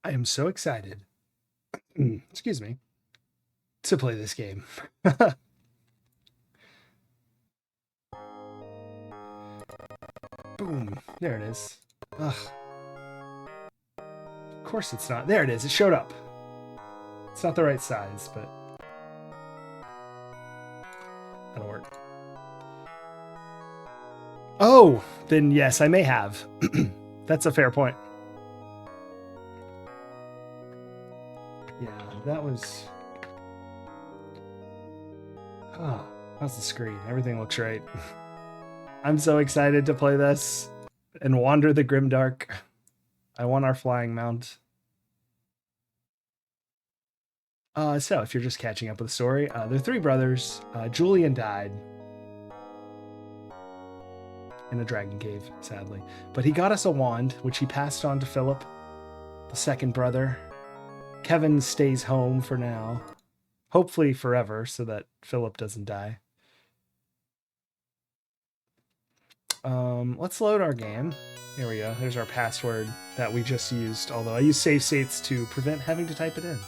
I am so excited, excuse me, to play this game. Boom. There it is. Ugh. Of course it's not. There it is. It showed up. It's not the right size, but that'll work. Oh, then yes, I may have. That's a fair point. Yeah, that was... Oh, how's the screen? Everything looks right. I'm so excited to play this and wander the Grimdark. I want our flying mount. So, if you're just catching up with the story, they're three brothers. Julian died in a dragon cave, sadly. But he got us a wand, which he passed on to Philip, the second brother. Kevin stays home for now. Hopefully forever, so that Philip doesn't die. Let's load our game. Here we go. There's our password that we just used, although I use save states to prevent having to type it in.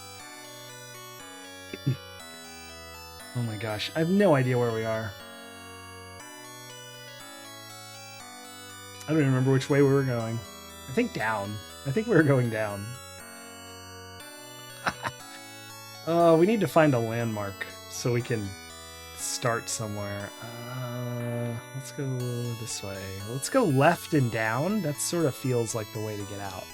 Oh my gosh, I have no idea where we are. I don't even remember which way we were going. I think down. I think we were going down. We need to find a landmark so we can start somewhere. Let's go this way. Let's go left and down. That sort of feels like the way to get out.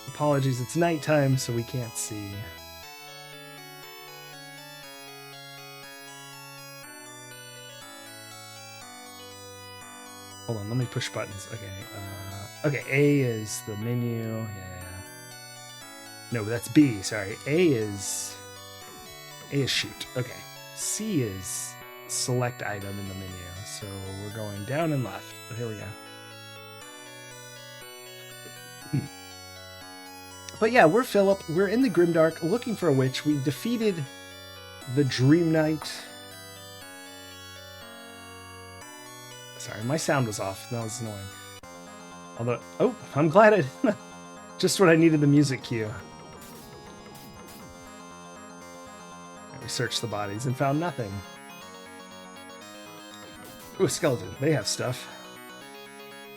Apologies, it's nighttime, so we can't see. Hold on, let me push buttons. Okay, okay, A is the menu. Yeah. No, that's B, sorry. A is shoot. Okay. C is select item in the menu. So we're going down and left. But here we go. But yeah, we're Philip. We're in the Grimdark looking for a witch. We defeated the Dream Knight. Sorry, my sound was off. That was annoying. Although, oh, I'm glad I... Just what I needed, the music cue. We searched the bodies and found nothing. Ooh, a skeleton. They have stuff.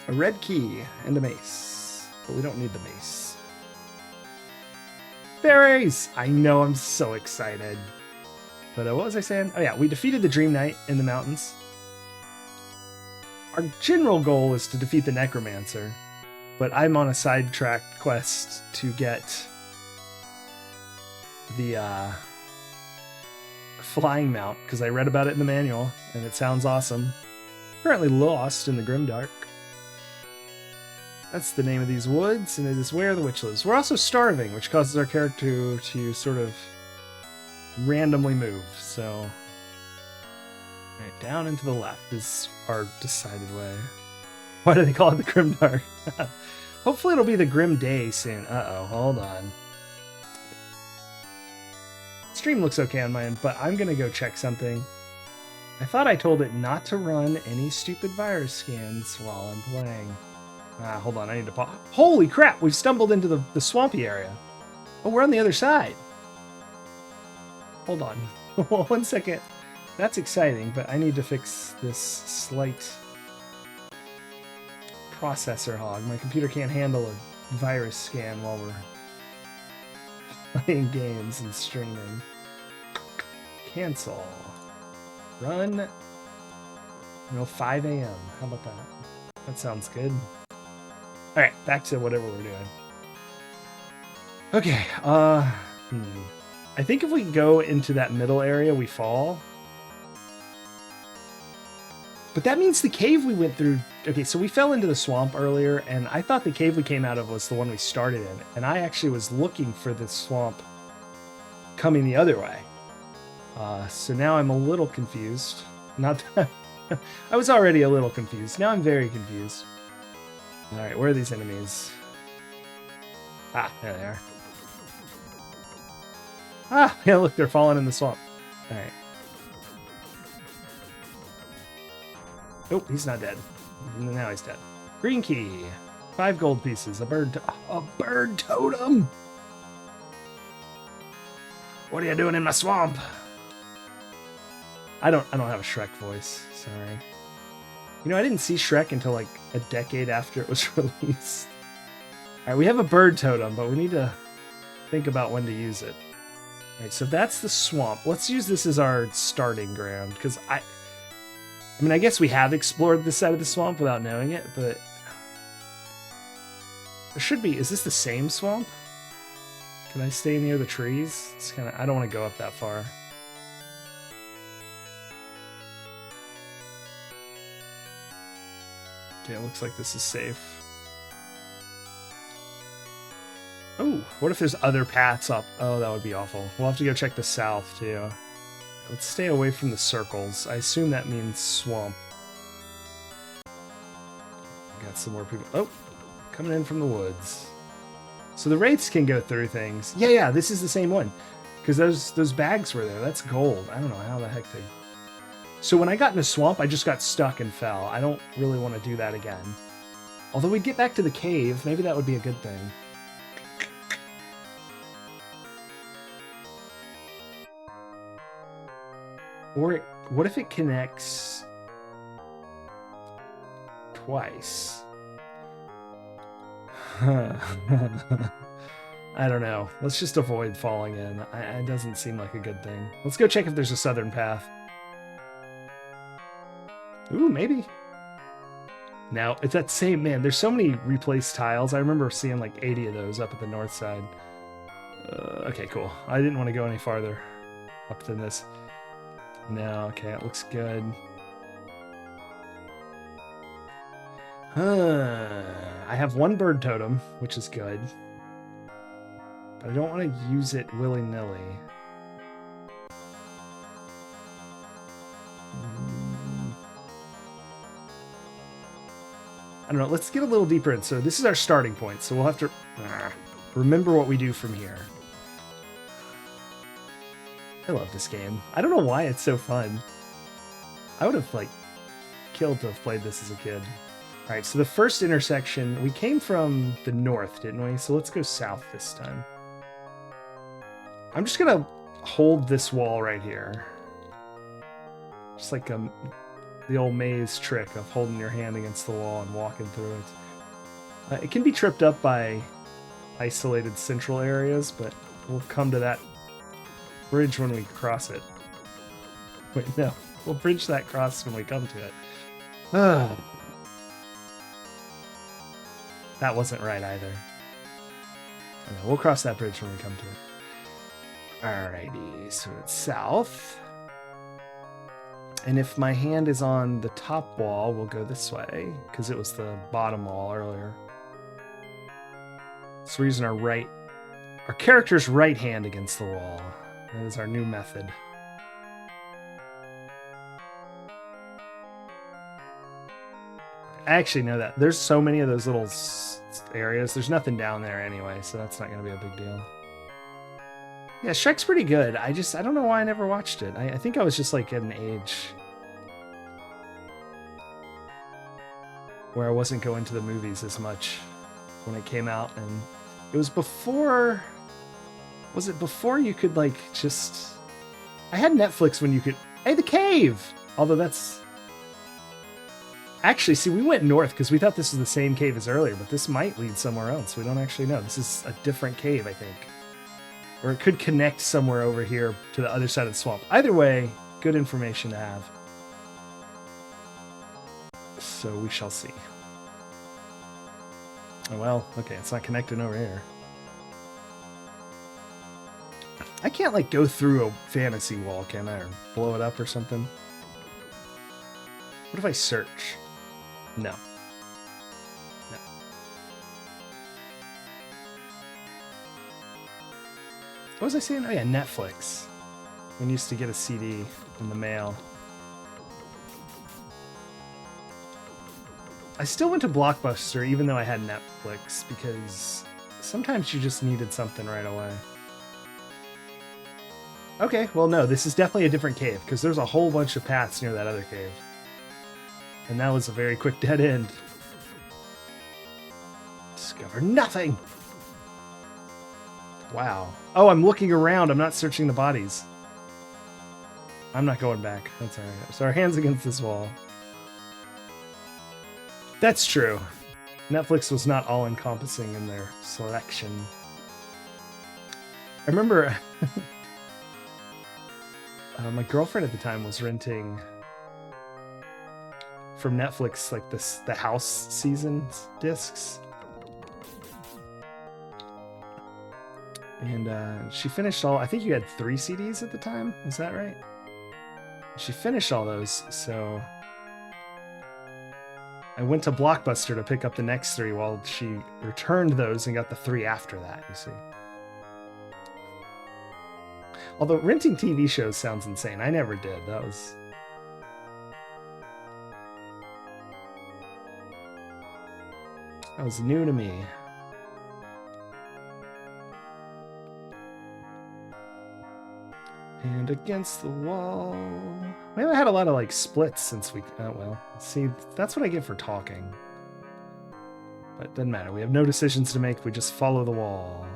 A red key and a mace. But we don't need the mace. Fairies! I know, I'm so excited. But what was I saying? Oh yeah, we defeated the Dream Knight in the mountains. Our general goal is to defeat the Necromancer. But I'm on a sidetrack quest to get the flying mount, because I read about it in the manual, and it sounds awesome. Currently lost in the Grimdark. That's the name of these woods, and it is where the witch lives. We're also starving, which causes our character to sort of randomly move, so... Right, down and to the left is our decided way. Why do they call it the Grimdark? Hopefully it'll be the Grim Day soon. Uh-oh, hold on. Stream looks okay on my end, but I'm gonna go check something. I thought I told it not to run any stupid virus scans while I'm playing. Hold on, I need to pause. Holy crap, we've stumbled into the swampy area. Oh, we're on the other side. Hold on, 1 second. That's exciting, but I need to fix this slight processor hog. My computer can't handle a virus scan while we're playing games and streaming. Cancel. Run. 5 a.m. How about that? That sounds good. Alright, back to whatever we're doing. Okay, I think if we go into that middle area, we fall. But that means the cave we went through... Okay, so we fell into the swamp earlier, and I thought the cave we came out of was the one we started in. And I actually was looking for this swamp coming the other way. So now I'm a little confused. Not that... I was already a little confused. Now I'm very confused. Alright, where are these enemies? Ah, there they are. Ah, yeah, look, they're falling in the swamp. Alright. Oh, he's not dead. Now he's dead. Green key. 5 gold pieces. A bird totem. What are you doing in my swamp? I don't have a Shrek voice. Sorry. You know, I didn't see Shrek until like a decade after it was released. All right, we have a bird totem, but we need to think about when to use it. All right, so that's the swamp. Let's use this as our starting ground, because I mean, I guess we have explored this side of the swamp without knowing it, but there should be. Is this the same swamp? Can I stay near the trees? It's kind of. I don't want to go up that far. Okay, it looks like this is safe. Oh, what if there's other paths up? Oh, that would be awful. We'll have to go check the south, too. Let's stay away from the circles. I assume that means swamp. Got some more people. Oh, coming in from the woods. So the wraiths can go through things. Yeah, this is the same one. Because those bags were there. That's gold. I don't know how the heck they... So when I got in the swamp, I just got stuck and fell. I don't really want to do that again. Although we'd get back to the cave, maybe that would be a good thing. Or what if it connects twice? I don't know. Let's just avoid falling in. It doesn't seem like a good thing. Let's go check if there's a southern path. Ooh, maybe. Now, it's that same, man, there's so many replaced tiles. I remember seeing like 80 of those up at the north side. Okay, cool. I didn't want to go any farther up than this. No, okay, it looks good. I have 1 bird totem, which is good. But I don't want to use it willy-nilly. I don't know, let's get a little deeper in. So this is our starting point, so we'll have to remember what we do from here. I love this game. I don't know why it's so fun. I would have, like, killed to have played this as a kid. Alright, so the first intersection, we came from the north, didn't we? So let's go south this time. I'm just gonna hold this wall right here. Just like the old maze trick of holding your hand against the wall and walking through it. It can be tripped up by isolated central areas, but we'll come to that bridge when we cross it. Wait, no. We'll bridge that cross when we come to it. That wasn't right either. Okay, we'll cross that bridge when we come to it. Alrighty, so it's south. And if my hand is on the top wall, we'll go this way, because it was the bottom wall earlier. So we're using our character's right hand against the wall. That is our new method. I actually know that. There's so many of those little areas. There's nothing down there anyway, so that's not going to be a big deal. Yeah, Shrek's pretty good. I don't know why I never watched it. I think I was just like at an age where I wasn't going to the movies as much when it came out, and it was before... Was it before you could, like, just... I had Netflix when you could... Hey, the cave! Although that's... Actually, see, we went north because we thought this was the same cave as earlier, but this might lead somewhere else. We don't actually know. This is a different cave, I think. Or it could connect somewhere over here to the other side of the swamp. Either way, good information to have. So we shall see. Oh, well, okay, it's not connecting over here. I can't, like, go through a fantasy wall, can I? Or blow it up or something? What if I search? No. No. What was I saying? Oh, yeah, Netflix. When you used to get a CD in the mail. I still went to Blockbuster even though I had Netflix because sometimes you just needed something right away. Okay, well, no, this is definitely a different cave, because there's a whole bunch of paths near that other cave. And that was a very quick dead end. Discover nothing. Wow. Oh, I'm looking around. I'm not searching the bodies. I'm not going back. That's all right. So our hands against this wall. That's true. Netflix was not all-encompassing in their selection. I remember my girlfriend at the time was renting from Netflix like the House seasons discs. And she finished all, I think you had 3 CDs at the time, is that right? She finished all those, so I went to Blockbuster to pick up the next 3 while she returned those and got the 3 after that, you see. Although renting TV shows sounds insane. I never did. That was new to me. And against the wall. We haven't had a lot of like splits since we. Oh well. See, that's what I get for talking. But it doesn't matter. We have no decisions to make. We just follow the wall.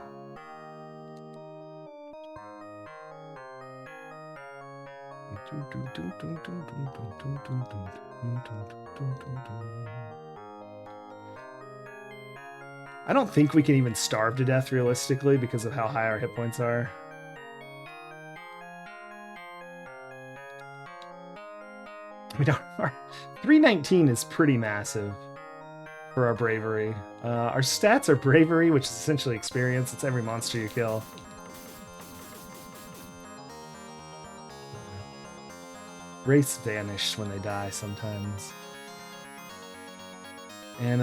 I don't think we can even starve to death realistically because of how high our hit points are. We don't. Our 319 is pretty massive for our bravery. Our stats are bravery, which is essentially experience. It's every monster you kill. Wraiths vanish when they die sometimes. And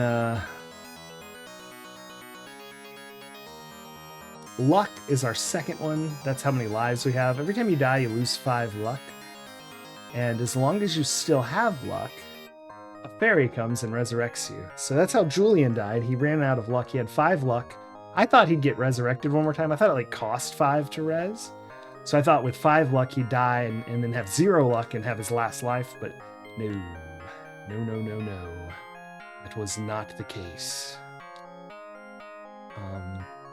luck is our second one. That's how many lives we have. Every time you die, you lose 5 luck. And as long as you still have luck, a fairy comes and resurrects you. So that's how Julian died. He ran out of luck. He had 5 luck. I thought he'd get resurrected one more time. I thought it like cost 5 to res. So I thought with 5 luck he'd die and then have 0 luck and have his last life. But no. No. That was not the case.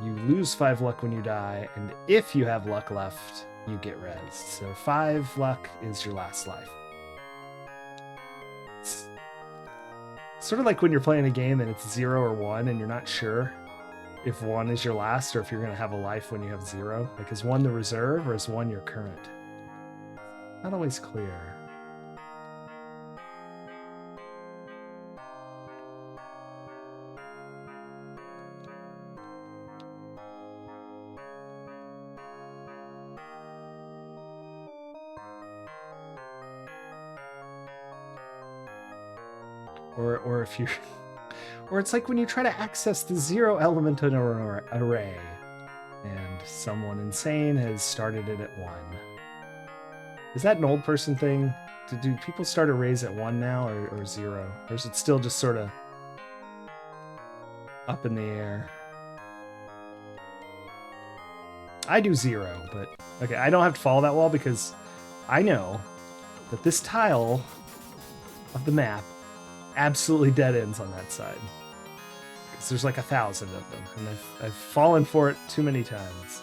You lose 5 luck when you die, and if you have luck left, you get rezzed. So 5 luck is your last life. It's sort of like when you're playing a game and it's 0 or 1 and you're not sure if 1 is your last or if you're going to have a life when you have 0. Like, is 1 the reserve or is 1 your current? Not always clear. Or if you, or it's like when you try to access the 0 element in an array, and someone insane has started it at 1. Is that an old person thing? Do people start arrays at 1 now, or 0? Or is it still just sort of up in the air? I do 0, but okay, I don't have to follow that wall because I know that this tile of the map absolutely dead ends on that side. Because there's like 1,000 of them, and I've fallen for it too many times.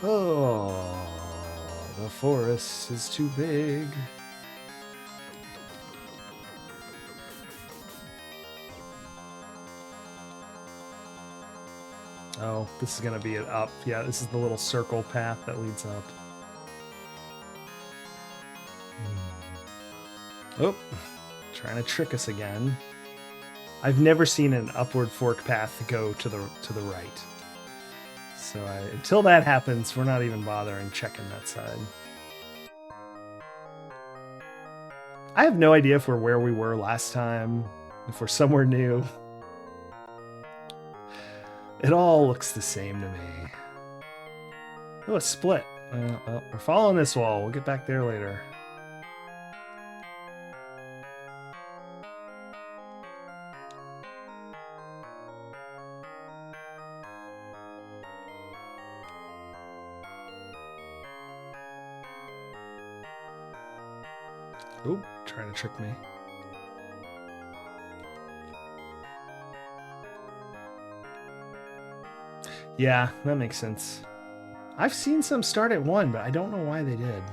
Oh, the forest is too big. Oh, this is gonna be an up. Yeah, this is the little circle path that leads up. Oh. Trying to trick us again. I've never seen an upward fork path go to the right. So until that happens, we're not even bothering checking that side. I have no idea if we're where we were last time, if we're somewhere new. It all looks the same to me. Oh, a split. Well, we're following this wall. We'll get back there later. Oh, trying to trick me. Yeah, that makes sense. I've seen some start at 1, but I don't know why they did.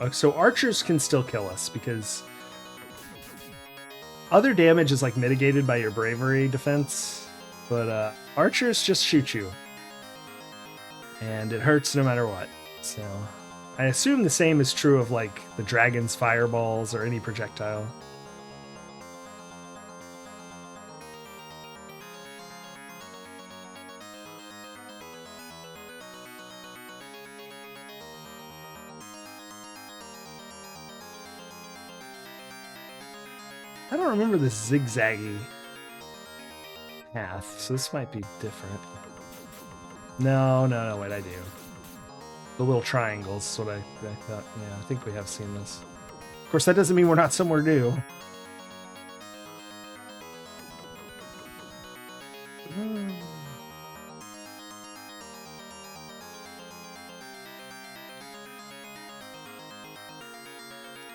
Oh, so archers can still kill us because other damage is like mitigated by your bravery defense, but archers just shoot you. And it hurts no matter what. So I assume the same is true of like the dragon's fireballs or any projectile. I don't remember this zigzaggy path, so this might be different. No, wait, I do. The little triangles is what I thought. Yeah, I think we have seen this. Of course, that doesn't mean we're not somewhere new.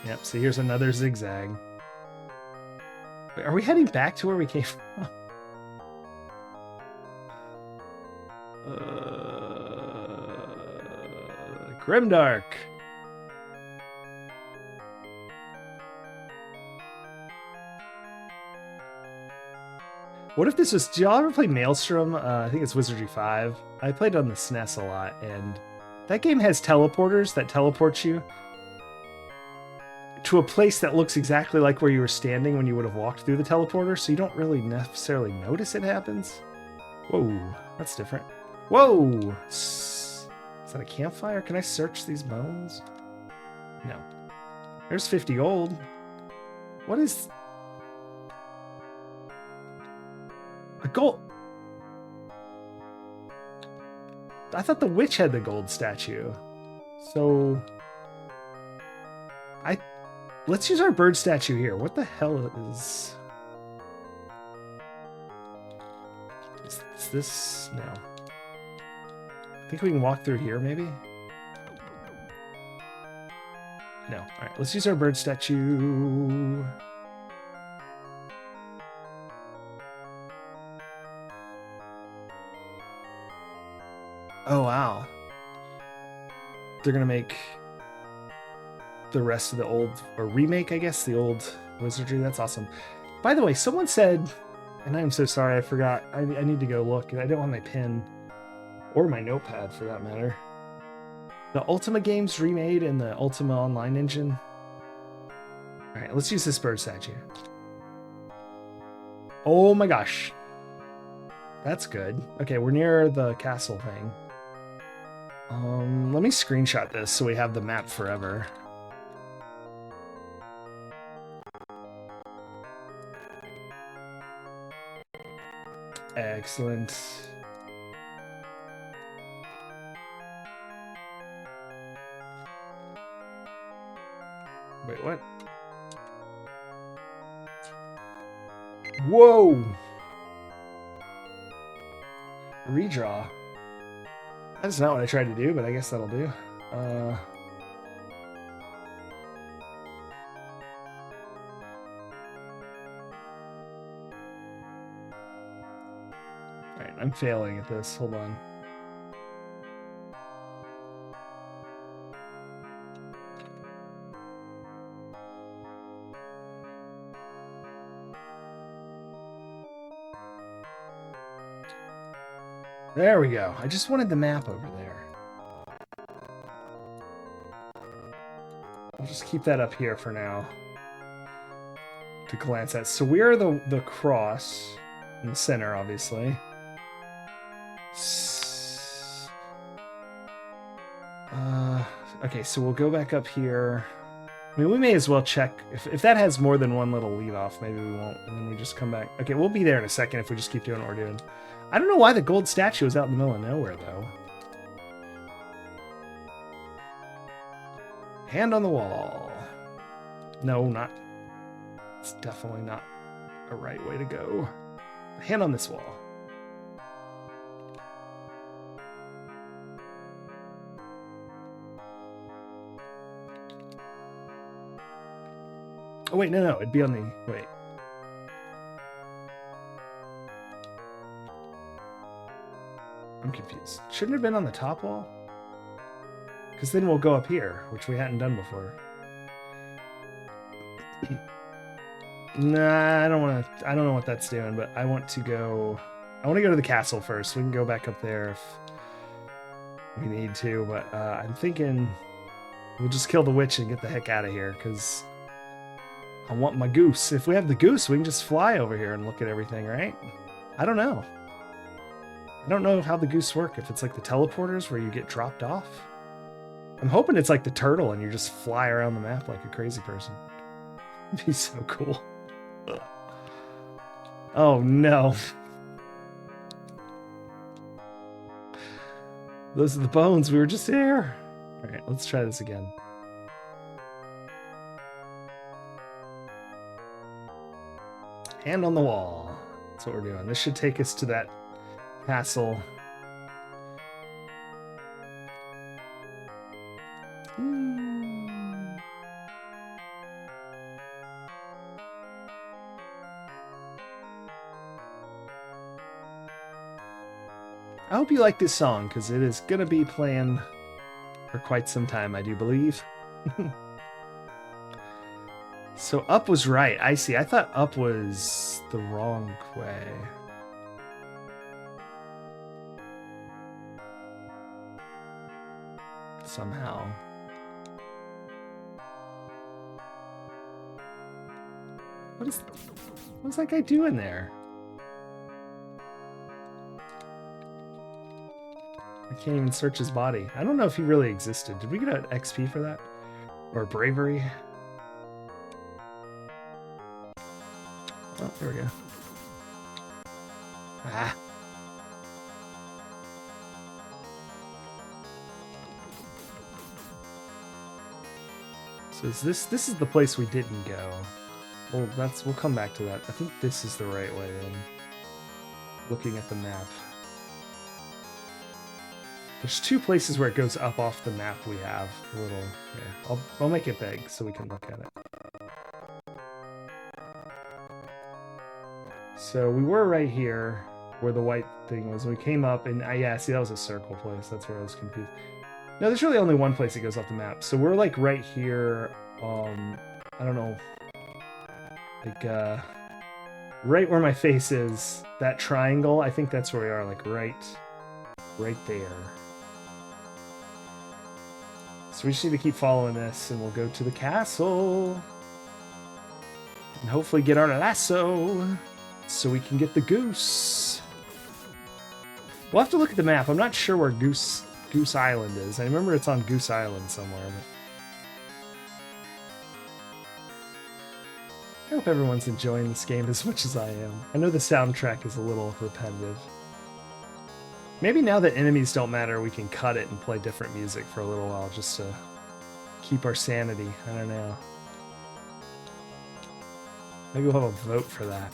Yep, so here's another zigzag. Wait, are we heading back to where we came from? Grimdark. What if this was... Do y'all ever play Maelstrom? I think it's Wizardry 5. I played on the SNES a lot, and that game has teleporters that teleport you to a place that looks exactly like where you were standing when you would have walked through the teleporter, so you don't really necessarily notice it happens. Whoa, that's different. Whoa! Is that a campfire? Can I search these bones? No. There's 50 gold. What is... A gold... I thought the witch had the gold statue. So... Let's use our bird statue here. What the hell is this? No. I think we can walk through here, maybe? No. All right, let's use our bird statue. Oh, wow. They're going to make the rest of the old, or remake, I guess, the old wizardry. That's awesome. By the way, someone said, and I'm so sorry, I forgot. I need to go look, and I don't have my pen or my notepad for that matter. The Ultima games remade in the Ultima Online engine. All right, let's use this bird statue. Oh my gosh. That's good. Okay, we're near the castle thing. Let me screenshot this so we have the map forever. Excellent. Wait, what? Whoa! Redraw. That's not what I tried to do, but I guess that'll do. Alright, I'm failing at this. Hold on. There we go. I just wanted the map over there. I'll just keep that up here for now to glance at. So we're the cross in the center, obviously. Okay, so we'll go back up here. I mean, we may as well check. If that has more than one little lead off, maybe we won't. And then we just come back. Okay, we'll be there in a second if we just keep doing what we're doing. I don't know why the gold statue is out in the middle of nowhere, though. Hand on the wall. No, not. It's definitely not a right way to go. Hand on this wall. Oh, wait, no, it'd be on the... Wait. I'm confused. Shouldn't it have been on the top wall? Because then we'll go up here, which we hadn't done before. Nah, I don't know what that's doing, but I want to go to the castle first. We can go back up there if we need to, but I'm thinking we'll just kill the witch and get the heck out of here, because I want my goose. If we have the goose, we can just fly over here and look at everything, right? I don't know. I don't know how the goose work, if it's like the teleporters where you get dropped off. I'm hoping it's like the turtle and you just fly around the map like a crazy person. It'd be so cool. Oh no. Those are the bones. We were just here. All right, let's try this again. Hand on the wall. That's what we're doing. This should take us to that castle. I hope you like this song, because it is going to be playing for quite some time, I do believe. So up was right. I see. I thought up was the wrong way. Somehow. What's that guy doing there? I can't even search his body. I don't know if he really existed. Did we get an XP for that? Or bravery? Oh, there we go. Ah. So this is the place we didn't go. Well, we'll come back to that. I think this is the right way in. Looking at the map. There's two places where it goes up off the map we have. A little, yeah. I'll make it big so we can look at it. So we were right here where the white thing was. We came up and yeah, see that was a circle place. That's where I was confused. No, there's really only one place that goes off the map. So we're like right here. I don't know. Like right where my face is. That triangle. I think that's where we are. Like right there. So we just need to keep following this, and we'll go to the castle. And hopefully get our lasso, so we can get the goose. We'll have to look at the map. I'm not sure where Goose Island is. I remember it's on Goose Island somewhere. But I hope everyone's enjoying this game as much as I am. I know the soundtrack is a little repetitive. Maybe now that enemies don't matter, we can cut it and play different music for a little while just to keep our sanity. I don't know. Maybe we'll have a vote for that.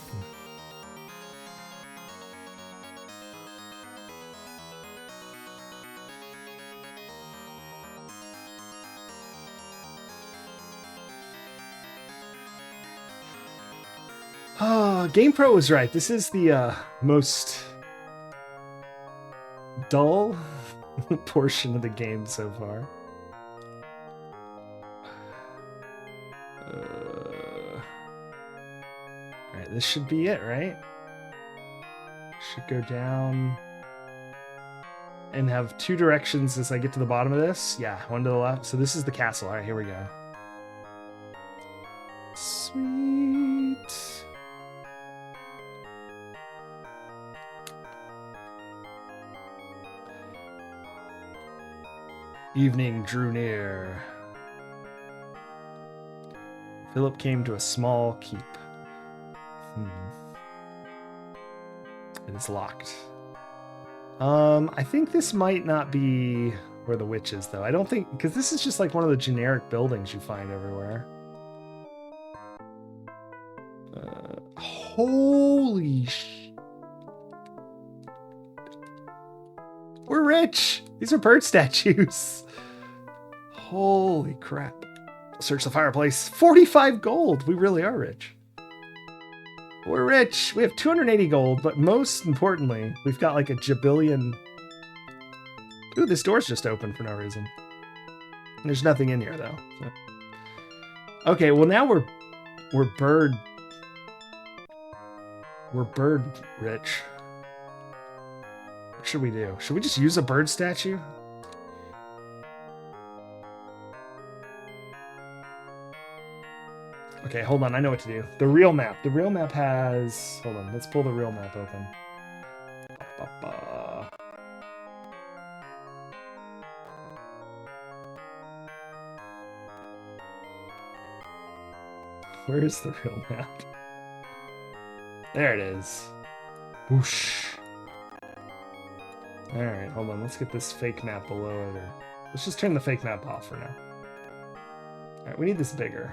Oh, GamePro was right. This is the most dull portion of the game so far. Alright, this should be it, right? Should go down and have two directions as I get to the bottom of this. Yeah, one to the left. So this is the castle. Alright, here we go. Sweet. Evening drew near. Philip came to a small keep. It is locked. I think this might not be where the witch is, though. I don't think, because this is just like one of the generic buildings you find everywhere. Holy sh... We're rich! These are bird statues. Holy crap. Search the fireplace. 45 gold! We really are rich. We're rich! We have 280 gold, but most importantly, we've got like a jabillion... Ooh, this door's just open for no reason. There's nothing in here, though. So. Okay, well now we're bird... We're bird rich. What should we do? Should we just use a bird statue? Okay, hold on. I know what to do. The real map. The real map has... Hold on. Let's pull the real map open. Where is the real map? There it is. Whoosh. Alright, hold on. Let's get this fake map below it. Or... Let's just turn the fake map off for now. Alright, we need this bigger.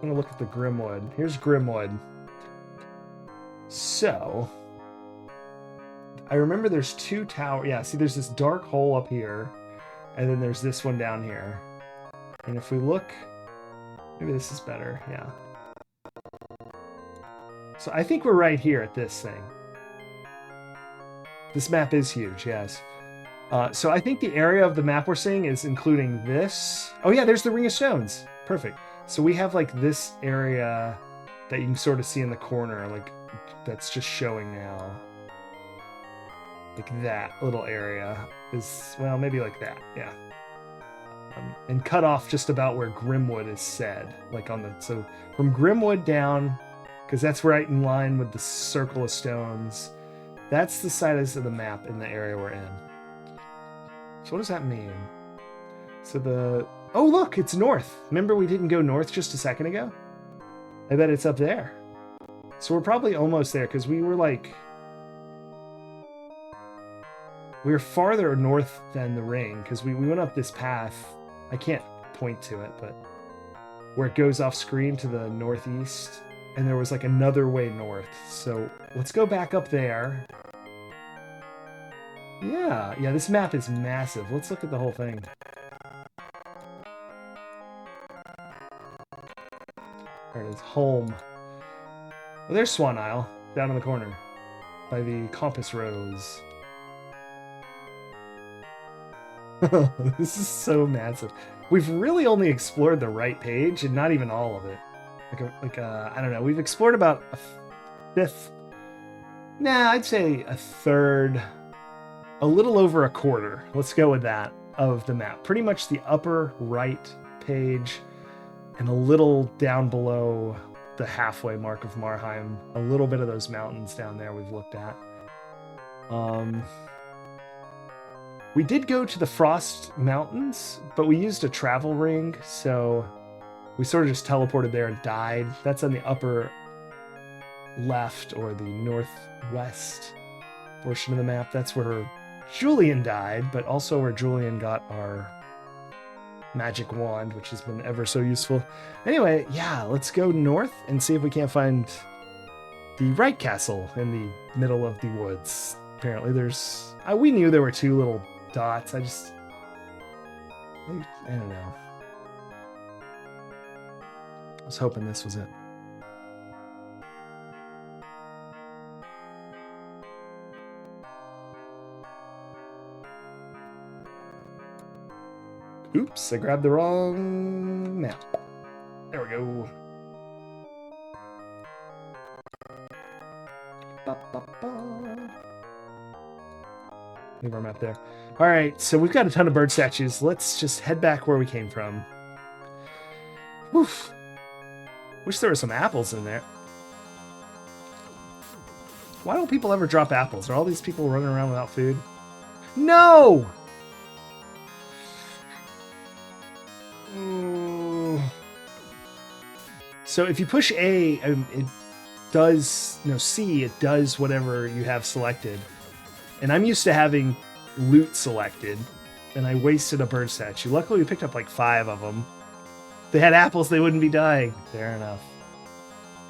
I'm gonna look at the Grimwood. Here's Grimwood. So... I remember there's two towers. Yeah, see there's this dark hole up here. And then there's this one down here. And if we look... Maybe this is better, yeah. So I think we're right here at this thing. This map is huge, yes. So I think the area of the map we're seeing is including this. Oh yeah, there's the Ring of Stones. Perfect. So we have like this area that you can sort of see in the corner, like that's just showing now. Like that little area is, well, maybe like that, yeah. And cut off just about where Grimwood is said, like on the, so from Grimwood down, because that's right in line with the circle of stones. That's the size of the map in the area we're in. So what does that mean? So the, oh look, it's north. Remember we didn't go north just a second ago? I bet it's up there. So we're probably almost there, because we were like, we were farther north than the ring, because we went up this path. I can't point to it, but where it goes off screen to the northeast, and there was like another way north. So let's go back up there. Yeah, this map is massive. Let's look at the whole thing. There it is, home. Well, there's Swan Isle, down in the corner, by the Compass Rose. This is so massive. We've really only explored the right page and not even all of it. I don't know. We've explored about a fifth. Nah, I'd say a third, a little over a quarter. Let's go with that of the map. Pretty much the upper right page and a little down below the halfway mark of Marheim. A little bit of those mountains down there we've looked at. We did go to the Frost Mountains, but we used a travel ring, so we sort of just teleported there and died. That's on the upper left or the northwest portion of the map. That's where Julian died, but also where Julian got our magic wand, which has been ever so useful. Anyway, yeah, let's go north and see if we can't find the right castle in the middle of the woods. Apparently there's... we knew there were two little dots. I don't know. I was hoping this was it. Oops, I grabbed the wrong map. There we go. Leave our map there. All right, so we've got a ton of bird statues. Let's just head back where we came from. Oof. Wish there were some apples in there. Why don't people ever drop apples? Are all these people running around without food? No! So if you push A, it does, C, it does whatever you have selected. And I'm used to having loot selected. And I wasted a bird statue. Luckily, we picked up like 5 of them. If they had apples, they wouldn't be dying. Fair enough.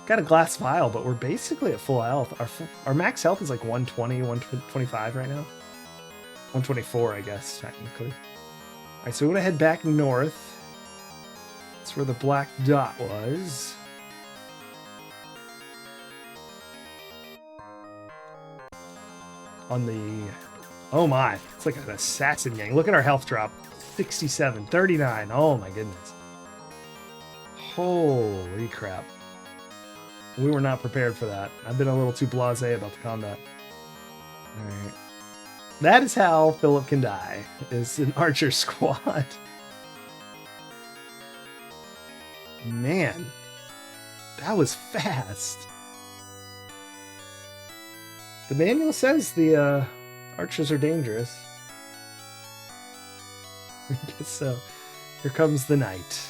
Got a glass vial, but we're basically at full health. Our max health is like 120, 125 right now. 124, I guess, technically. All right, so we're going to head back north. That's where the black dot was. On the... Oh my, it's like an assassin gang. Look at our health drop. 67, 39. Oh my goodness. Holy crap. We were not prepared for that. I've been a little too blasé about the combat. Alright. That is how Philip can die, is an archer squad. Man. That was fast. The manual says the archers are dangerous. I guess so. Here comes the night.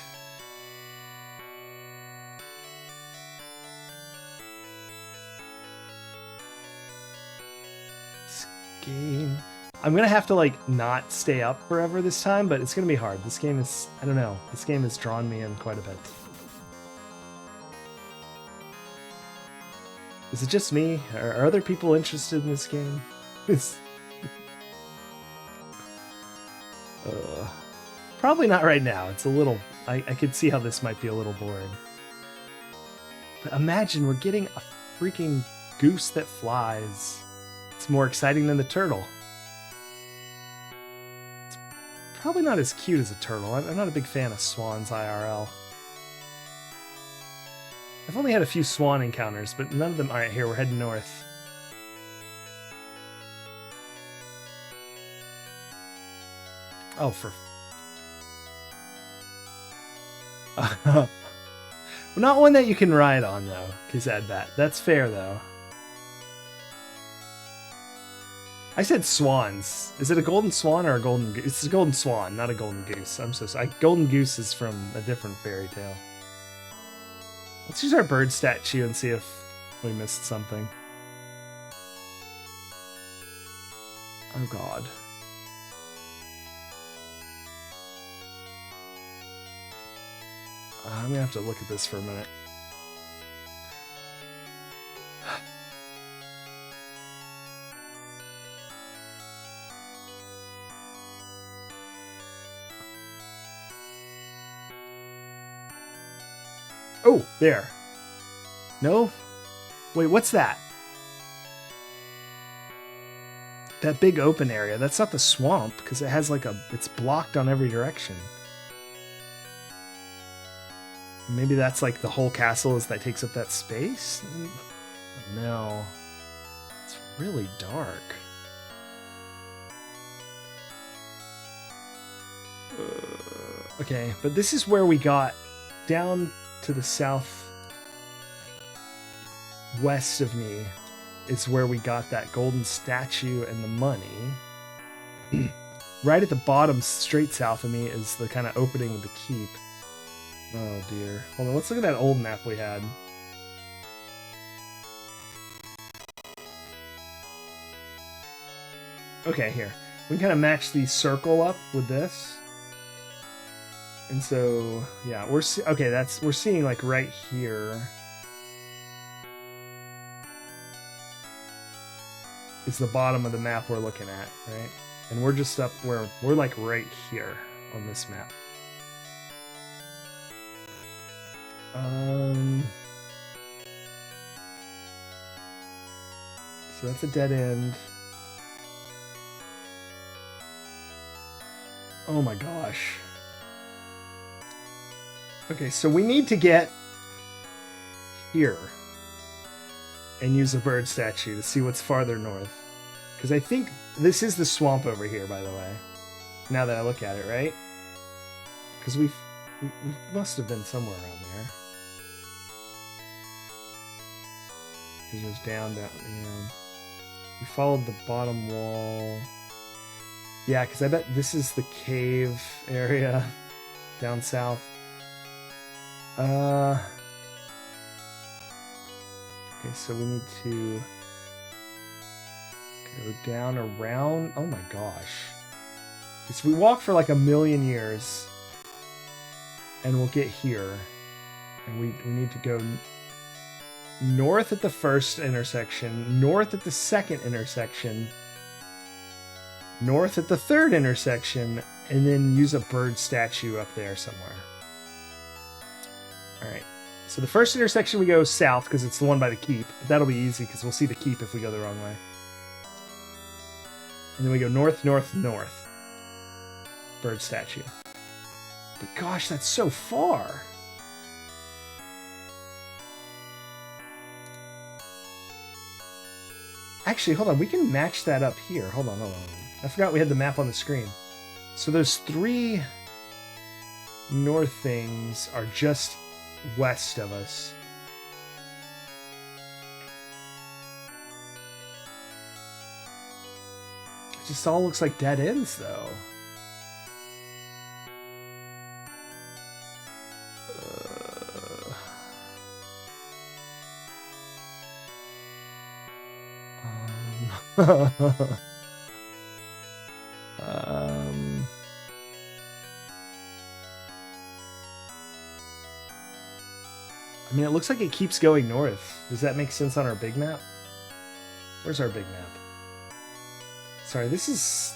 This game... I'm gonna have to, like, not stay up forever this time, but it's gonna be hard. This game is... I don't know. This game has drawn me in quite a bit. Is it just me? Are other people interested in this game? Probably not right now. It's a little... I could see how this might be a little boring. But imagine we're getting a freaking goose that flies. It's more exciting than the turtle. It's probably not as cute as a turtle. I'm not a big fan of swans IRL. I've only had a few swan encounters, but none of them... Alright, here, we're heading north. Oh, for... Not one that you can ride on, though, Kazadbat. That's fair, though. I said swans. Is it a golden swan or a golden goose? It's a golden swan, not a golden goose. I'm so sorry. Golden goose is from a different fairy tale. Let's use our bird statue and see if we missed something. Oh, God. I'm gonna have to look at this for a minute. Oh, there. No? Wait, what's that? That big open area. That's not the swamp, because it has like a... It's blocked on every direction. Maybe that's like the whole castle is that takes up that space? No. It's really dark. Okay, but this is where we got down to the south west of me. Is where we got that golden statue and the money. Right at the bottom, straight south of me, is the kind of opening of the keep. Oh dear. Hold on, let's look at that old map we had. Okay, here. We can kind of match the circle up with this. And so, yeah, we're seeing like right here is the bottom of the map we're looking at, right? And we're just up where we're like right here on this map. So that's a dead end. Oh my gosh. Okay, so we need to get here and use a bird statue to see what's farther north. Because I think this is the swamp over here, by the way. Now that I look at it, right? Because we must have been somewhere around there. Because it was down, you know. We followed the bottom wall. Yeah, because I bet this is the cave area down south. Okay, so we need to go down around. Oh my gosh. If we walk for like 1,000,000 years, and we'll get here, and we need to go north at the first intersection, north at the second intersection, north at the third intersection, and then use a bird statue up there somewhere. All right. So the first intersection we go south because it's the one by the keep. But that'll be easy because we'll see the keep if we go the wrong way. And then we go north, north, north. Bird statue. But gosh, that's so far. Actually, hold on. We can match that up here. Hold on, hold on. I forgot we had the map on the screen. So those 3 north things are just west of us. It just all looks like dead ends, though. I mean, it looks like it keeps going north. Does that make sense on our big map? Where's our big map? Sorry, this is...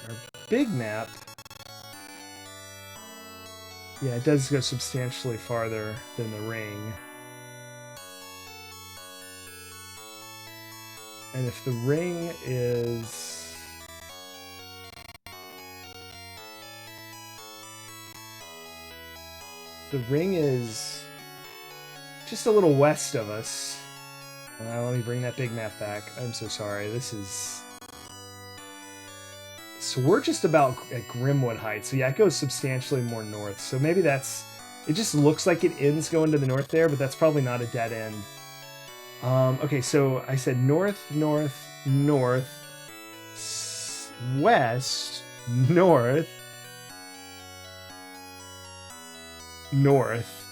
Our big map... Yeah, it does go substantially farther than the ring. And if the ring is... The ring is just a little west of us. Let me bring that big map back. I'm so sorry. This is... So we're just about at Grimwood Heights. So yeah, it goes substantially more north. So maybe that's... It just looks like it ends going to the north there, but that's probably not a dead end. Okay, so I said north, north, north, west, north, north,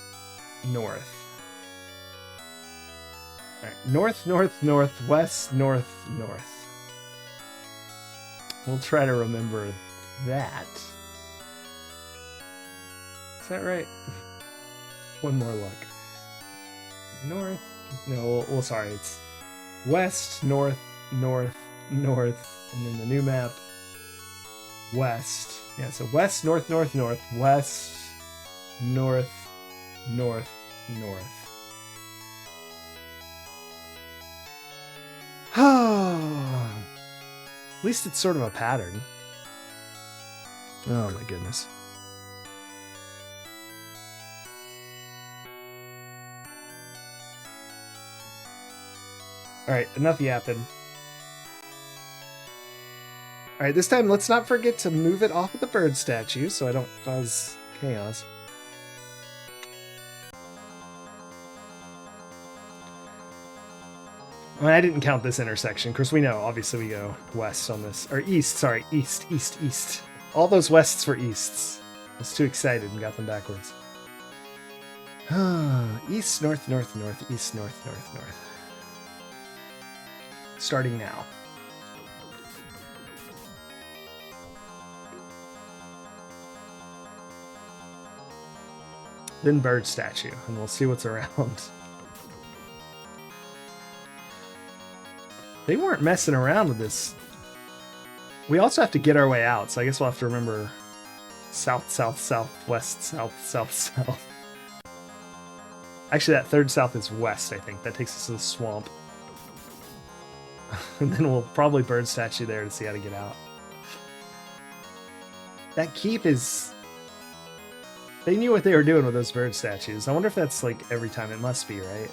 north. All right, north, north, north, west, north, north. We'll try to remember that. Is that right? One more look. North. No, well, sorry. It's west, north, north, north, and then the new map. West. Yeah, so west, north, north, north, west, north, north, north. At least it's sort of a pattern. Oh my goodness. Alright, enough yapping. Alright, this time let's not forget to move it off of the bird statue so I don't cause chaos. I mean, I didn't count this intersection. Of course, we know, obviously, we go west on this. Or east, sorry. East, east, east. All those wests were easts. I was too excited and got them backwards. East, north, north, north, east, north, north, north. Starting now. Then bird statue, and we'll see what's around. They weren't messing around with this. We also have to get our way out, so I guess we'll have to remember south, south, south, west, south, south, south. Actually, that third south is west, I think. That takes us to the swamp. And then we'll probably bird statue there to see how to get out. That keep is... They knew what they were doing with those bird statues. I wonder if that's like every time. It must be, right?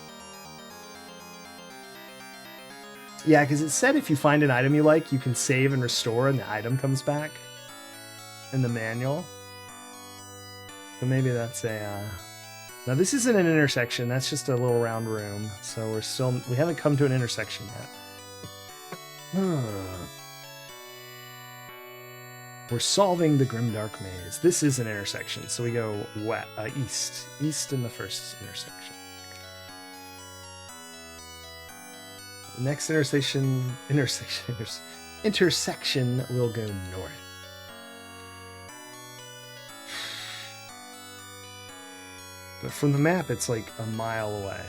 Yeah, because it said if you find an item you like, you can save and restore, and the item comes back in the manual. So maybe that's a... Now, this isn't an intersection. That's just a little round room. So we haven't come to an intersection yet. We're solving the Grimdark Maze. This is an intersection, so we go east. East in the first intersection. Next intersection will go north. But from the map, it's like a mile away.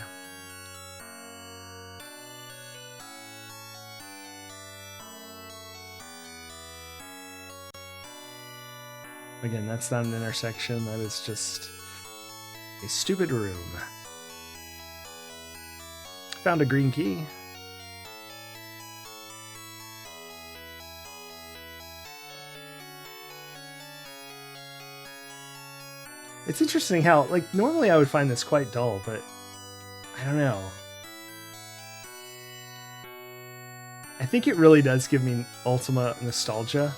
Again, that's not an intersection. That is just a stupid room. Found a green key. It's interesting how, like, normally I would find this quite dull, but I don't know. I think it really does give me Ultima nostalgia,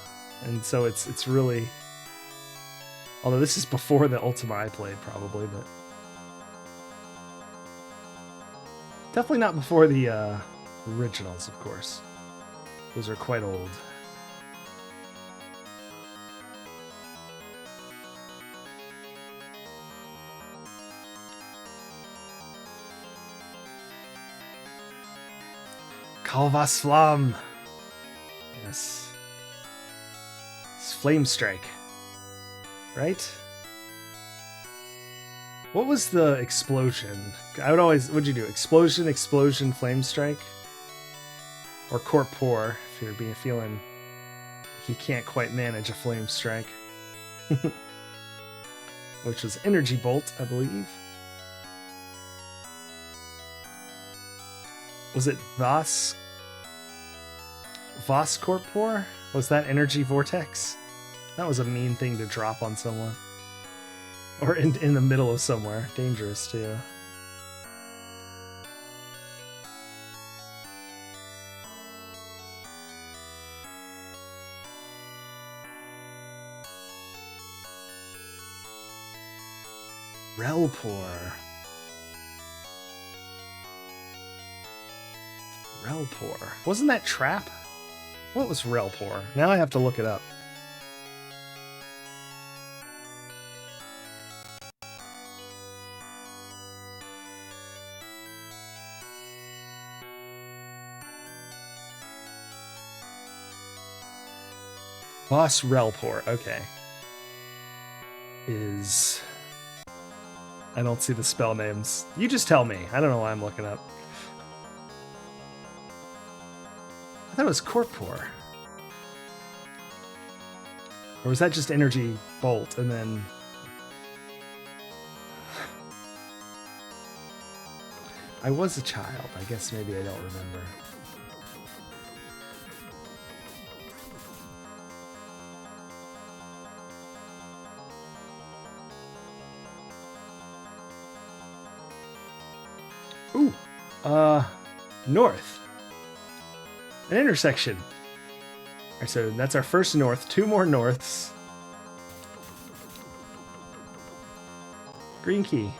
and so it's really... Although this is before the Ultima I played, probably, but... Definitely not before the originals, of course. Those are quite old. Calvas Flam! Yes. It's Flame Strike. Right? What was the explosion? I would always... What'd you do? Explosion, explosion, flame strike? Or Corpor, if you're feeling... He can't quite manage a flame strike. Which was Energy Bolt, I believe. Was it Vas Corpor? Was that Energy Vortex? That was a mean thing to drop on someone. Or in the middle of somewhere. Dangerous, too. Relpor. Relpor. Wasn't that Trap? What was Relpor? Now I have to look it up. Boss Relpor, okay. Is... I don't see the spell names. You just tell me. I don't know why I'm looking up. I thought it was Corpor. Or was that just Energy Bolt and then... I was a child. I guess maybe I don't remember. Ooh, north. An intersection. Alright, so that's our first north. 2 more norths. Green key.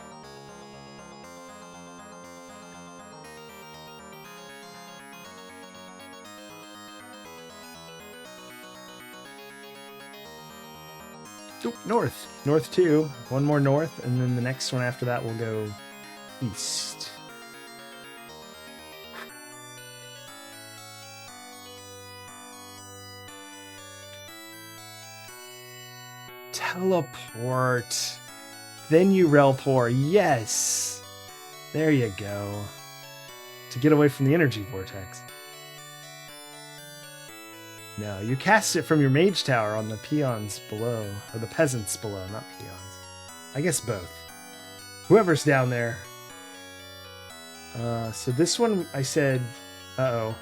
Oop, north. North 2. 1 more north, and then the next one after that will go east. Teleport. Then you Relpor. Yes. There you go. To get away from the energy vortex. No, you cast it from your mage tower on the peons below. Or the peasants below, not peons. I guess both. Whoever's down there. So this one I said... Uh-oh.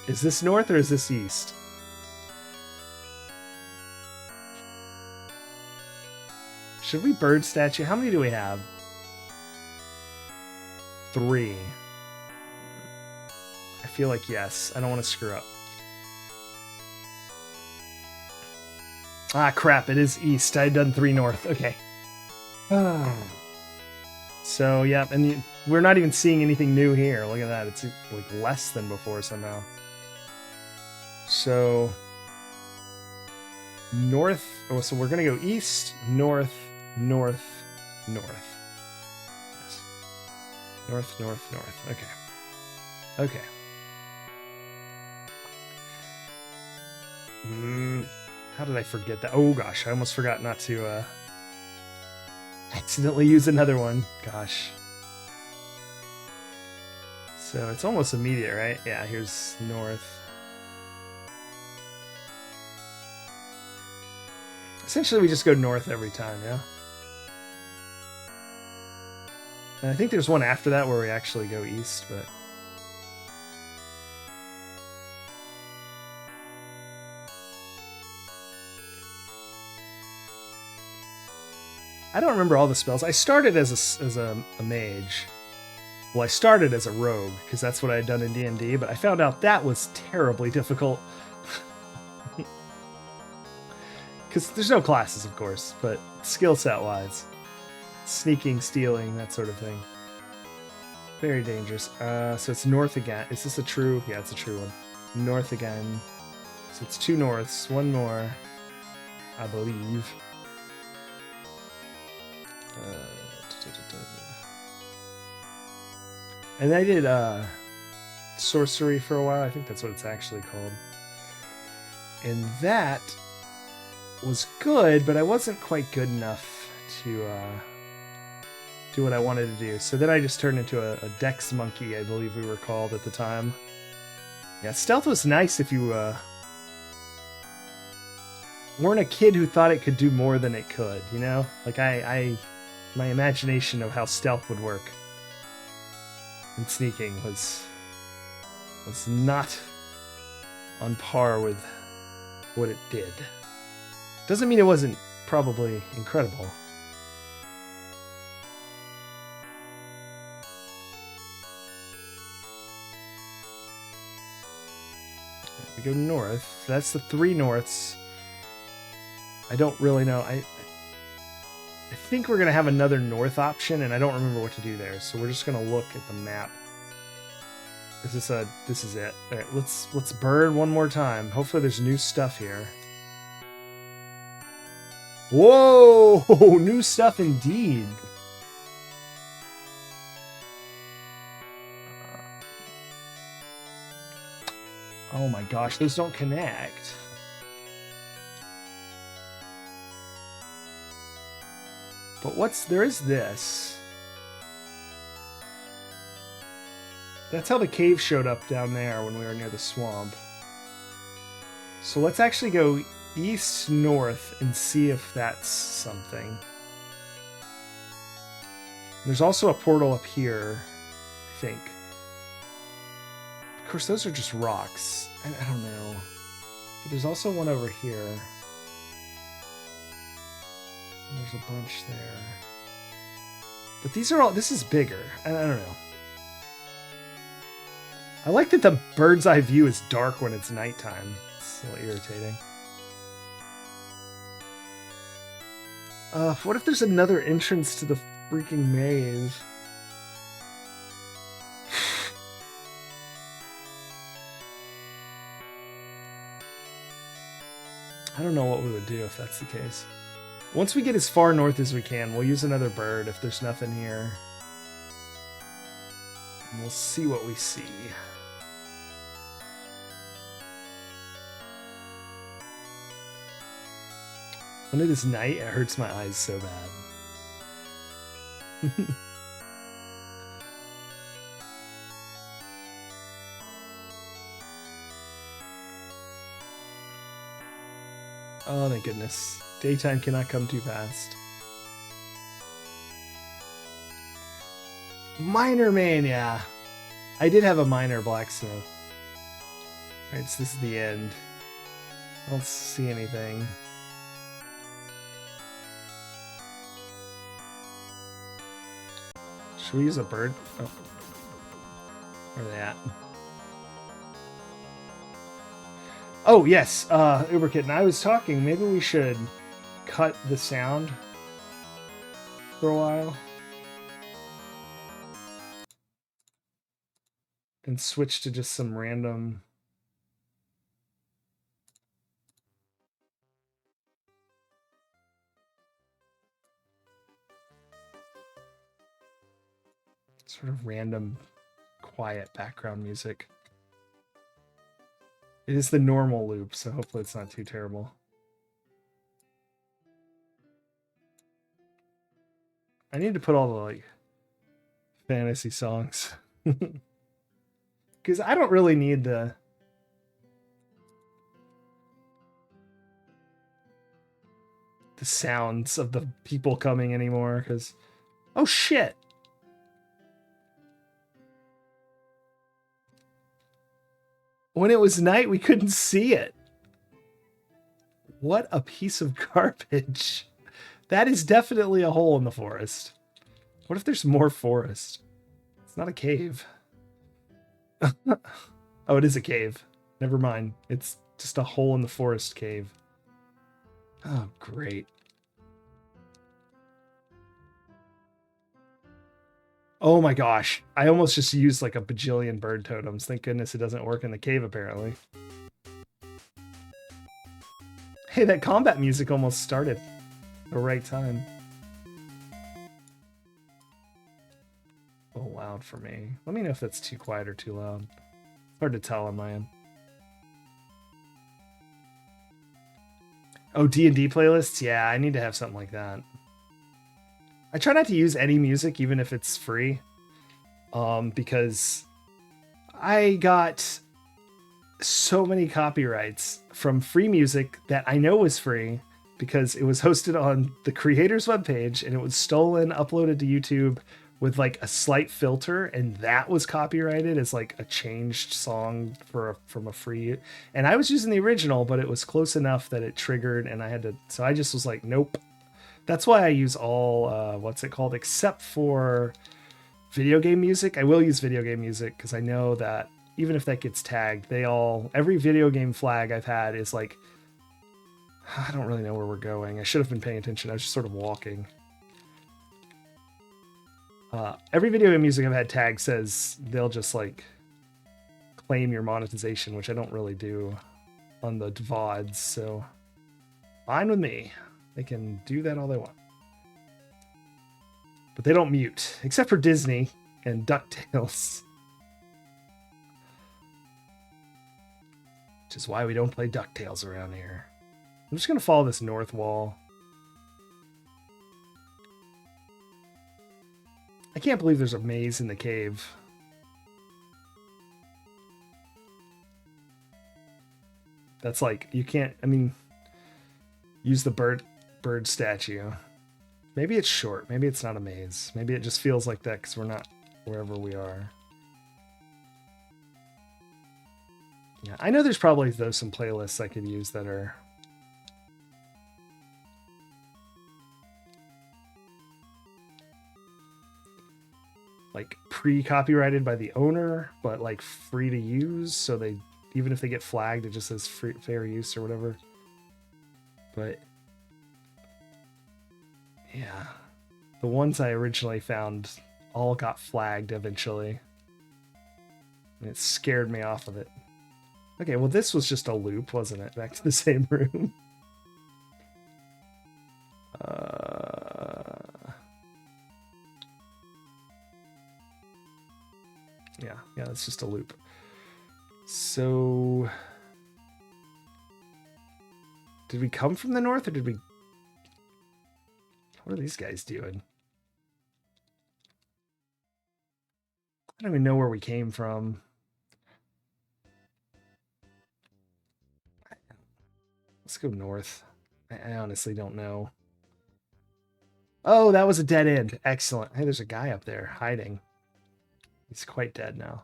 Is this north or is this east? Should we bird statue? How many do we have? 3. I feel like yes. I don't want to screw up. Ah, crap. It is east. I had done 3 north. Okay. So, yeah. And we're not even seeing anything new here. Look at that. It's like less than before somehow. So... north. Oh, so we're going to go east, north, north, north. Yes. North, north, north. Okay. Okay. How did I forget that? Oh gosh, I almost forgot not to accidentally use another one. Gosh. So it's almost immediate, right? Yeah, here's north. Essentially, we just go north every time, yeah? And I think there's one after that where we actually go east, but... I don't remember all the spells. I started as a mage. Well, I started as a rogue, because that's what I had done in D&D, but I found out that was terribly difficult. Because there's no classes, of course, but skill set-wise. Sneaking, stealing, that sort of thing. Very dangerous. So it's north again. Is this a true? Yeah, it's a true one. North again. So it's 2 norths. One more, I believe. And I did sorcery for a while. I think that's what it's actually called. And that was good, but I wasn't quite good enough to do what I wanted to do. So then I just turned into a dex monkey, I believe we were called at the time. Yeah, stealth was nice if you weren't a kid who thought it could do more than it could, you know? Like my imagination of how stealth would work and sneaking was not on par with what it did. Doesn't mean it wasn't probably incredible. We go north. That's the 3 norths. I don't really know. I think we're gonna have another north option, and I don't remember what to do there. So we're just gonna look at the map. This is it. All right, let's burn one more time. Hopefully, there's new stuff here. Whoa! New stuff indeed. Oh my gosh, those don't connect. But there is this. That's how the cave showed up down there when we were near the swamp. So let's actually go east-north and see if that's something. There's also a portal up here, I think. Of course, those are just rocks. I don't know. But there's also one over here. And there's a bunch there. But these are all... This is bigger. I don't know. I like that the bird's eye view is dark when it's nighttime. It's a little irritating. What if there's another entrance to the freaking maze? I don't know what we would do if that's the case. Once we get as far north as we can, we'll use another bird if there's nothing here. And we'll see what we see. When it is night, it hurts my eyes so bad. Oh, thank goodness. Daytime cannot come too fast. Miner Mania! I did have a miner blacksmith. Alright, so this is the end. I don't see anything. Should we use a bird? Oh. Where are they at? Oh, yes, Uberkitten. I was talking, maybe we should cut the sound for a while. And switch to just some random... Sort of random, quiet background music. It is the normal loop, so hopefully it's not too terrible. I need to put all the like fantasy songs. Because I don't really need the sounds of the people coming anymore. Because, oh shit. When it was night, we couldn't see it. What a piece of garbage. That is definitely a hole in the forest. What if there's more forest? It's not a cave. Oh, it is a cave. Never mind. It's just a hole in the forest cave. Oh, great. Oh my gosh. I almost just used like a bajillion bird totems. Thank goodness it doesn't work in the cave, apparently. Hey, that combat music almost started at the right time. A little loud for me. Let me know if that's too quiet or too loud. It's hard to tell on my end. Oh, D&D playlists? Yeah, I need to have something like that. I try not to use any music, even if it's free, because I got so many copyrights from free music that I know was free because it was hosted on the creator's webpage and it was stolen, uploaded to YouTube with like a slight filter, and that was copyrighted as like a changed song from a free. And I was using the original, but it was close enough that it triggered, and I had to. So I just was like, nope. That's why I use all, what's it called? Except for video game music. I will use video game music because I know that even if that gets tagged, every video game flag I've had is like, I don't really know where we're going. I should have been paying attention. I was just sort of walking. Every video game music I've had tagged says they'll just like claim your monetization, which I don't really do on the VODs. So fine with me. They can do that all they want. But they don't mute, except for Disney and DuckTales. Which is why we don't play DuckTales around here. I'm just going to follow this north wall. I can't believe there's a maze in the cave. That's like, you can't, I mean, use the bird statue. Maybe it's short. Maybe it's not a maze. Maybe it just feels like that because we're not wherever we are. Yeah, I know there's probably some playlists I could use that are like pre-copyrighted by the owner, but like free to use. So they, even if they get flagged, it just says free, fair use or whatever. But yeah, the ones I originally found all got flagged eventually. And it scared me off of it. Okay, well, this was just a loop, wasn't it? Back to the same room. Yeah, that's just a loop. So, did we come from the north, or did we... What are these guys doing? I don't even know where we came from. Let's go north. I honestly don't know. Oh, that was a dead end. Excellent. Hey, there's a guy up there hiding. He's quite dead now.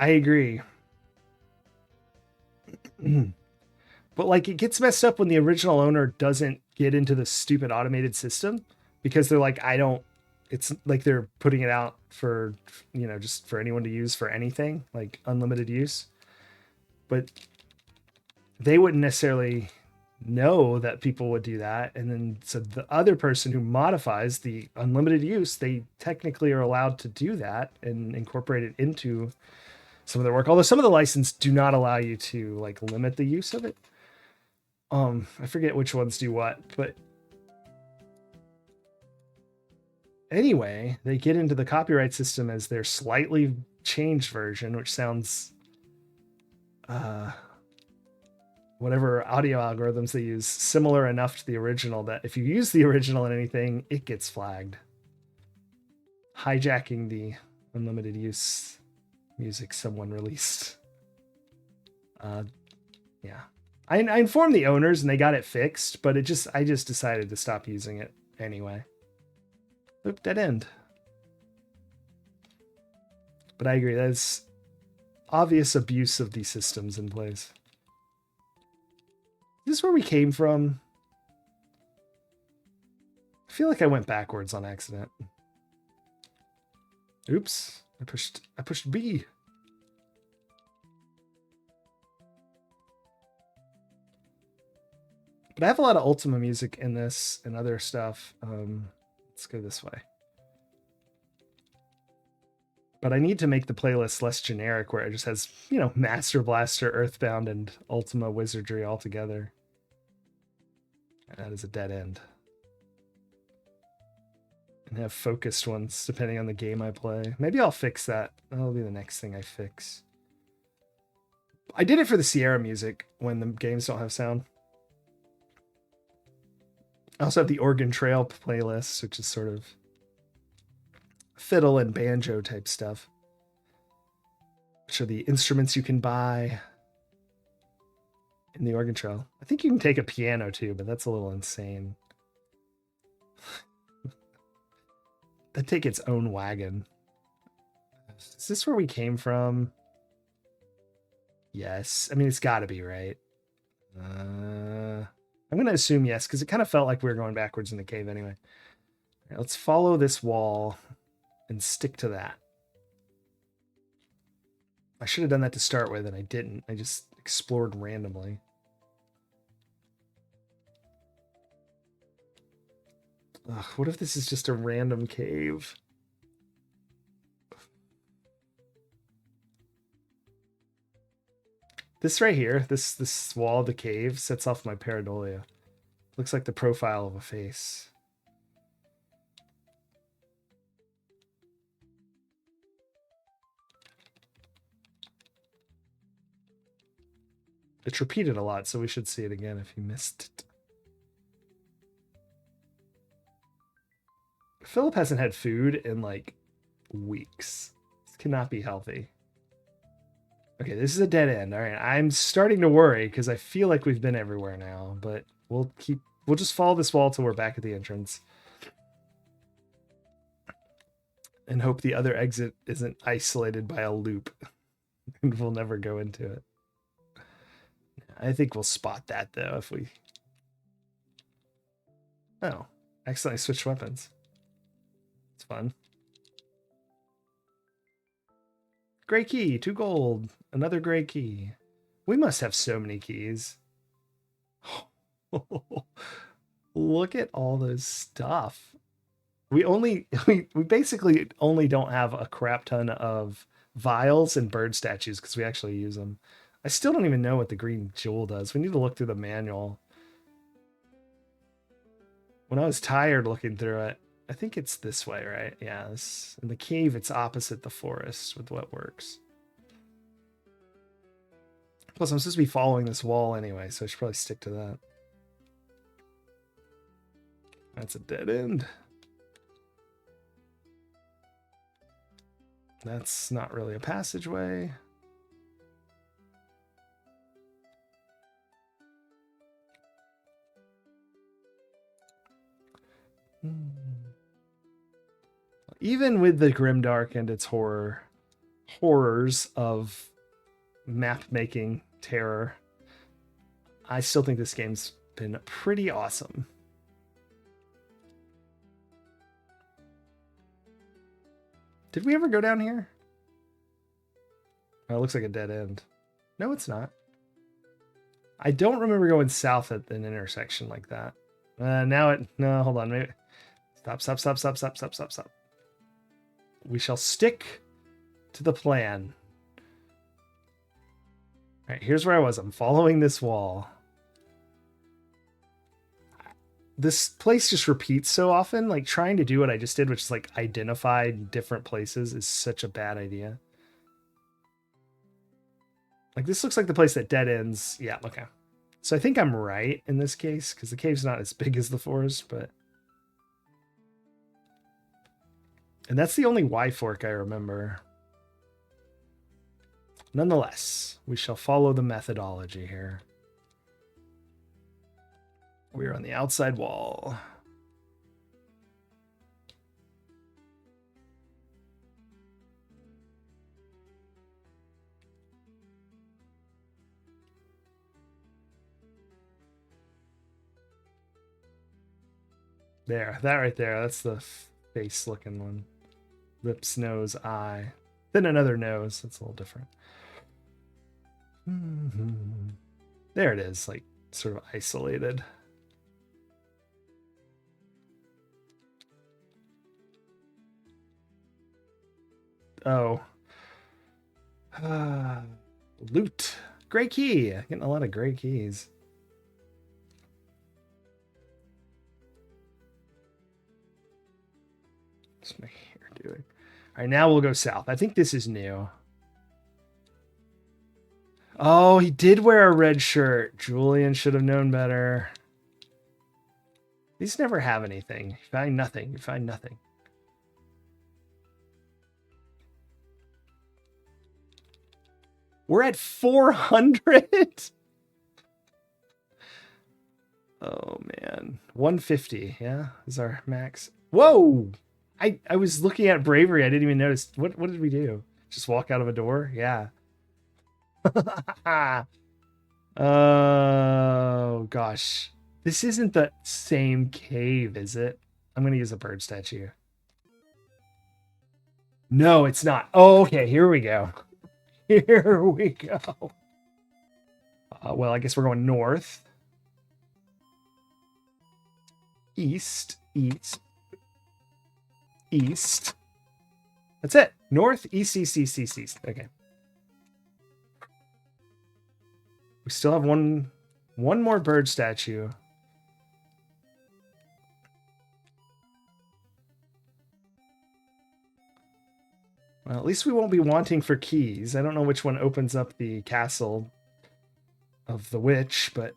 I agree. But like, it gets messed up when the original owner doesn't get into the stupid automated system because they're like, it's like they're putting it out for, you know, just for anyone to use for anything, like unlimited use. But they wouldn't necessarily know that people would do that. And then so the other person who modifies the unlimited use, they technically are allowed to do that and incorporate it into some of their work. Although some of the license do not allow you to like limit the use of it. I forget which ones do what, but anyway, they get into the copyright system as their slightly changed version, which sounds whatever audio algorithms they use similar enough to the original that if you use the original in anything, it gets flagged. Hijacking the unlimited use music someone released. Yeah. I informed the owners and they got it fixed, but I just decided to stop using it anyway. Oop, dead end. But I agree, that's obvious abuse of these systems in place. Is this where we came from? I feel like I went backwards on accident. Oops, I pushed B. But I have a lot of Ultima music in this and other stuff. Let's go this way. But I need to make the playlist less generic where it just has, you know, Master Blaster, Earthbound, and Ultima Wizardry all together. And that is a dead end. And have focused ones depending on the game I play. Maybe I'll fix that. That'll be the next thing I fix. I did it for the Sierra music when the games don't have sound. I also have the Oregon Trail playlist, which is sort of fiddle and banjo type stuff, which are the instruments you can buy in the Oregon Trail. I think you can take a piano too, but that's a little insane. That'd take its own wagon. Is this where we came from? Yes. I mean, it's got to be, right? I'm going to assume yes, because it kind of felt like we were going backwards in the cave anyway. All right, let's follow this wall and stick to that. I should have done that to start with, and I didn't. I just explored randomly. Ugh, what if this is just a random cave? This right here, this wall of the cave sets off my pareidolia. Looks like the profile of a face. It's repeated a lot, so we should see it again if you missed it. Philip hasn't had food in like weeks. This cannot be healthy. Okay, this is a dead end. All right, I'm starting to worry because I feel like we've been everywhere now, but we'll just follow this wall till we're back at the entrance. And hope the other exit isn't isolated by a loop and we'll never go into it. I think we'll spot that though if we... Oh, accidentally switched weapons. It's fun. Gray key, 2 gold. Another gray key. We must have so many keys. Look at all this stuff. We basically only don't have a crap ton of vials and bird statues because we actually use them. I still don't even know what the green jewel does. We need to look through the manual. When I was tired looking through it, I think it's this way, right? Yeah, this, in the cave, it's opposite the forest with what works. Plus, I'm supposed to be following this wall anyway, so I should probably stick to that. That's a dead end. That's not really a passageway. Even with the grimdark and its horrors of map making terror, I still think this game's been pretty awesome. Did we ever go down here? Oh, it looks like a dead end. No, it's not. I don't remember going south at an intersection like that. No, hold on. Maybe. Stop. We shall stick to the plan. All right, here's where I was. I'm following this wall. This place just repeats so often. Like trying to do what I just did, which is like identify different places, is such a bad idea. Like this looks like the place that dead ends. Yeah, okay. So I think I'm right in this case because the cave's not as big as the forest, but. And that's the only Y fork I remember. Nonetheless, we shall follow the methodology here. We are on the outside wall. There, that right there. That's the face looking one. Lips, nose, eye. Then another nose. That's a little different. There it is, like sort of isolated. Oh. Loot. Gray key. Getting a lot of gray keys. What's my hair doing? All right, now we'll go south. I think this is new. Oh, he did wear a red shirt. Julian should have known better. These never have anything. You find nothing. You find nothing. We're at 400. Oh man, 150. Yeah, is our max. Whoa! I was looking at bravery. I didn't even notice. What did we do? Just walk out of a door? Yeah. Oh gosh, this isn't the same cave, is it? I'm gonna use a bird statue. No, it's not. Oh, okay, here we go. Here we go. Well, I guess we're going north. East. That's it. North, east. Okay. We still have one more bird statue. Well, at least we won't be wanting for keys. I don't know which one opens up the castle of the witch, but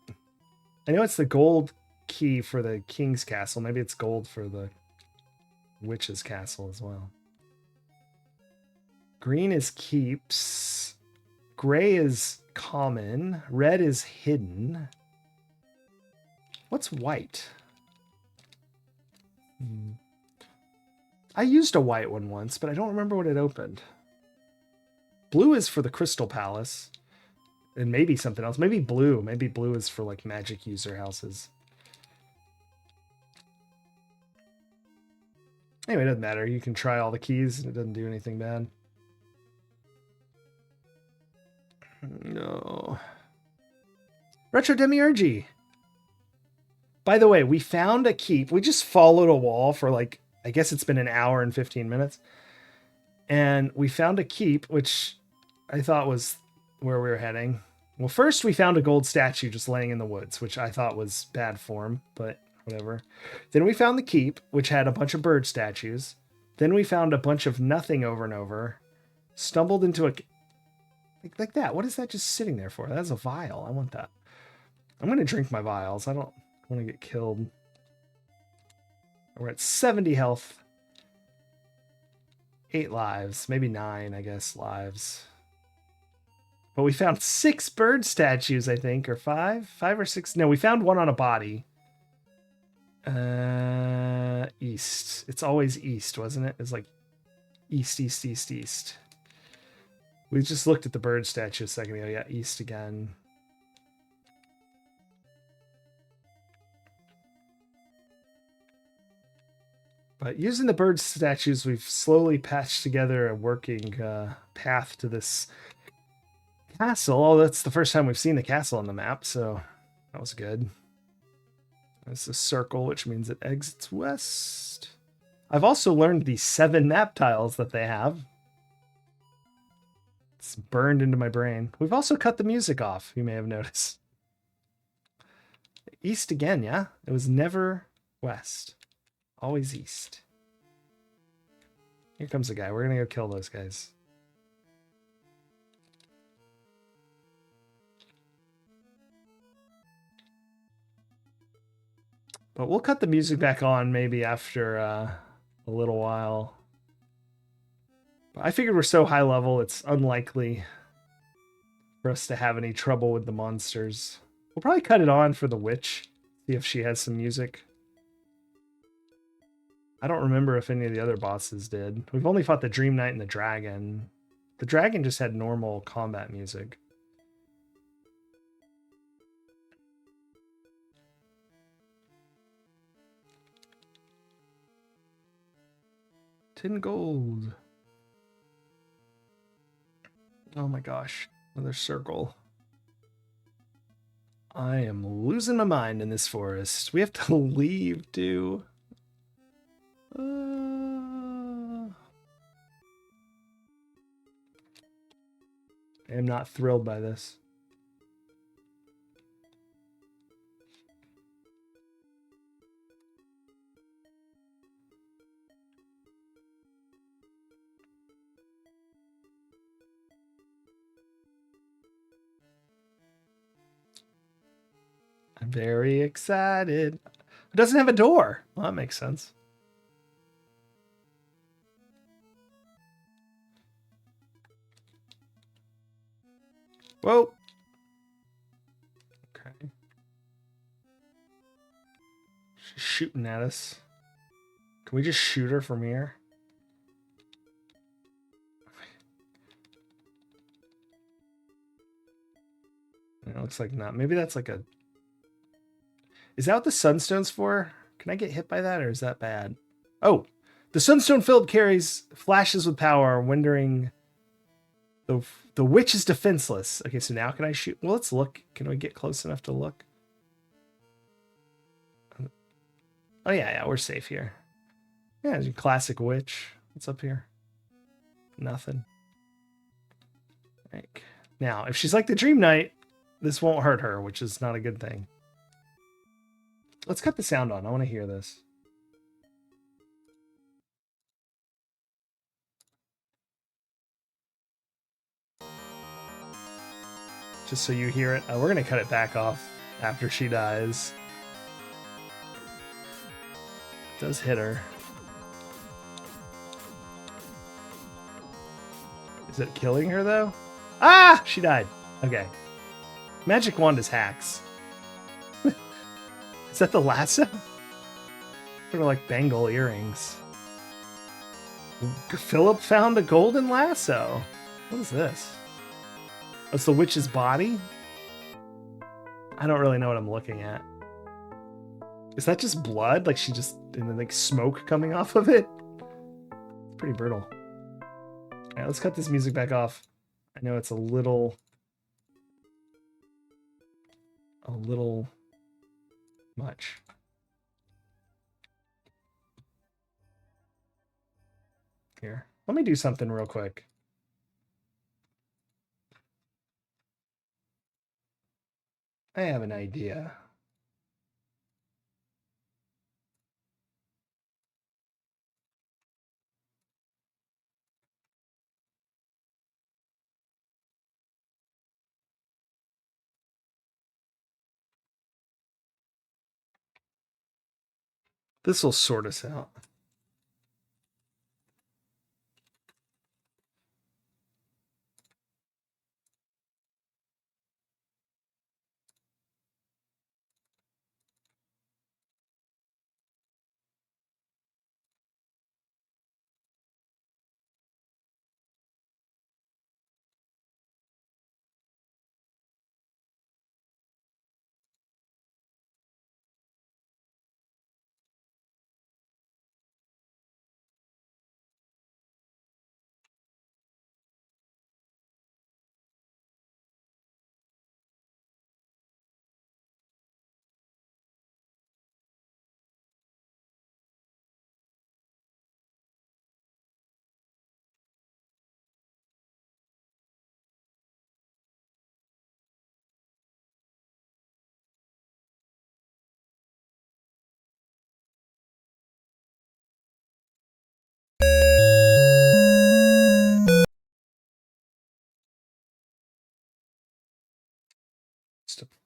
I know it's the gold key for the king's castle. Maybe it's gold for the witch's castle as well. Green is keeps. Gray is common. Red is hidden. What's white? I used a white one once, but I don't remember what it opened. Blue is for the Crystal Palace. And maybe something else. Maybe blue. Maybe blue is for like magic user houses. Anyway, it doesn't matter. You can try all the keys and it doesn't do anything bad. No. Retro Demiurgy. By the way, we found a keep. We just followed a wall for like, I guess it's been an hour and 15 minutes. And we found a keep, which I thought was where we were heading. Well, first we found a gold statue just laying in the woods, which I thought was bad form, but whatever. Then we found the keep, which had a bunch of bird statues. Then we found a bunch of nothing over and over. Stumbled into a... Like that. What is that just sitting there for? That's a vial. I want that. I'm going to drink my vials. I don't want to get killed. We're at 70 health. 8 lives. Maybe 9, I guess, lives. But we found 6 bird statues, I think. Or 5? 5 or 6? No, we found one on a body. East. It's always east, wasn't it? It's like east. We just looked at the bird statue a second ago. Yeah, east again. But using the bird statues, we've slowly patched together a working path to this castle. Oh, that's the first time we've seen the castle on the map, so that was good. It's a circle, which means it exits west. I've also learned the 7 map tiles that they have. It's burned into my brain. We've also cut the music off, you may have noticed. East again, yeah? It was never west. Always east. Here comes a guy. We're gonna go kill those guys. But we'll cut the music back on maybe after a little while. But I figured we're so high level, it's unlikely for us to have any trouble with the monsters. We'll probably cut it on for the witch, see if she has some music. I don't remember if any of the other bosses did. We've only fought the Dream Knight and the Dragon. The Dragon just had normal combat music. Tin gold. Oh my gosh. Another circle. I am losing my mind in this forest. We have to leave, too. I am not thrilled by this. I'm very excited. It doesn't have a door. Well, that makes sense. Whoa. Okay. She's shooting at us. Can we just shoot her from here? It looks like not. Maybe that's like a... Is that what the Sunstone's for? Can I get hit by that, or is that bad? Oh, the Sunstone field carries flashes with power, rendering the witch is defenseless. Okay, so now can I shoot? Well, let's look. Can we get close enough to look? Oh, yeah, we're safe here. Yeah, classic witch. What's up here? Nothing. Right. Now, if she's like the Dream Knight, this won't hurt her, which is not a good thing. Let's cut the sound on. I want to hear this. Just so you hear it. We're going to cut it back off after she dies. It does hit her. Is it killing her, though? Ah! She died. Okay. Magic wand is hacks. Is that the lasso? Sort of like bangle earrings. Philip found a golden lasso. What is this? Oh, it's the witch's body? I don't really know what I'm looking at. Is that just blood? Like she just... and then like smoke coming off of it? It's pretty brutal. Alright, let's cut this music back off. I know it's a little much. Here, let me do something real quick. I have an idea. This will sort us out.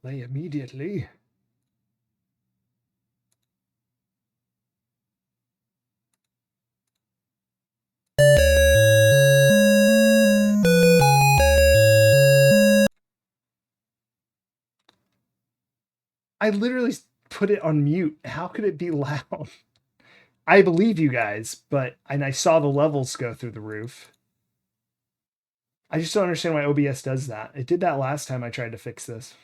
Play immediately. I literally put it on mute. How could it be loud? I believe you guys, and I saw the levels go through the roof. I just don't understand why OBS does that. It did that last time I tried to fix this.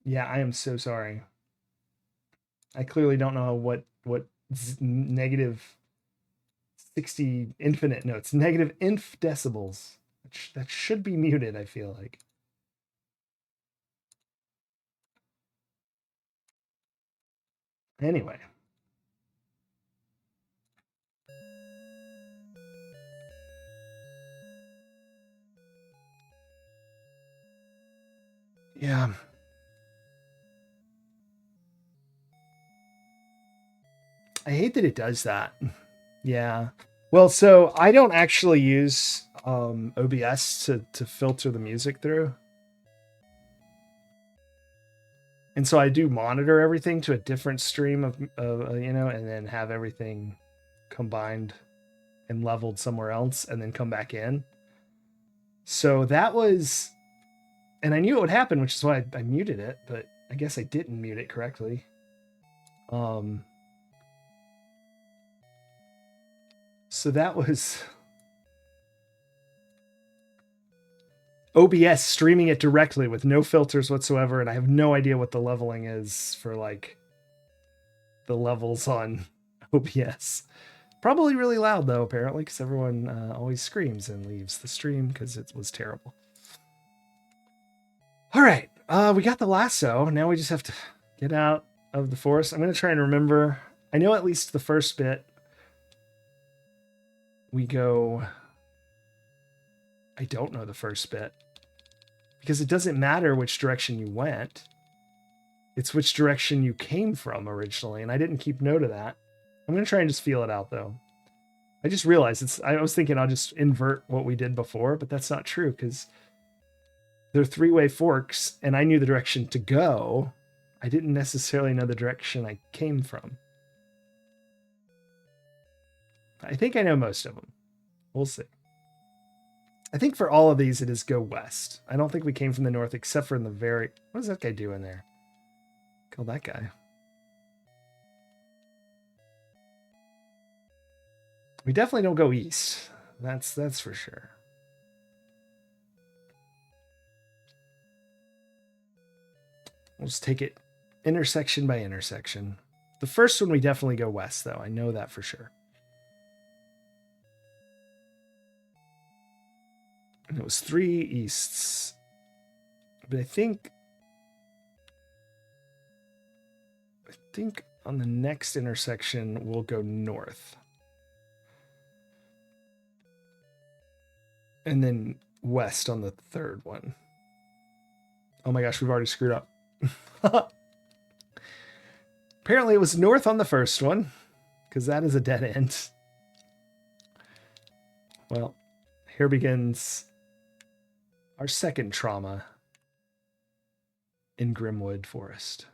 Yeah, I am so sorry. I clearly don't know what negative 60 infinite. No, it's negative inf decibels. That should be muted, I feel like. Anyway. Yeah. I hate that it does that. Yeah. Well, so I don't actually use OBS to filter the music through. And so I do monitor everything to a different stream of and then have everything combined and leveled somewhere else and then come back in. So that was, and I knew it would happen, which is why I muted it, but I guess I didn't mute it correctly. So that was OBS streaming it directly with no filters whatsoever, and I have no idea what the leveling is for like the levels on OBS. Probably really loud though, apparently, because everyone always screams and leaves the stream because it was terrible. All right, we got the lasso. Now we just have to get out of the forest. I'm going to try and remember. I know at least the first bit. We go. I don't know the first bit because it doesn't matter which direction you went. It's which direction you came from originally, and I didn't keep note of that. I'm going to try and just feel it out though. I just realized I was thinking I'll just invert what we did before, but that's not true because they're three-way forks and I knew the direction to go. I didn't necessarily know the direction I came from. I think I know most of them. We'll see. I think for all of these, it is go west. I don't think we came from the north except for in the very... What is that guy doing there? Kill that guy. We definitely don't go east. That's for sure. We'll just take it intersection by intersection. The first one we definitely go west, though. I know that for sure. And it was 3 easts. But I think on the next intersection we'll go north. And then west on the third one. Oh my gosh, we've already screwed up. Apparently it was north on the first one, because that is a dead end. Well, here begins our second trauma in Grimwood Forest.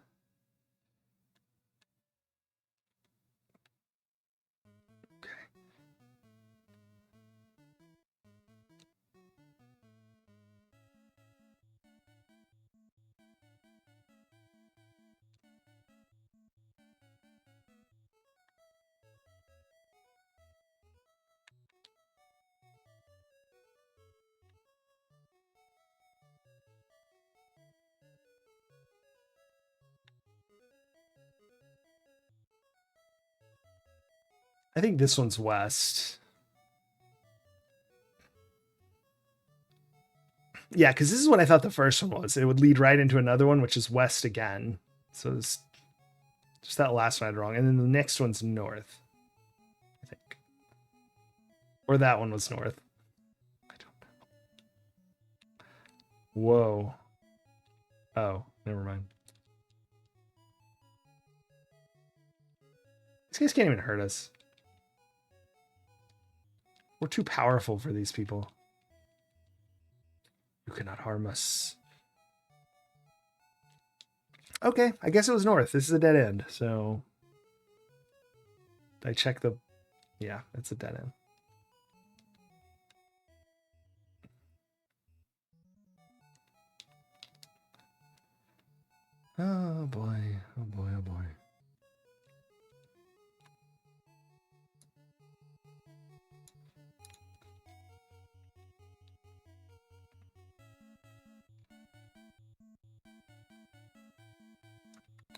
I think this one's west. Yeah, because this is what I thought the first one was. It would lead right into another one, which is west again. So it's just that last one I had wrong. And then the next one's north, I think. Or that one was north. I don't know. Whoa. Oh, never mind. These guys can't even hurt us. We're too powerful for these people. You cannot harm us. Okay, I guess it was north. This is a dead end, so I check the... Yeah, it's a dead end. Oh boy, oh boy, oh boy.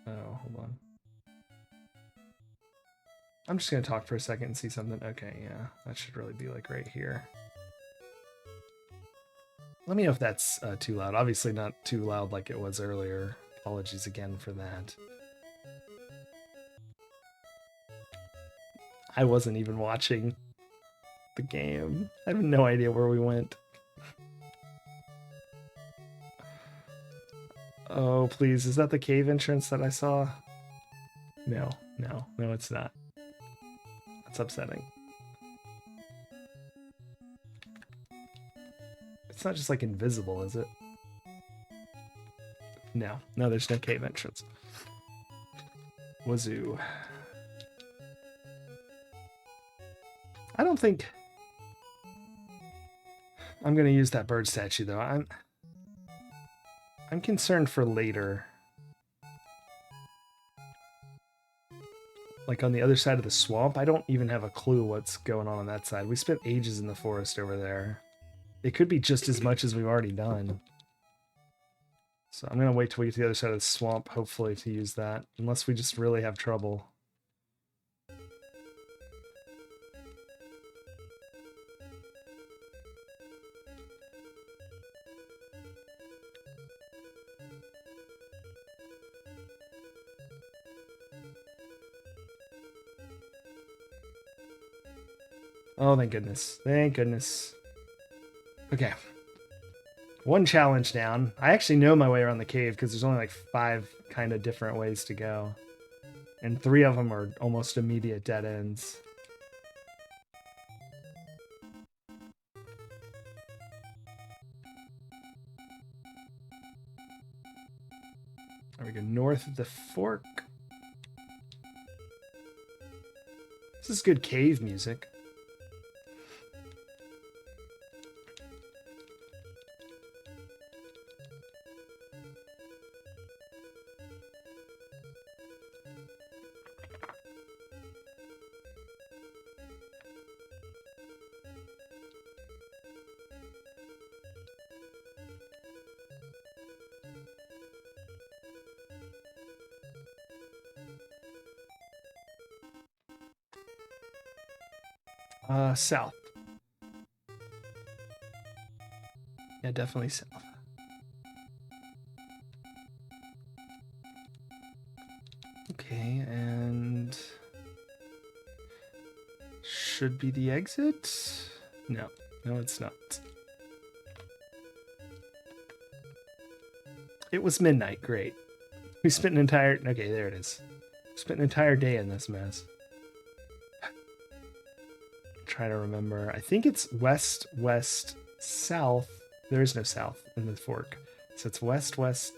Oh, hold on. I'm just going to talk for a second and see something. Okay, yeah, that should really be like right here. Let me know if that's too loud. Obviously not too loud like it was earlier. Apologies again for that. I wasn't even watching the game. I have no idea where we went. Oh, please. Is that the cave entrance that I saw? No, it's not. That's upsetting. It's not just like invisible, is it? No, there's no cave entrance. Wazoo. I don't think I'm gonna use that bird statue though. I'm concerned for later. Like on the other side of the swamp, I don't even have a clue what's going on that side. We spent ages in the forest over there. It could be just as much as we've already done. So I'm gonna wait till we get to the other side of the swamp, hopefully, to use that. Unless we just really have trouble. Oh, thank goodness. Thank goodness. Okay. One challenge down. I actually know my way around the cave because there's only like 5 kind of different ways to go. And 3 of them are almost immediate dead ends. There we go. North of the fork. This is good cave music. South. Yeah, definitely south. Okay, and should be the exit? No, it's not. It was midnight, great. We spent an entire... Okay, there it is. Spent an entire day in this mess. Try to remember. I think it's west, west, south. There is no south in the fork. So it's west, west,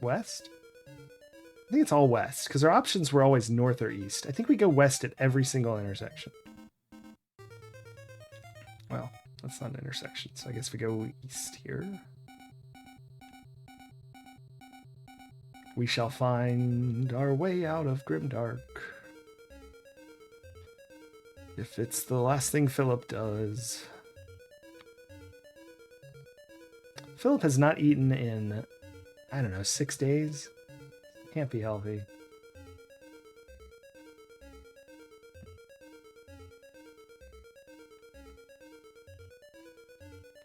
west? I think it's all west, because our options were always north or east. I think we go west at every single intersection. Well, that's not an intersection, so I guess we go east here. We shall find our way out of Grimdark. If it's the last thing Philip does. Philip has not eaten in, I don't know, 6 days? Can't be healthy.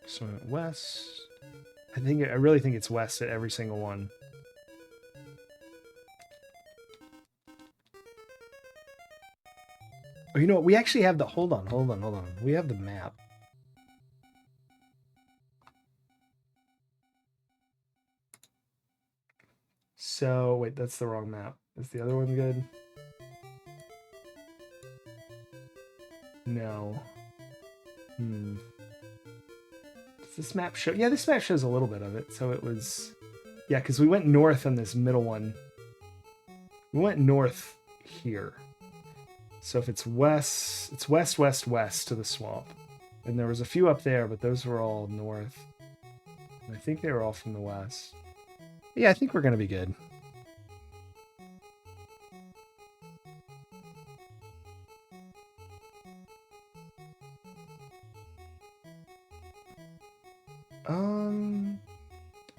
So we went west. I really think it's west at every single one. Oh, you know what? We actually have the... Hold on. We have the map. So, wait, that's the wrong map. Is the other one good? No. Does this map show... Yeah, this map shows a little bit of it. So it was Yeah, because we went north on this middle one. We went north here. So if it's west, it's west, west, west to the swamp. And there was a few up there, but those were all north. And I think they were all from the west. Yeah, I think we're going to be good.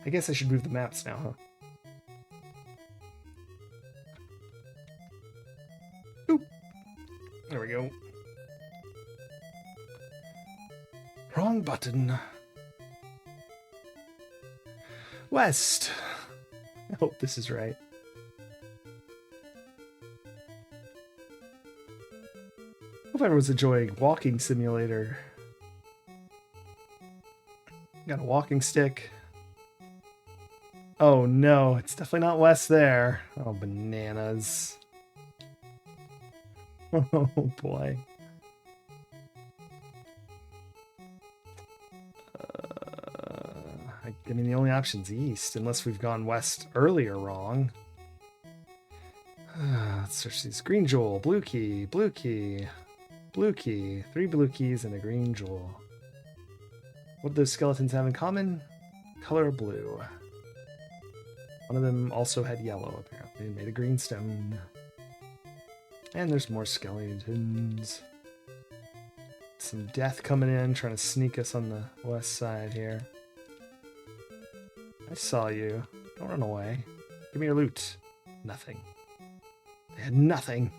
I guess I should move the maps now, huh? Oop. There we go. Wrong button. West. I hope this is right. Hope everyone's enjoying Walking Simulator. Got a walking stick. Oh no, it's definitely not west there. Oh, bananas. Oh boy. I mean, the only option's east, unless we've gone west earlier wrong. Let's search these. Green jewel, blue key, blue key, blue key. 3 blue keys and a green jewel. What do those skeletons have in common? Color blue. One of them also had yellow, apparently, and made a green stone. And there's more skeletons. Some death coming in, trying to sneak us on the west side here. I saw you. Don't run away. Give me your loot. Nothing. They had nothing.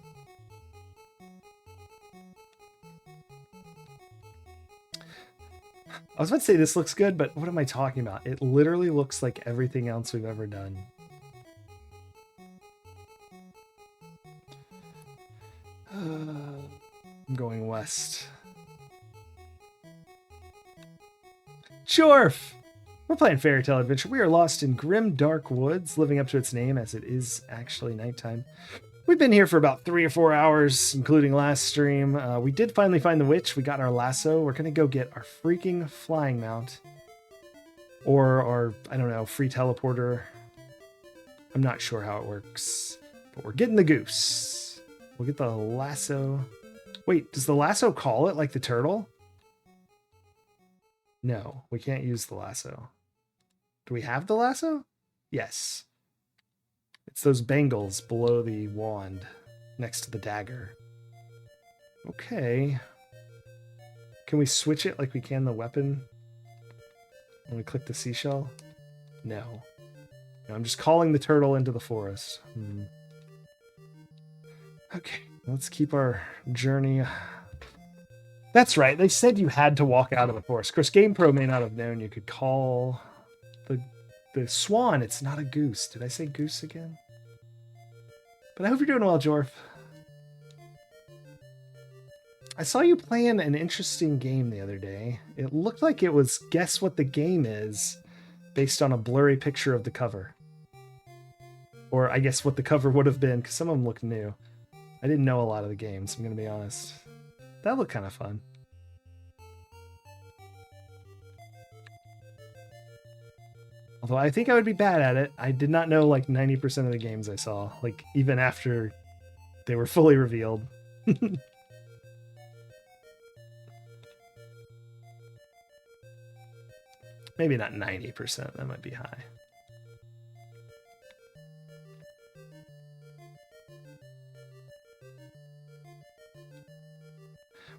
I was about to say this looks good, but what am I talking about? It literally looks like everything else we've ever done. I'm going west. Jorf! We're playing Fairy Tale Adventure. We are lost in grim, dark woods, living up to its name as it is actually nighttime. We've been here for about 3 or 4 hours, including last stream. We did finally find the witch. We got our lasso. We're going to go get our freaking flying mount. Or our, I don't know, free teleporter. I'm not sure how it works. But we're getting the goose. We'll get the lasso. Wait, does the lasso call it like the turtle? No, we can't use the lasso. Do we have the lasso? Yes. It's those bangles below the wand, next to the dagger. Okay. Can we switch it like we can the weapon? When we click the seashell? No. No, I'm just calling the turtle into the forest. Okay, let's keep our journey. That's right, they said you had to walk out of the forest. Of course, GamePro may not have known you could call the swan. It's not a goose. Did I say goose again? But I hope you're doing well, Jorf. I saw you playing an interesting game the other day. It looked like it was guess what the game is based on a blurry picture of the cover. Or I guess what the cover would have been, because some of them look new. I didn't know a lot of the games, I'm going to be honest. That looked kind of fun. Although I think I would be bad at it. I did not know like 90% of the games I saw, like even after they were fully revealed. Maybe not 90%, that might be high.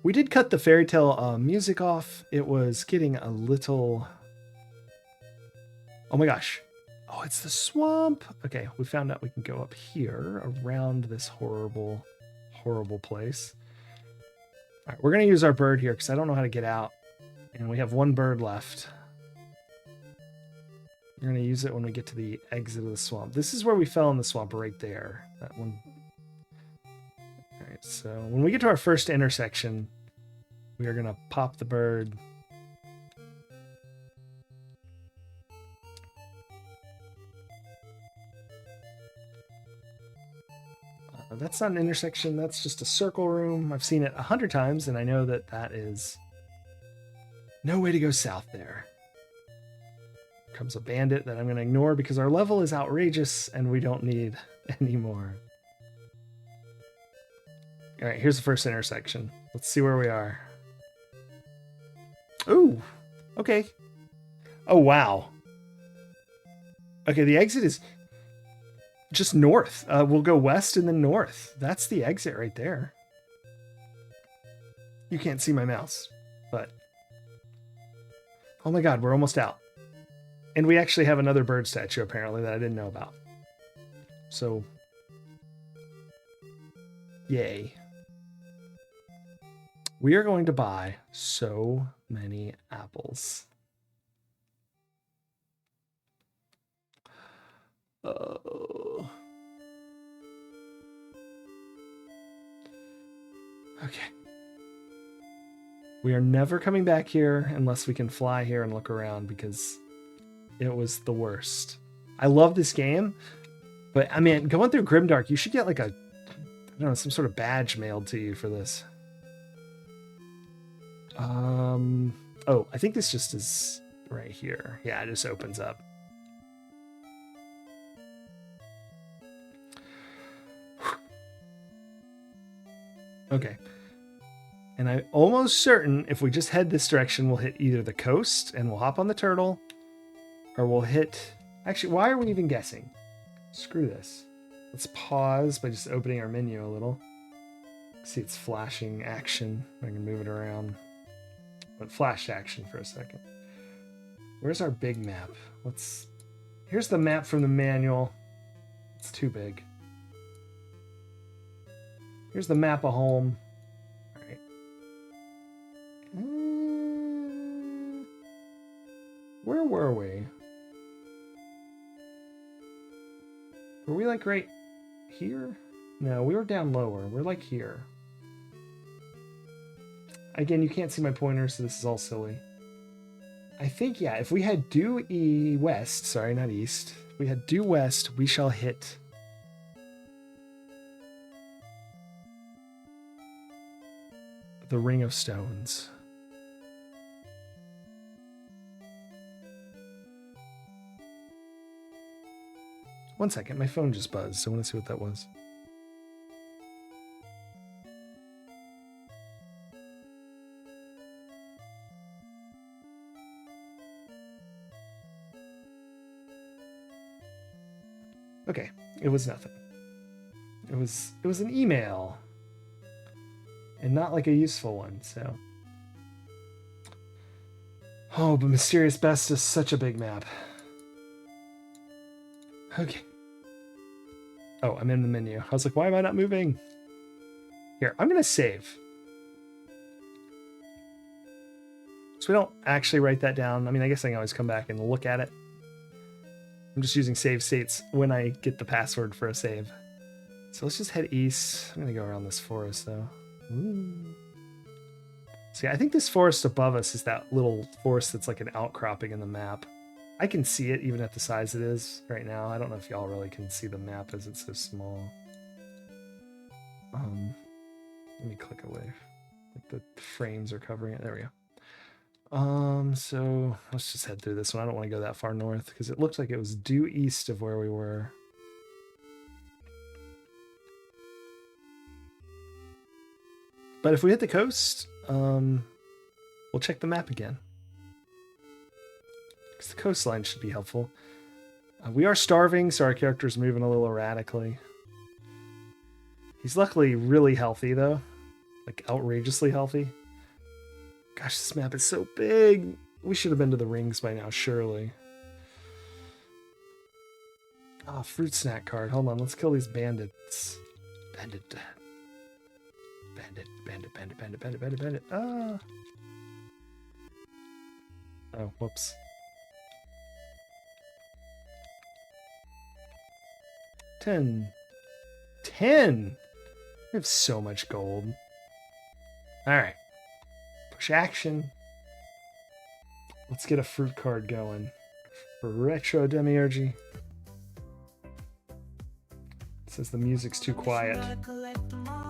We did cut the fairy tale music off. It was getting a little... Oh my gosh. Oh, it's the swamp. Okay, we found out we can go up here around this horrible, horrible place. All right, we're going to use our bird here because I don't know how to get out. And we have 1 bird left. We're going to use it when we get to the exit of the swamp. This is where we fell in the swamp, right there. That one. All right, so when we get to our first intersection, we are going to pop the bird. That's not an intersection, that's just a circle room. I've seen it 100 times, and I know that that is no way to go south there. Comes a bandit that I'm going to ignore because our level is outrageous and we don't need any more. All right, here's the first intersection. Let's see where we are. Ooh, okay. Oh, wow. Okay, the exit is just north. We'll go west and then north. That's the exit right there. You can't see my mouse, but... Oh my god, we're almost out. And we actually have another bird statue, apparently, that I didn't know about. So... Yay. We are going to buy so many apples. Oh. Okay. We are never coming back here unless we can fly here and look around because it was the worst. I love this game, but I mean, going through Grimdark, you should get like a, I don't know, some sort of badge mailed to you for this. Oh, I think this just is right here. Yeah, it just opens up. Okay. And I'm almost certain if we just head this direction, we'll hit either the coast and we'll hop on the turtle, or we'll hit... Actually, why are we even guessing? Screw this. Let's pause by just opening our menu a little. See, it's flashing action. I can move it around. But flash action for a second. Where's our big map? Here's the map from the manual. It's too big. Here's the map of home. All right. Where were we? Were we like right here? No, we were down lower. We're like here. Again, you can't see my pointer, so this is all silly. I think, yeah, if we had due west, sorry, not east. If we had due west, we shall hit... the Ring of Stones. One second, my phone just buzzed, so I want to see what that was. Okay, it was nothing. It was an email. And not like a useful one, so. Oh, but Mysterious Best is such a big map. Okay. Oh, I'm in the menu. I was like, why am I not moving? Here, I'm gonna save. So we don't actually write that down. I mean, I guess I can always come back and look at it. I'm just using save states when I get the password for a save. So let's just head east. I'm gonna go around this forest though. Ooh. See, I think this forest above us is that little forest that's like an outcropping in the map. I can see it even at the size it is right now. I don't know if y'all really can see the map as it's so small. Let me click away. Like the frames are covering it. There we go. So let's just head through this one. I don't want to go that far north because it looked like it was due east of where we were. But if we hit the coast, we'll check the map again. Because the coastline should be helpful. We are starving, so our character's moving a little erratically. He's luckily really healthy, though. Like, outrageously healthy. Gosh, this map is so big. We should have been to the rings by now, surely. Ah, fruit snack card. Hold on, let's kill these bandits. Bandit. Bandit. Ah. Oh, whoops. 10. We have so much gold. Alright. Push action. Let's get a fruit card going. For Retro Demiurgy. It says the music's too quiet.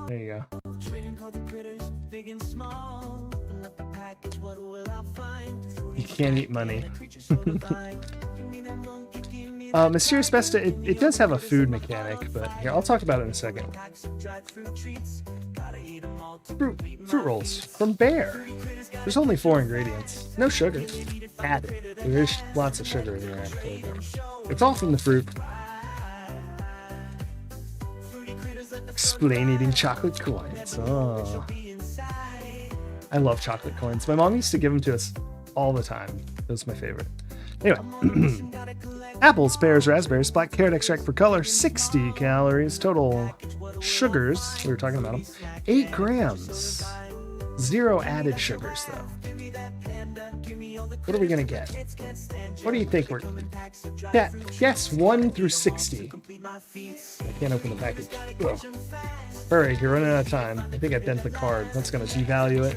There you go. You can't eat money. Mysterious Besta, it does have a food mechanic, but here, I'll talk about it in a second. Fruit rolls from Bear. There's only 4 ingredients. No sugar. Added. There's lots of sugar in here, actually. It's all from the fruit. Explain eating chocolate coins. Oh. I love chocolate coins. My mom used to give them to us all the time. It was my favorite. Anyway. Apples, pears, raspberries, black carrot extract for color, 60 calories. Total sugars, we were talking about them, 8 grams. 0 added sugars, though. What are we going to get? What do you think we're... Yeah, guess 1 through 60. I can't open the package. Ugh. Hurry, you're running out of time. I think I bent the card. That's going to devalue it.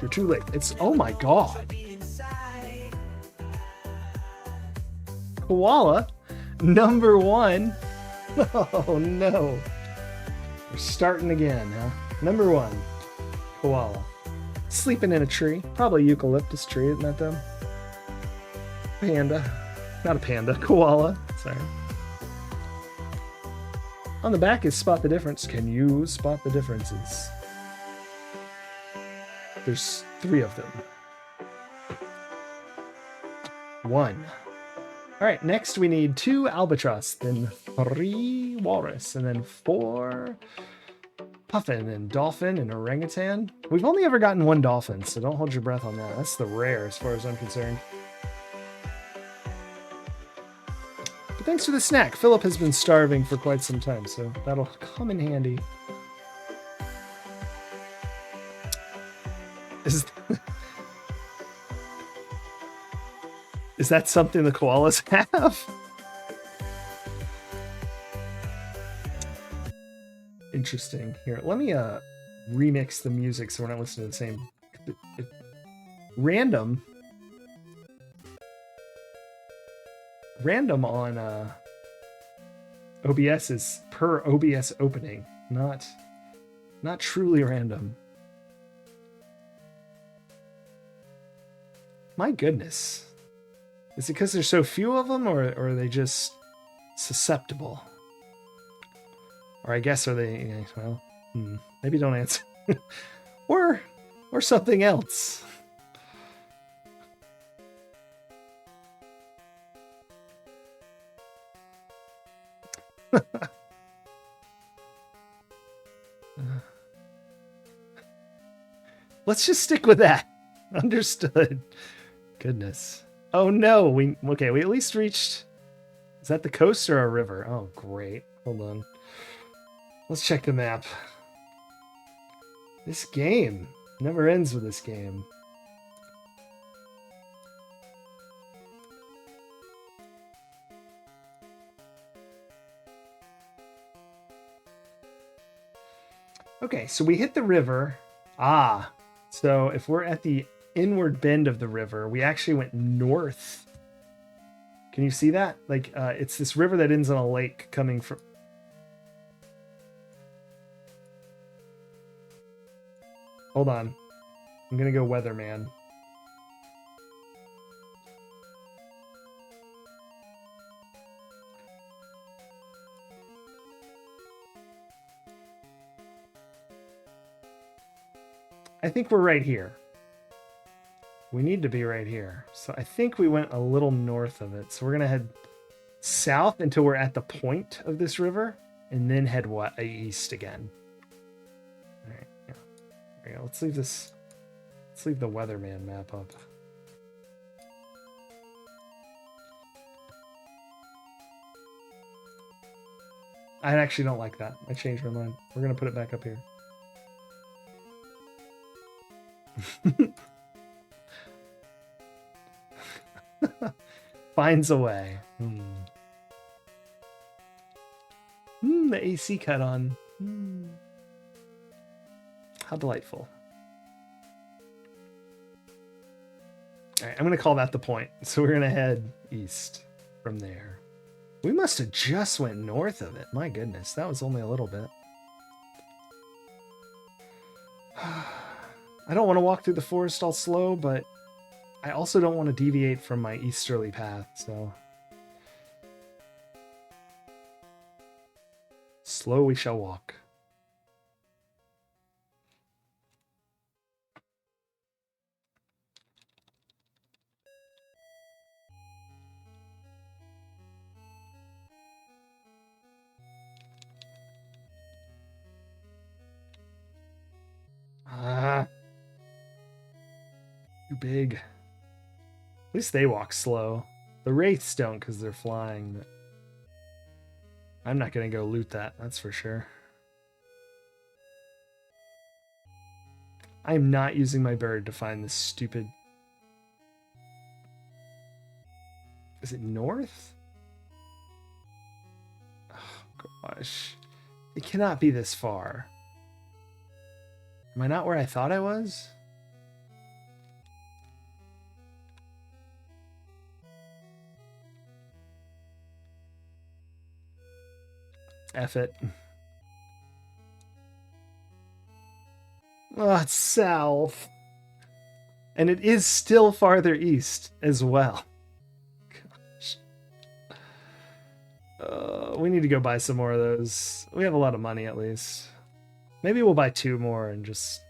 You're too late. It's... Oh my god. Koala, number 1. Oh no. We're starting again, huh? Number 1. Koala. Sleeping in a tree. Probably eucalyptus tree, isn't that them? Panda. Not a panda. Koala. Sorry. On the back is spot the difference. Can you spot the differences? There's 3 of them. 1. Alright, next we need 2 albatross, then 3 walrus, and then 4 puffin and dolphin and orangutan. We've only ever gotten 1 dolphin, so don't hold your breath on that. That's the rare as far as I'm concerned. But thanks for the snack. Philip has been starving for quite some time, so that'll come in handy. Is that something the koalas have? Interesting. Here, let me remix the music so we're not listening to the same. Random on OBS is per OBS opening, not truly random. My goodness. Is it because there's so few of them, or are they just susceptible? Or I guess are they, well, maybe don't answer. or something else. Let's just stick with that. Understood. Goodness. Oh no, we at least reached... Is that the coast or a river? Oh, great. Hold on. Let's check the map. This game never ends with this game. Okay, so we hit the river. Ah, so if we're at the inward bend of the river, we actually went north. Can you see that? Like, it's this river that ends on a lake coming from... Hold on. I'm gonna go weatherman. I think we're right here. We need to be right here. So I think we went a little north of it. So we're going to head south until we're at the point of this river, and then head east again. All right, yeah. There we go. Let's leave this. Let's leave the weatherman map up. I actually don't like that. I changed my mind. We're going to put it back up here. Finds a way. The AC cut on. How delightful. All right, I'm going to call that the point. So we're going to head east from there. We must have just went north of it. My goodness, that was only a little bit. I don't want to walk through the forest all slow, but I also don't want to deviate from my easterly path, so... Slow we shall walk. Ah. Too big. At least they walk slow. The wraiths don't because they're flying, but... I'm not going to go loot that, that's for sure. I'm not using my bird to find this stupid... Is it north? Oh, gosh. It cannot be this far. Am I not where I thought I was? F it. Oh, it's south. And it is still farther east as well. Gosh. We need to go buy some more of those. We have a lot of money at least. Maybe we'll buy 2 more and just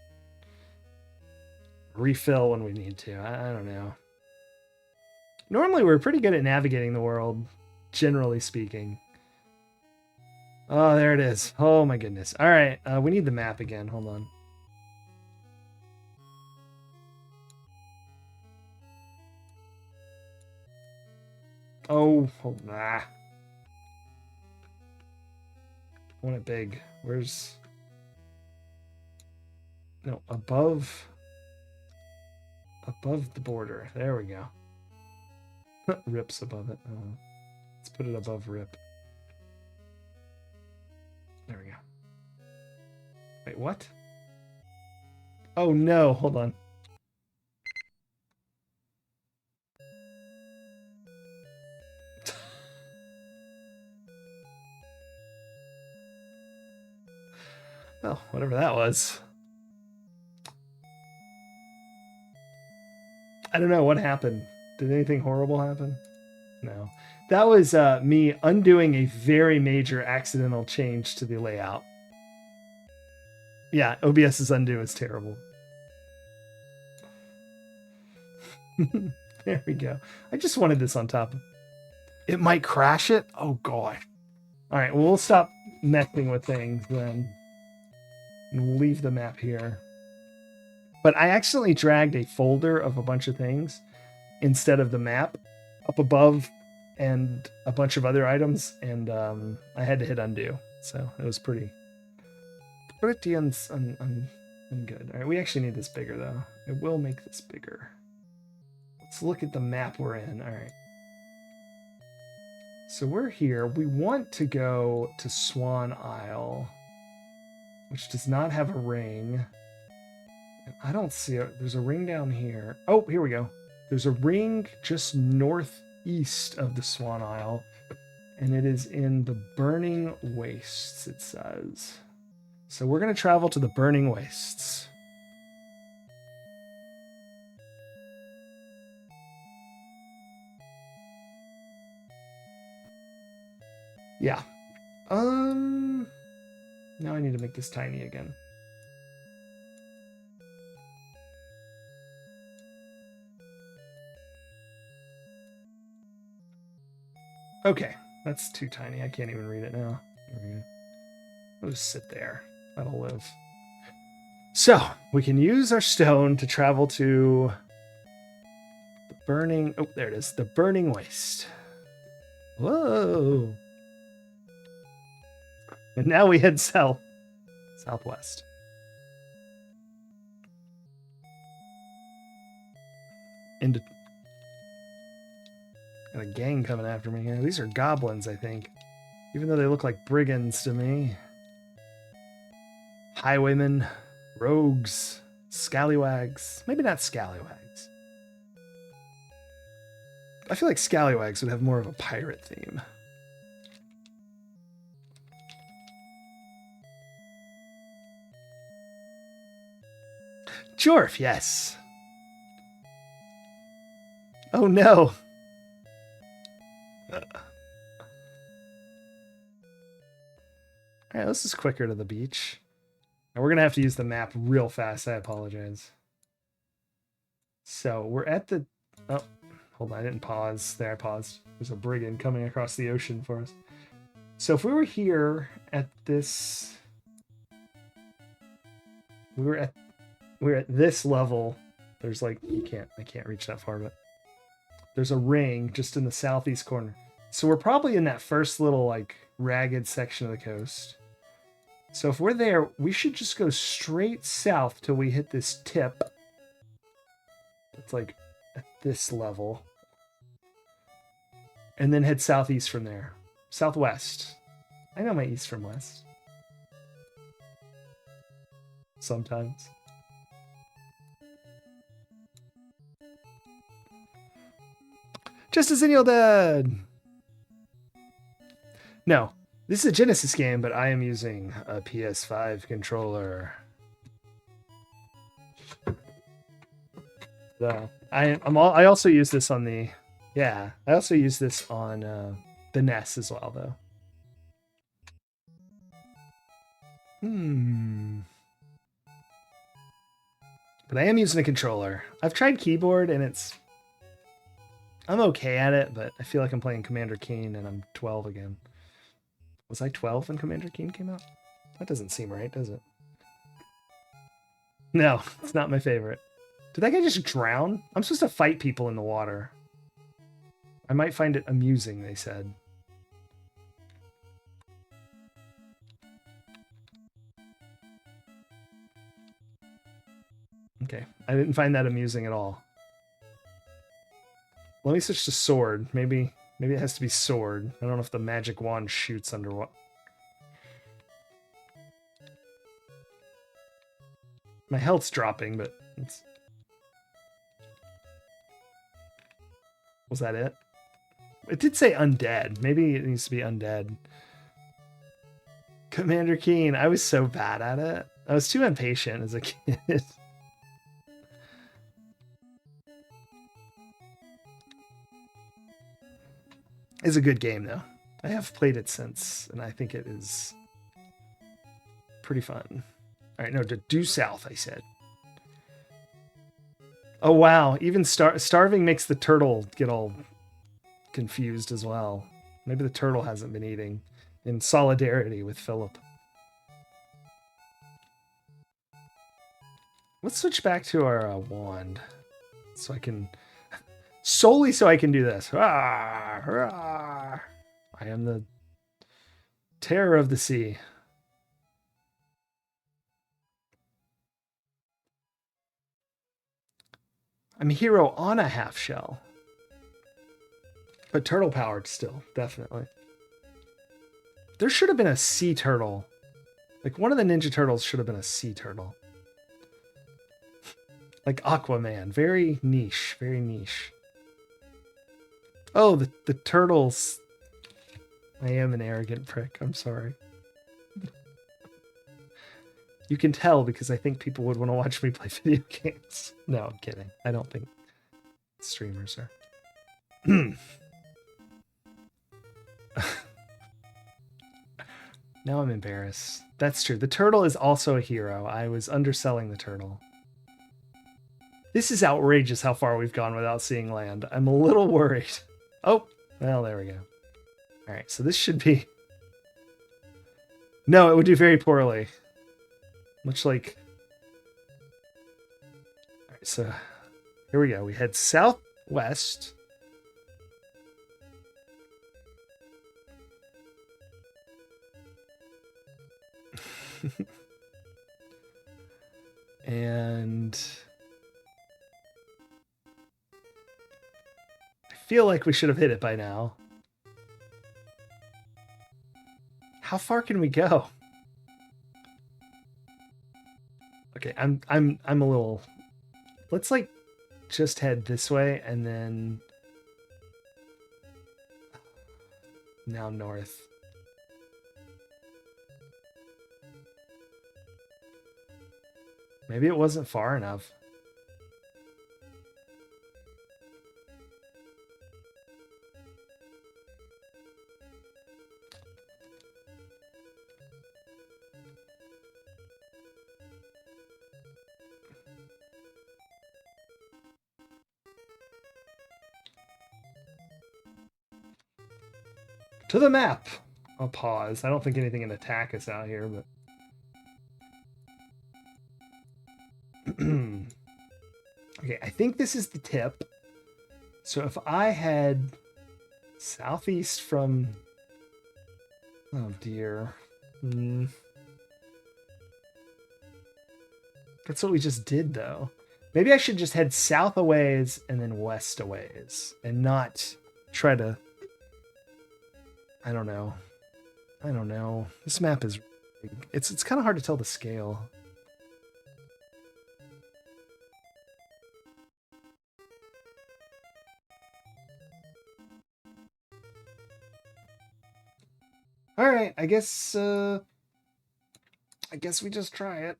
refill when we need to. I don't know. Normally we're pretty good at navigating the world, generally speaking. Oh, there it is. Oh my goodness. All right, we need the map again. Hold on. Oh, hold on. I want it big. Where's... No, above the border. There we go. Rip's above it. Oh. Let's put it above Rip. There we go. Wait, what? Oh no, hold on. Well, whatever that was. I don't know what happened. Did anything horrible happen? No. That was me undoing a very major accidental change to the layout. Yeah, OBS's undo is terrible. There we go. I just wanted this on top. It might crash it? Oh, God. All right, well, we'll stop messing with things then. And we'll leave the map here. But I accidentally dragged a folder of a bunch of things instead of the map up above and a bunch of other items, and I had to hit undo. So it was pretty good. All right, we actually need this bigger, though. I will make this bigger. Let's look at the map we're in. All right. So we're here. We want to go to Swan Isle, which does not have a ring. And I don't see it. There's a ring down here. Oh, here we go. There's a ring just northeast of the Swan Isle, and it is in the Burning Wastes, it says. So we're going to travel to the Burning Wastes. Yeah. Now I need to make this tiny again. Okay, that's too tiny. I can't even read it now. There we go. I'll just sit there. That'll live. So, we can use our stone to travel to the burning... Oh, there it is. The Burning Waste. Whoa! And now we head southwest. Into... Got a gang coming after me here. These are goblins, I think. Even though they look like brigands to me. Highwaymen, rogues, scallywags. Maybe not scallywags. I feel like scallywags would have more of a pirate theme. Jorf, yes. Oh no. Alright, this is quicker to the beach. And we're going to have to use the map real fast. I apologize. So we're at the... Oh, hold on. I didn't pause. There, I paused. There's a brigand coming across the ocean for us. So if we were here at this... We're at this level. There's like... I can't reach that far, but... There's a ring just in the southeast corner. So we're probably in that first little, like, ragged section of the coast. So if we're there, we should just go straight south till we hit this tip. It's like at this level. And then head southeast from there. Southwest. I know my east from west. Sometimes. Just as Zenio did! No. This is a Genesis game, but I am using a PS5 controller. So I also use this on the... Yeah, I also use this on the NES as well, though. But I am using a controller. I've tried keyboard, and I'm okay at it, but I feel like I'm playing Commander Keen, and I'm 12 again. Was I 12 when Commander Keen came out? That doesn't seem right, does it? No, it's not my favorite. Did that guy just drown? I'm supposed to fight people in the water. I might find it amusing, they said. Okay, I didn't find that amusing at all. Let me switch to sword. Maybe it has to be sword. I don't know if the magic wand shoots underwater. My health's dropping, but it's... Was that it? It did say undead. Maybe it needs to be undead. Commander Keen. I was so bad at it. I was too impatient as a kid. It's a good game, though. I have played it since, and I think it is pretty fun. All right, no, to due south, I said. Oh, wow. Even starving makes the turtle get all confused as well. Maybe the turtle hasn't been eating in solidarity with Philip. Let's switch back to our wand so I can... Solely so I can do this. I am the terror of the sea. I'm a hero on a half shell. But turtle powered still, definitely. There should have been a sea turtle. Like one of the Ninja Turtles should have been a sea turtle. Like Aquaman. Very niche. Very niche. Oh, the turtles. I am an arrogant prick. I'm sorry. You can tell because I think people would want to watch me play video games. No, I'm kidding. I don't think streamers are. Now I'm embarrassed. That's true. The turtle is also a hero. I was underselling the turtle. This is outrageous how far we've gone without seeing land. I'm a little worried. Oh, well, there we go. All right, so this should be... No, it would do very poorly. Much like... All right, so here we go. We head southwest. And... feel like we should have hit it by now. How far can we go? Okay, I'm a little... Let's like just head this way and then now north. Maybe it wasn't far enough. To the map. I'll pause. I don't think anything can attack us out here, but... Okay, I think this is the tip. So if I head southeast from... Oh, dear. That's what we just did, though. Maybe I should just head south a ways and then west a ways and not try to... I don't know. I don't know. This map is... It's kind of hard to tell the scale. All right, I guess we just try it.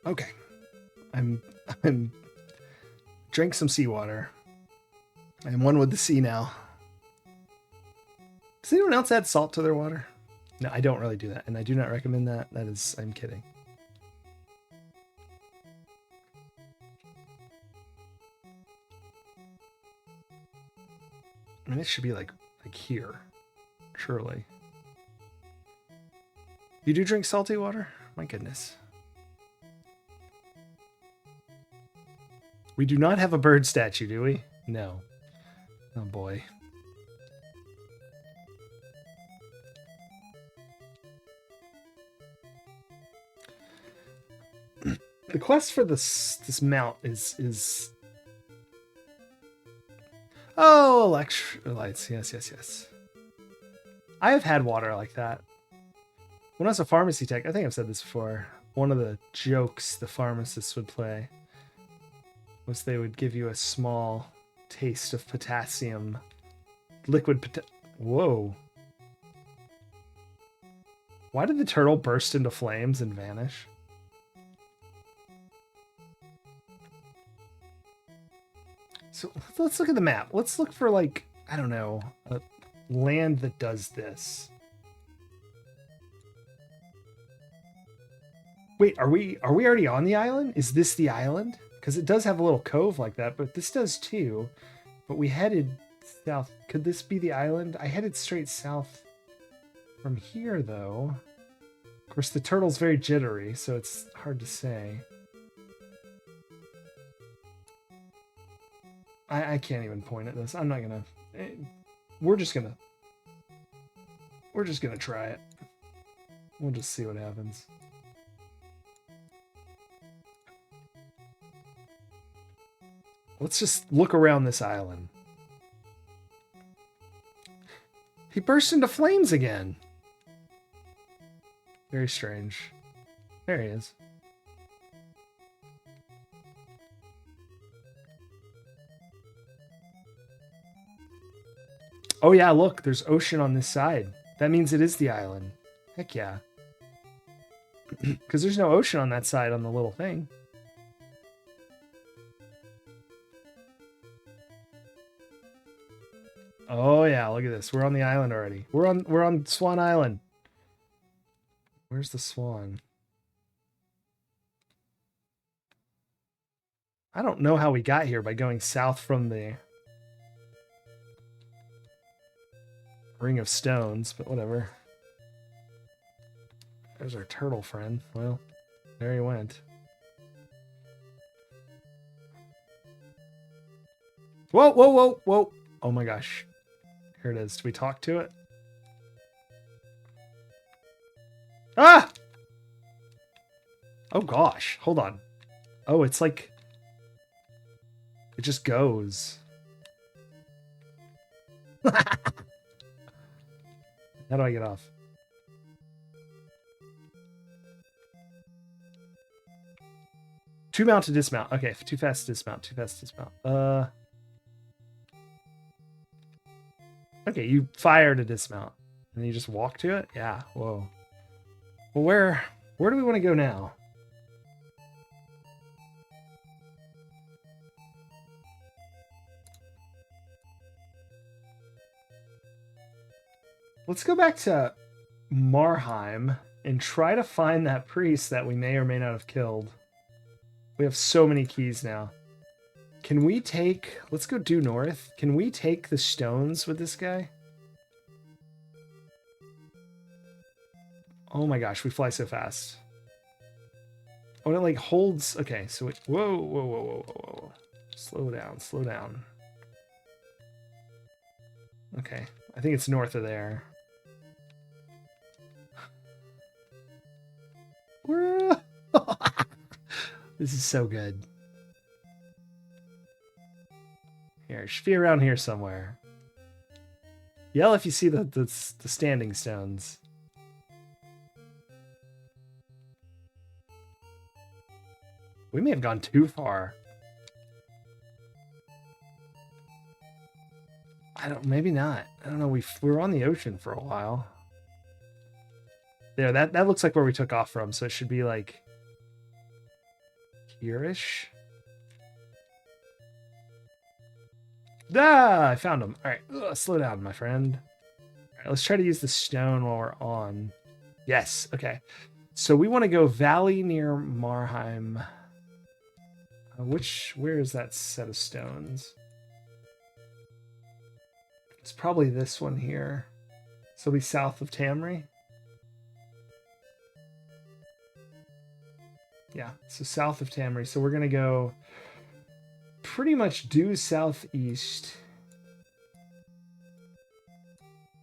Okay. I'm drink some seawater. I'm one with the sea now. Does anyone else add salt to their water? No, I don't really do that, and I do not recommend that. That is, I'm kidding. I mean, it should be like here, surely. You do drink salty water? My goodness. We do not have a bird statue, do we? No. Oh boy. The quest for this mount is oh, electrolytes. Yes. I have had water like that. When I was a pharmacy tech, I think I've said this before, one of the jokes the pharmacists would play was they would give you a small taste of potassium, Whoa. Why did the turtle burst into flames and vanish? So let's look at the map. Let's look for, like, I don't know, a land that does this. Wait, are we already on the island? Is this the island? Because it does have a little cove like that, but this does too. But we headed south. Could this be the island? I headed straight south from here, though. Of course, the turtle's very jittery, so it's hard to say. I can't even point at this. I'm not gonna... We're just gonna try it. We'll just see what happens. Let's just look around this island. He burst into flames again. Very strange. There he is. Oh yeah, look, there's ocean on this side. That means it is the island. Heck yeah. Because there's no ocean on that side on the little thing. Oh yeah, look at this. We're on the island already. We're on Swan Island. Where's the swan? I don't know how we got here by going south from the Ring of Stones, but whatever. There's our turtle friend. Well, there he went. Whoa. Oh my gosh. Here it is. Do we talk to it? Ah! Oh gosh. Hold on. Oh, it's like... It just goes. How do I get off? Too mount to dismount. Okay, too fast to dismount. Too fast to dismount. Okay, you fire to dismount. And you just walk to it? Yeah, whoa. Well, where do we want to go now? Let's go back to Marheim and try to find that priest that we may or may not have killed. We have so many keys now. Can we take... Let's go due north. Can we take the stones with this guy? Oh my gosh, we fly so fast. Oh, it like holds... Okay, so it... Whoa, whoa, whoa, whoa, whoa, whoa. Slow down, slow down. Okay, I think it's north of there. This is so good. Here, it should be around here somewhere. Yell if you see the standing stones. We may have gone too far. Maybe not. I don't know. We were on the ocean for a while. There, that looks like where we took off from, so it should be like here-ish. Ah, I found him. All right, slow down, my friend. All right, let's try to use the stone while we're on. Yes, okay. So we want to go valley near Marheim. Where is that set of stones? It's probably this one here. So it'll be south of Tamri. Yeah, so south of Tamri. So we're going to go pretty much due southeast.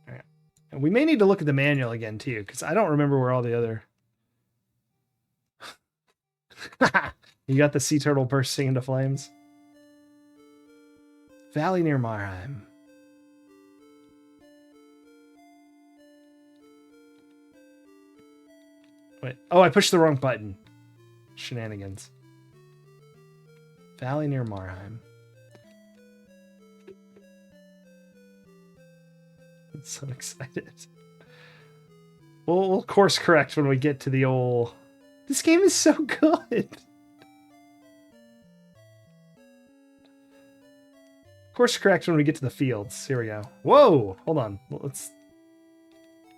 All right. And we may need to look at the manual again, too, because I don't remember where all the other... You got the sea turtle bursting into flames? Valley near Marheim. Wait. Oh, I pushed the wrong button. Shenanigans. Valley near Marheim. I'm so excited. We'll course correct when we get to the old... This game is so good. Course correct when we get to the fields. Here we go. Whoa! Hold on. Let's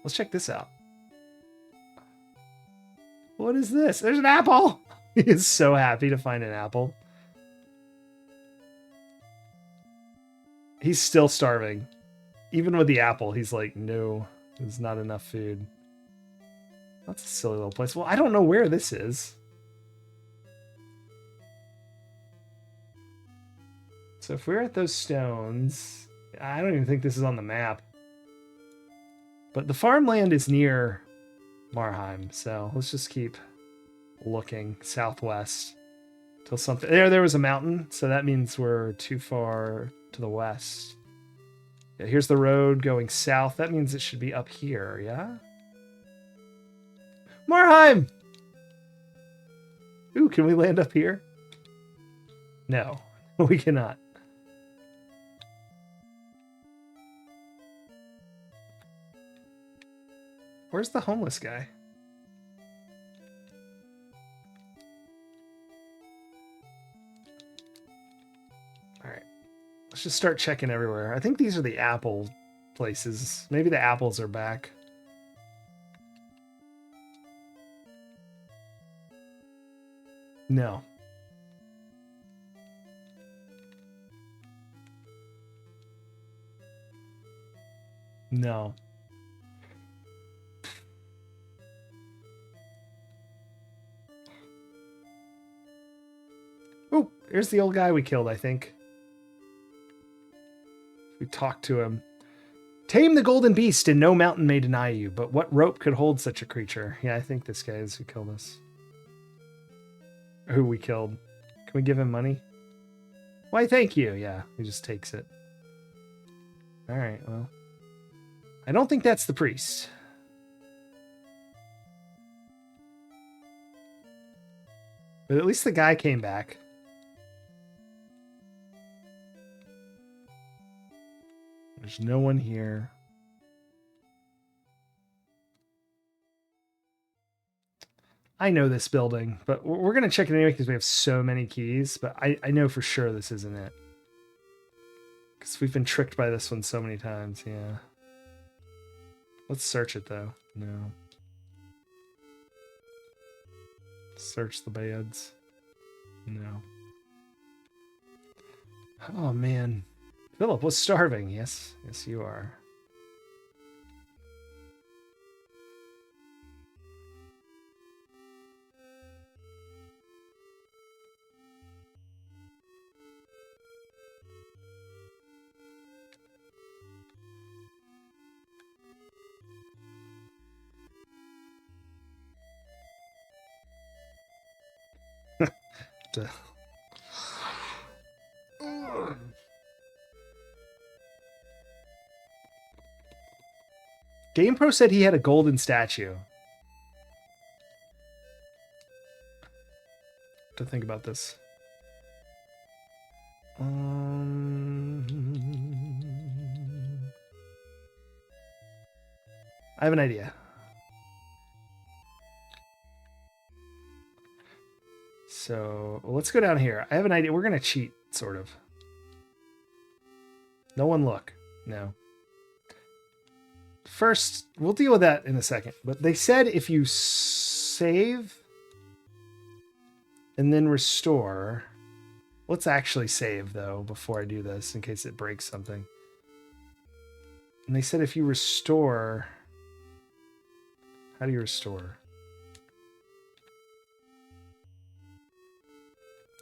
check this out. What is this? There's an apple! He is so happy to find an apple. He's still starving. Even with the apple, he's like, no, there's not enough food. That's a silly little place. Well, I don't know where this is. So if we're at those stones, I don't even think this is on the map. But the farmland is near Marheim, so let's just keep looking southwest till something... There was a mountain, so that means we're too far to the west. Yeah, here's the road going south. That means it should be up here, yeah? Marheim! Ooh, can we land up here? No, we cannot. Where's the homeless guy? All right. Let's just start checking everywhere. I think these are the apple places. Maybe the apples are back. No. No. Oh, here's the old guy we killed, I think. We talked to him. Tame the golden beast and no mountain may deny you, but what rope could hold such a creature? Yeah, I think this guy is who killed us. Or who we killed. Can we give him money? Why, thank you. Yeah, he just takes it. All right, well. I don't think that's the priest. But at least the guy came back. There's no one here. I know this building, but we're going to check it anyway because we have so many keys. But I know for sure this isn't it. Because we've been tricked by this one so many times, yeah. Let's search it, though. No. Search the beds. No. Oh, man. Philip was starving. Yes. Yes, you are. GamePro said he had a golden statue. To think about this. I have an idea. So let's go down here. I have an idea. We're going to cheat, sort of. No one look. No. First, we'll deal with that in a second. But they said if you save and then restore. Let's actually save, though, before I do this, in case it breaks something. And they said if you restore... How do you restore?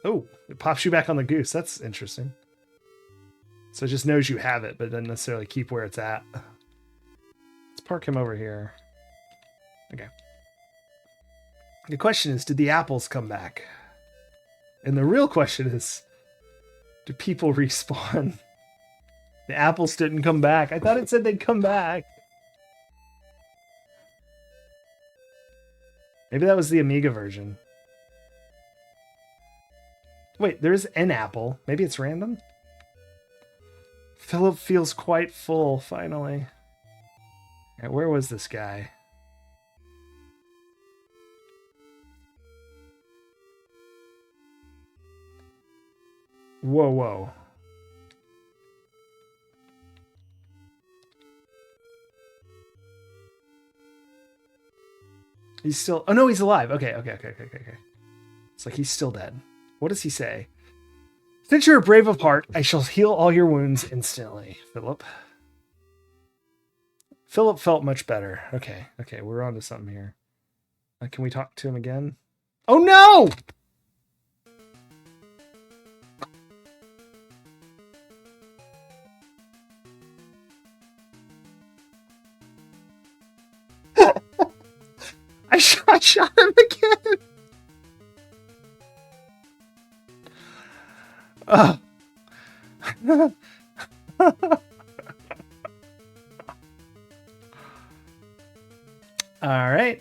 Oh, it pops you back on the goose. That's interesting. So it just knows you have it, but doesn't necessarily keep where it's at. Let's park him over here. Okay. The question is, did the apples come back? And the real question is, do people respawn? The apples didn't come back. I thought it said they'd come back. Maybe that was the Amiga version. Wait, there's an apple. Maybe it's random? Philip feels quite full, finally. All right, where was this guy? Whoa, whoa. He's still... Oh, no, he's alive. Okay. It's like he's still dead. What does he say? Since you're brave of heart, I shall heal all your wounds instantly, Philip. Philip felt much better. Okay, we're on to something here. Can we talk to him again? Oh, no! I shot him again. All right.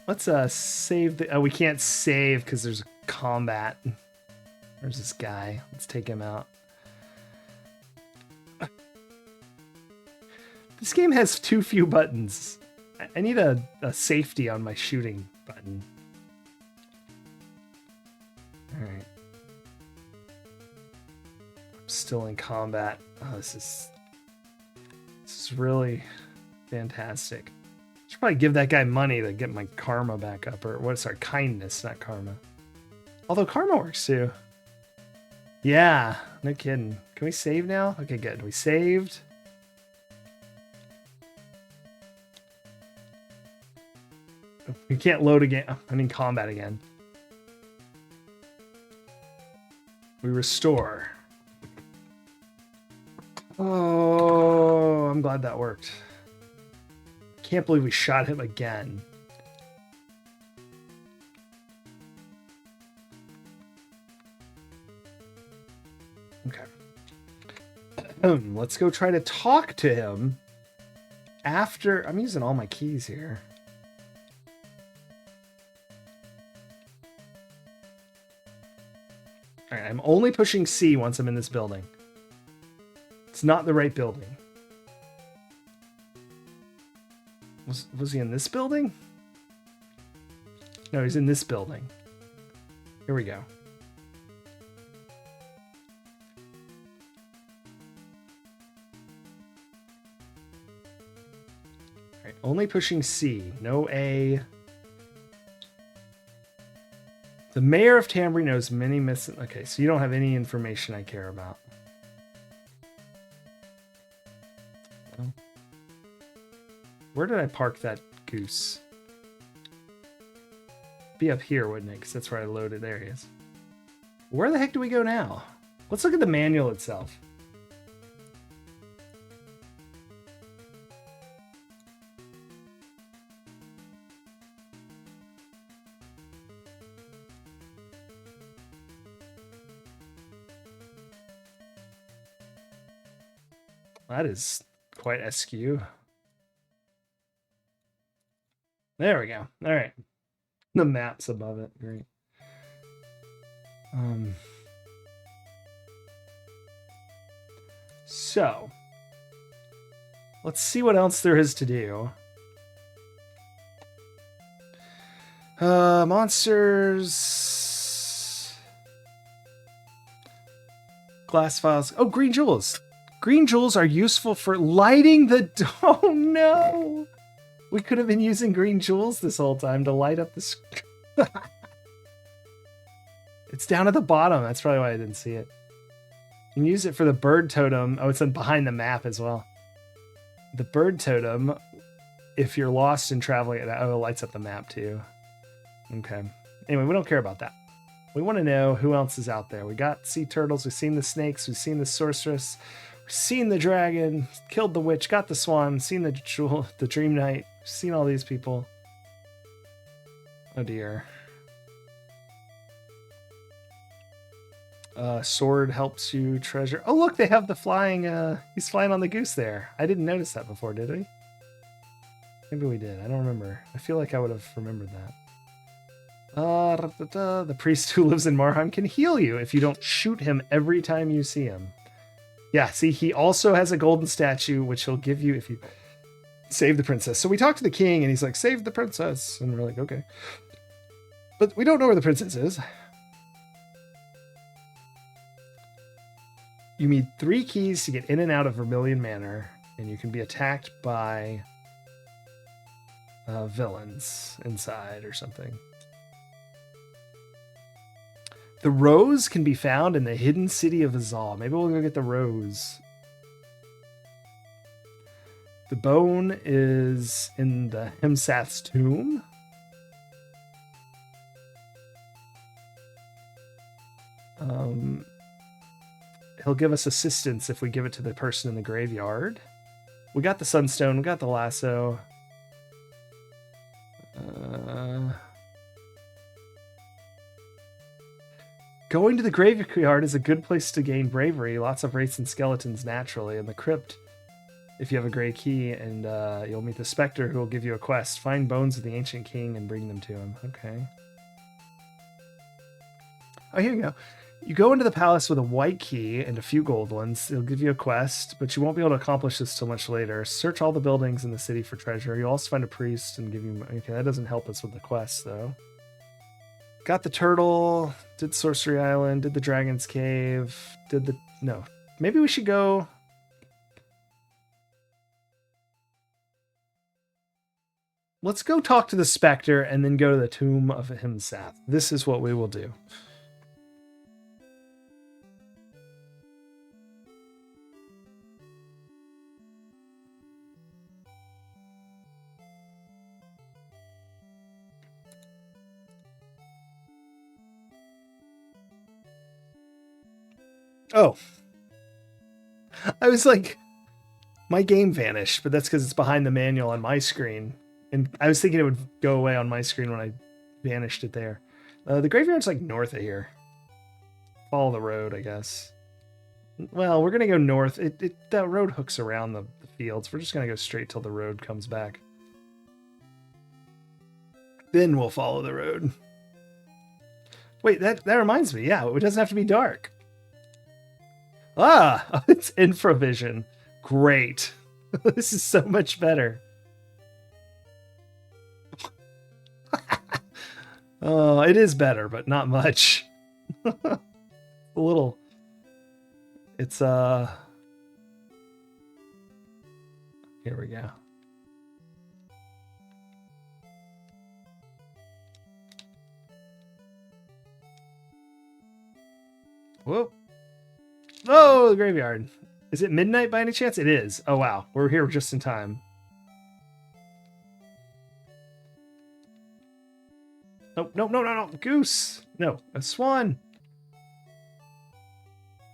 Let's save the... Oh, we can't save because there's a combat. There's this guy. Let's take him out. This game has too few buttons. I need a safety on my shooting button. All right. I'm still in combat. Oh, this is really fantastic. I should probably give that guy money to get my karma back up. Or what? Sorry, kindness, not karma. Although karma works too. Yeah, no kidding. Can we save now? Okay, good. We saved. We can't load again. I'm in combat again. We restore. Oh, I'm glad that worked. Can't believe we shot him again. Okay. Let's go try to talk to him after... I'm using all my keys here. All right, I'm only pushing C once I'm in this building. It's not the right building. Was he in this building? No, he's in this building. Here we go. All right, only pushing C, no A. The mayor of Tambry knows many missing. Okay, so you don't have any information I care about. Where did I park that goose? Be up here, wouldn't it? Because that's where I loaded. There he is. Where the heck do we go now? Let's look at the manual itself. That is quite askew. There we go. All right. The map's above it. Great. So let's see what else there is to do. Monsters. Glass files. Oh, green jewels. Green jewels are useful for lighting the... Oh, no. We could have been using green jewels this whole time to light up the... It's down at the bottom. That's probably why I didn't see it. You can use it for the bird totem. Oh, it's behind the map as well. The bird totem, if you're lost and traveling, it lights up the map too. Okay. Anyway, we don't care about that. We want to know who else is out there. We got sea turtles. We've seen the snakes. We've seen the sorceress. We've seen the dragon. Killed the witch. Got the swan. Seen the jewel, the dream knight. We've seen all these people. Oh dear. Sword helps you treasure. Oh, look, they have the flying. He's flying on the goose there. I didn't notice that before, did we? Maybe we did. I don't remember. I feel like I would have remembered that. The priest who lives in Marheim can heal you if you don't shoot him every time you see him. Yeah, see, he also has a golden statue, which he'll give you if you save the princess. So we talked to the king, and he's like, save the princess. And we're like, okay. But we don't know where the princess is. You need 3 keys to get in and out of Vermilion Manor, and you can be attacked by villains inside or something. The rose can be found in the hidden city of Azal. Maybe we'll go get the rose. The bone is in the Himsath's tomb. He'll give us assistance if we give it to the person in the graveyard. We got the sunstone. We got the lasso. Going to the graveyard is a good place to gain bravery. Lots of wraiths and skeletons naturally. In the crypt, if you have a gray key, and you'll meet the specter who will give you a quest. Find bones of the ancient king and bring them to him. Okay. Oh, here you go. You go into the palace with a white key and a few gold ones. It'll give you a quest, but you won't be able to accomplish this till much later. Search all the buildings in the city for treasure. You'll also find a priest and give you... Okay, that doesn't help us with the quest, though. Got the turtle, did Sorcery Island, did the Dragon's Cave, did the... No. Maybe we should go... Let's go talk to the Spectre and then go to the Tomb of Himsath. This is what we will do. Oh. I was like, my game vanished, but that's because it's behind the manual on my screen. And I was thinking it would go away on my screen when I vanished it there. The graveyard's like north of here. Follow the road, I guess. Well, we're going to go north. That road hooks around the fields. We're just going to go straight till the road comes back. Then we'll follow the road. Wait, that reminds me. Yeah, it doesn't have to be dark. Ah, it's infravision. Great. This is so much better. Oh, it is better, but not much. A little. It's here we go. Whoop. Oh, the graveyard. Is it midnight by any chance? It is. Oh, wow. We're here just in time. Nope, nope, no, no, no. Goose. No, a swan.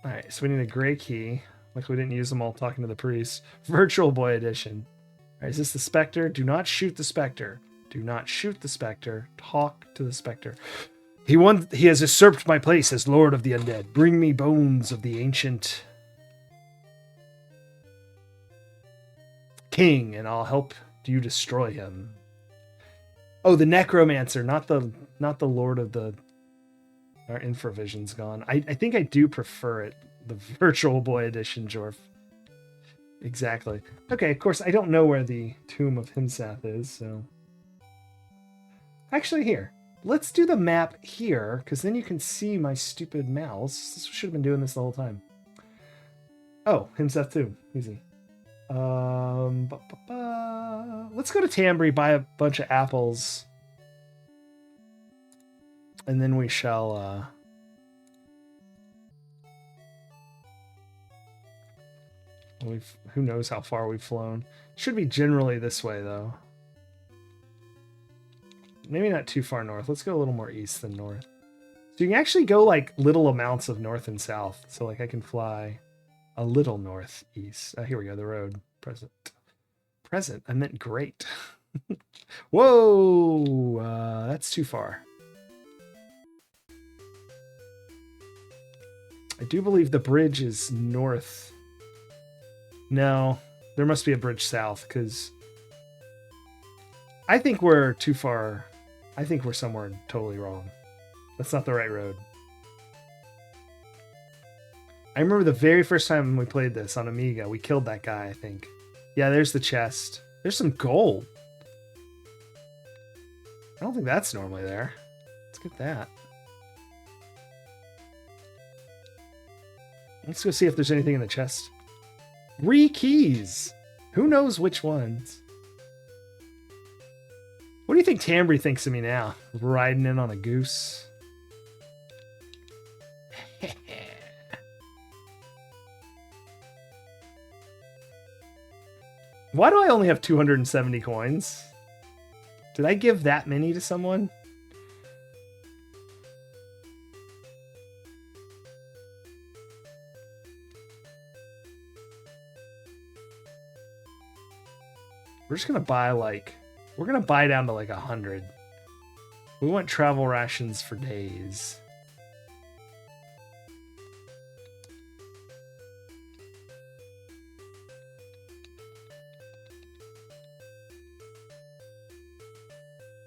All right, so we need a gray key. Like we didn't use them all talking to the priest. Virtual Boy edition. All right, is this the Spectre? Do not shoot the Spectre. Do not shoot the Spectre. Talk to the Spectre. He has usurped my place as Lord of the Undead. Bring me bones of the ancient king, and I'll help you destroy him. Oh, the Necromancer, not the Lord of the... Our infravision's gone. I think I do prefer it. The Virtual Boy edition, Jorf. Exactly. Okay, of course, I don't know where the Tomb of Himsath is, so... Actually, here. Let's do the map here, because then you can see my stupid mouse. This should have been doing this the whole time. Oh, Himsath 2. Easy. Let's go to Tambry, buy a bunch of apples. And then we shall... who knows how far we've flown. Should be generally this way, though. Maybe not too far north. Let's go a little more east than north. So you can actually go like little amounts of north and south. So like I can fly a little northeast. Here we go, the road. Present. Present? I meant great. Whoa! That's too far. I do believe the bridge is north. No, there must be a bridge south, because I think we're too far. I think we're somewhere totally wrong. That's not the right road. I remember the very first time we played this on Amiga, we killed that guy, I think. Yeah, there's the chest. There's some gold. I don't think that's normally there. Let's get that. Let's go see if there's anything in the chest. 3 keys. Who knows which ones? What do you think Tambry thinks of me now? Riding in on a goose. Why do I only have 270 coins? Did I give that many to someone? We're just gonna buy like... We're gonna buy down to like 100. We want travel rations for days.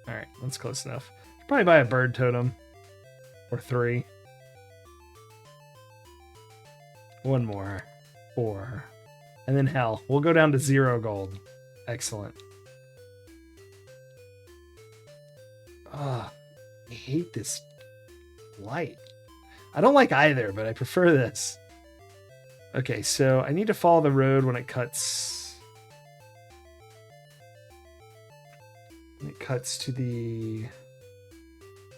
Alright, that's close enough. Probably buy a bird totem. Or 3. 1 more. 4. And then hell. We'll go down to 0 gold. Excellent. Ugh, I hate this light. I don't like either, but I prefer this. Okay, so I need to follow the road when it cuts. When it cuts to the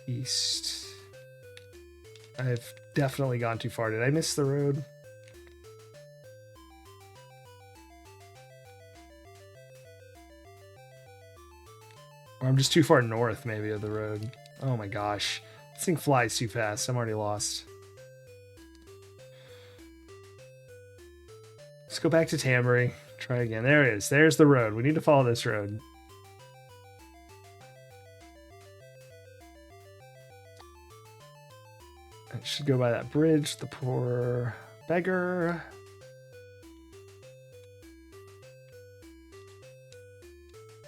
east. I've definitely gone too far. Did I miss the road? Or I'm just too far north, maybe, of the road. Oh my gosh. This thing flies too fast. I'm already lost. Let's go back to Tambry. Try again. There it is. There's the road. We need to follow this road. I should go by that bridge. The poor beggar.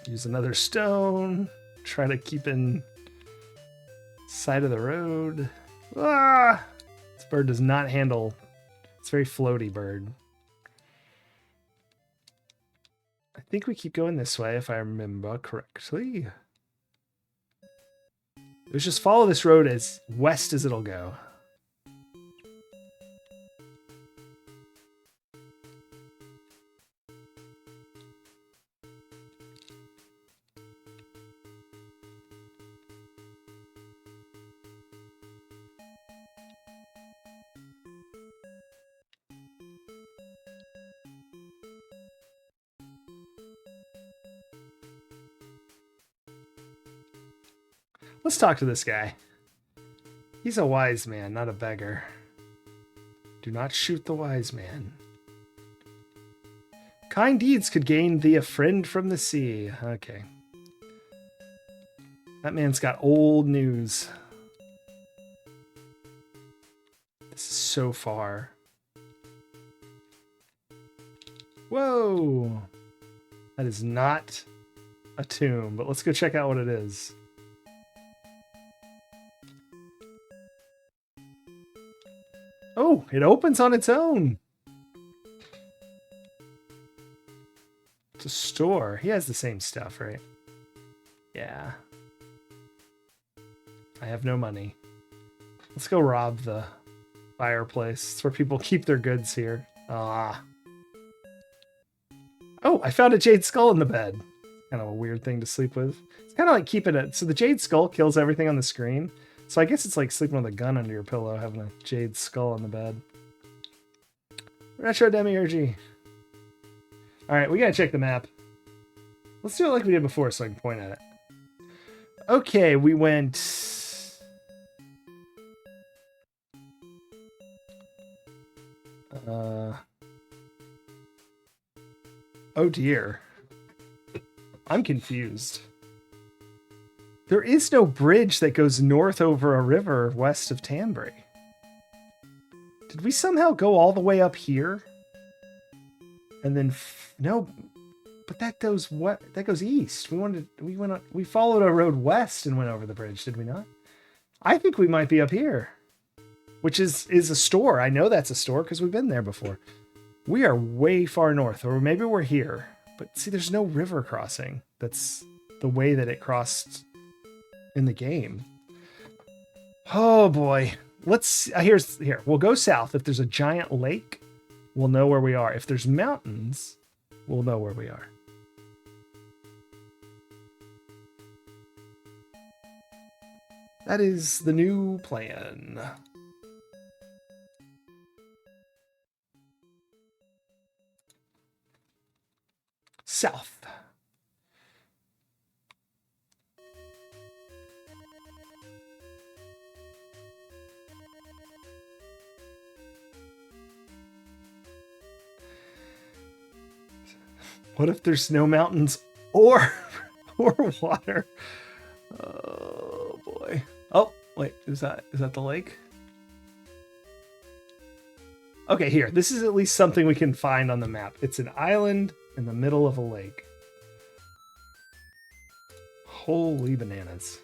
Use another stone. Try to keep in sight of the road. Ah! This bird does not handle... It's a very floaty bird. I think we keep going this way, if I remember correctly. Let's just follow this road as west as it'll go. Let's talk to this guy. He's a wise man, not a beggar. Do not shoot the wise man. Kind deeds could gain thee a friend from the sea. Okay. That man's got old news. This is so far. Whoa! That is not a tomb, but let's go check out what it is. Oh, it opens on its own. It's a store. He has the same stuff, right? Yeah. I have no money. Let's go rob the fireplace. It's where people keep their goods here. Ah. Oh, I found a jade skull in the bed. Kind of a weird thing to sleep with. It's kind of like keeping it. So the jade skull kills everything on the screen. So I guess it's like sleeping with a gun under your pillow, having a jade skull on the bed. Retro Demiurgy. Alright, we gotta check the map. Let's do it like we did before so I can point at it. Okay, we went... Oh dear. I'm confused. There is no bridge that goes north over a river west of Tanbury. Did we somehow go all the way up here? And then no, but that goes what? That goes east. We followed a road west and went over the bridge, did we not? I think we might be up here, which is a store. I know that's a store because we've been there before. We are way far north, or maybe we're here. But see, there's no river crossing. That's the way that it crossed in the game. Oh boy. Let's here. We'll go south. If there's a giant lake, we'll know where we are. If there's mountains, we'll know where we are. That is the new plan. South. What if there's no mountains or water? Oh boy. Oh, wait, is that the lake? Okay, here. This is at least something we can find on the map. It's an island in the middle of a lake. Holy bananas.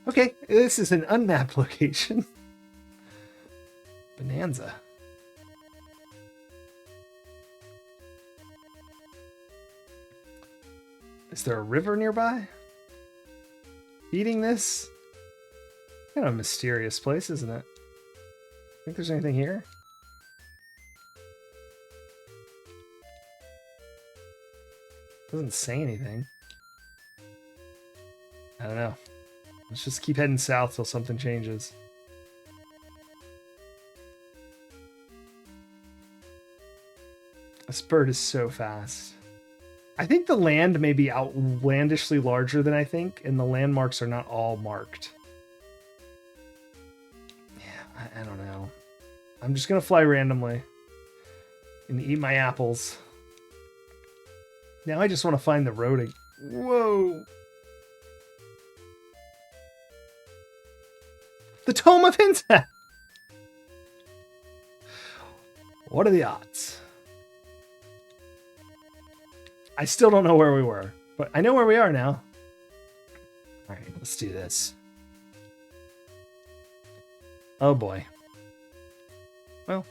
Okay, this is an unmapped location. Bonanza. Is there a river nearby? Feeding this? Kind of a mysterious place, isn't it? Think there's anything here? Doesn't say anything. I don't know. Let's just keep heading south till something changes. This bird is so fast. I think the land may be outlandishly larger than I think, and the landmarks are not all marked. Yeah, I don't know. I'm just gonna fly randomly and eat my apples. Now I just want to find the road. Whoa! The Tome of Insect! What are the odds? I still don't know where we were, but I know where we are now. All right, let's do this. Oh boy. Well.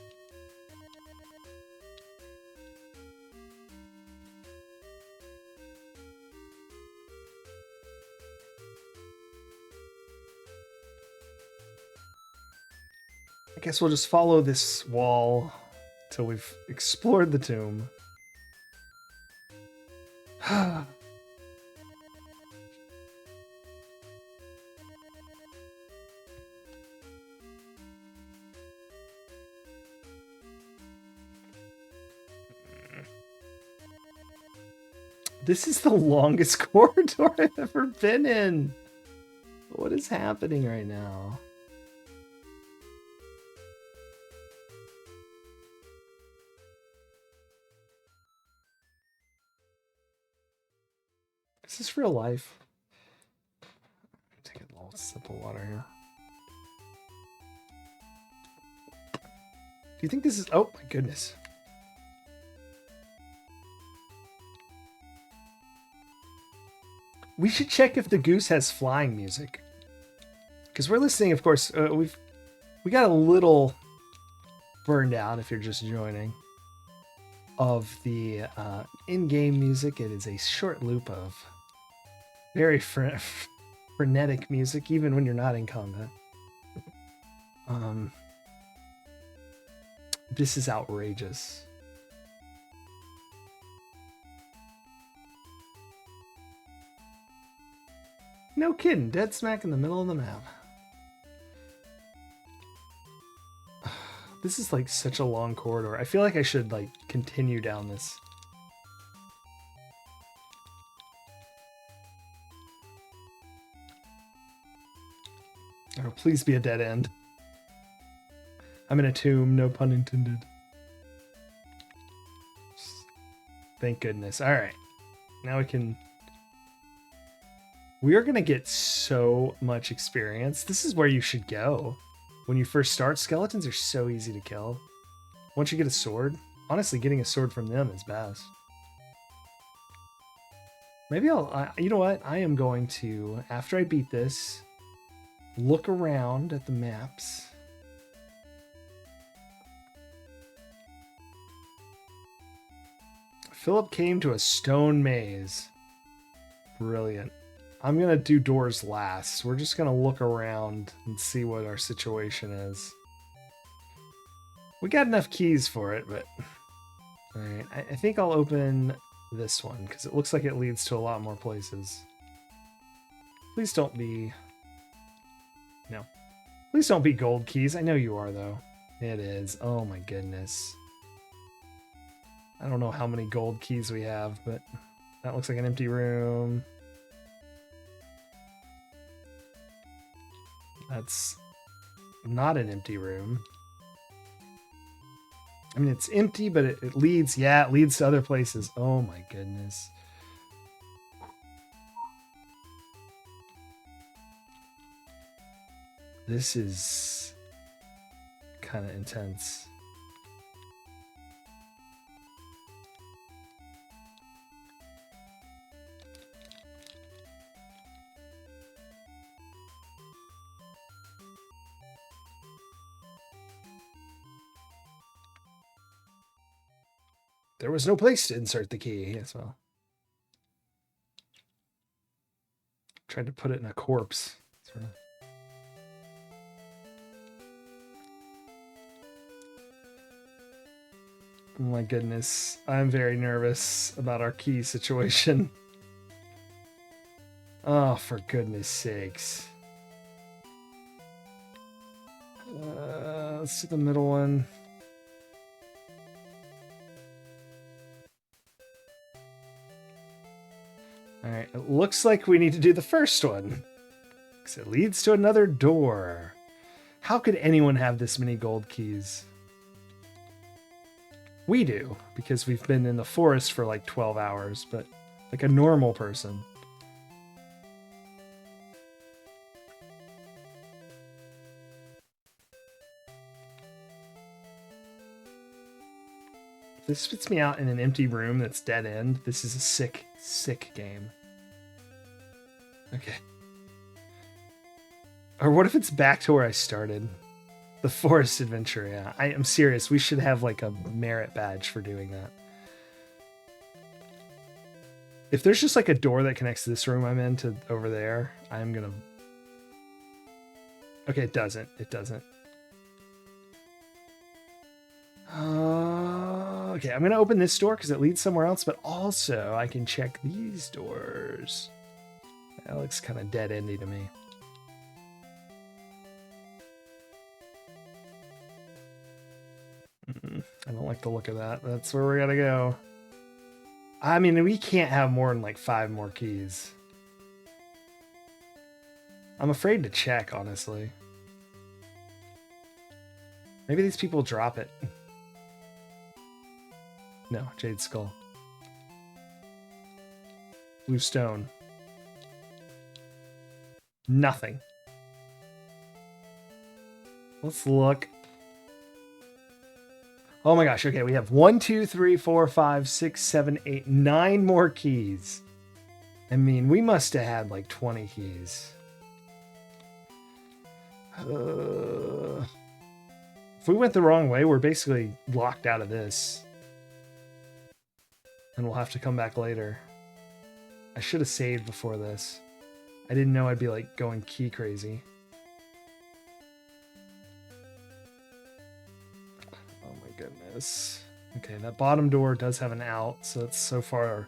I guess we'll just follow this wall till we've explored the tomb. This is the longest corridor I've ever been in. What is happening right now? Is this real life? Take a little sip of water here. Do you think this is... Oh, my goodness. We should check if the goose has flying music. Because we're listening, of course, we got a little burned out if you're just joining of the in-game music. It is a short loop of very frenetic music, even when you're not in combat. This is outrageous. No kidding, dead smack in the middle of the map. This is like such a long corridor. I feel like I should like continue down this. Oh, please be a dead end. I'm in a tomb, no pun intended. Thank goodness. All right. Now we can... We are going to get so much experience. This is where you should go. When you first start, skeletons are so easy to kill. Once you get a sword, honestly, getting a sword from them is best. Maybe you know what? I am going to, after I beat this, look around at the maps. Philip came to a stone maze. Brilliant. I'm going to do doors last. We're just going to look around and see what our situation is. We got enough keys for it, but... Alright, I think I'll open this one, because it looks like it leads to a lot more places. Please don't be... No. Please don't be gold keys. I know you are, though. It is. Oh my goodness. I don't know how many gold keys we have, but that looks like an empty room. That's not an empty room. I mean, it's empty, but it leads... Yeah, it leads to other places. Oh my goodness. This is kind of intense. There was no place to insert the key as well. Tried to put it in a corpse. Sort of. Oh my goodness. I'm very nervous about our key situation. Oh, for goodness sakes. Let's do the middle one. Alright, it looks like we need to do the first one. Because it leads to another door. How could anyone have this many gold keys? We do, because we've been in the forest for like 12 hours, but like a normal person. this spits me out in an empty room that's dead end, this is a sick, sick game. Okay. Or what if it's back to where I started? The forest adventure, yeah. I am serious. We should have like a merit badge for doing that. If there's just like a door that connects this room I'm in to over there, I'm gonna... Okay, it doesn't. It doesn't. Okay, I'm gonna open this door because it leads somewhere else, but also I can check these doors. That looks kind of dead-endy to me. I don't like the look of that. That's where we gotta go. I mean, we can't have more than like 5 more keys. I'm afraid to check, honestly. Maybe these people drop it. No, Jade Skull. Blue Stone. Nothing. Let's look. Oh my gosh, okay, we have 1, 2, 3, 4, 5, 6, 7, 8, 9 more keys. I mean, we must have had like 20 keys. If we went the wrong way, we're basically locked out of this. And we'll have to come back later. I should have saved before this. I didn't know I'd be like going key crazy. Oh my goodness. Okay, that bottom door does have an out, so it's so far our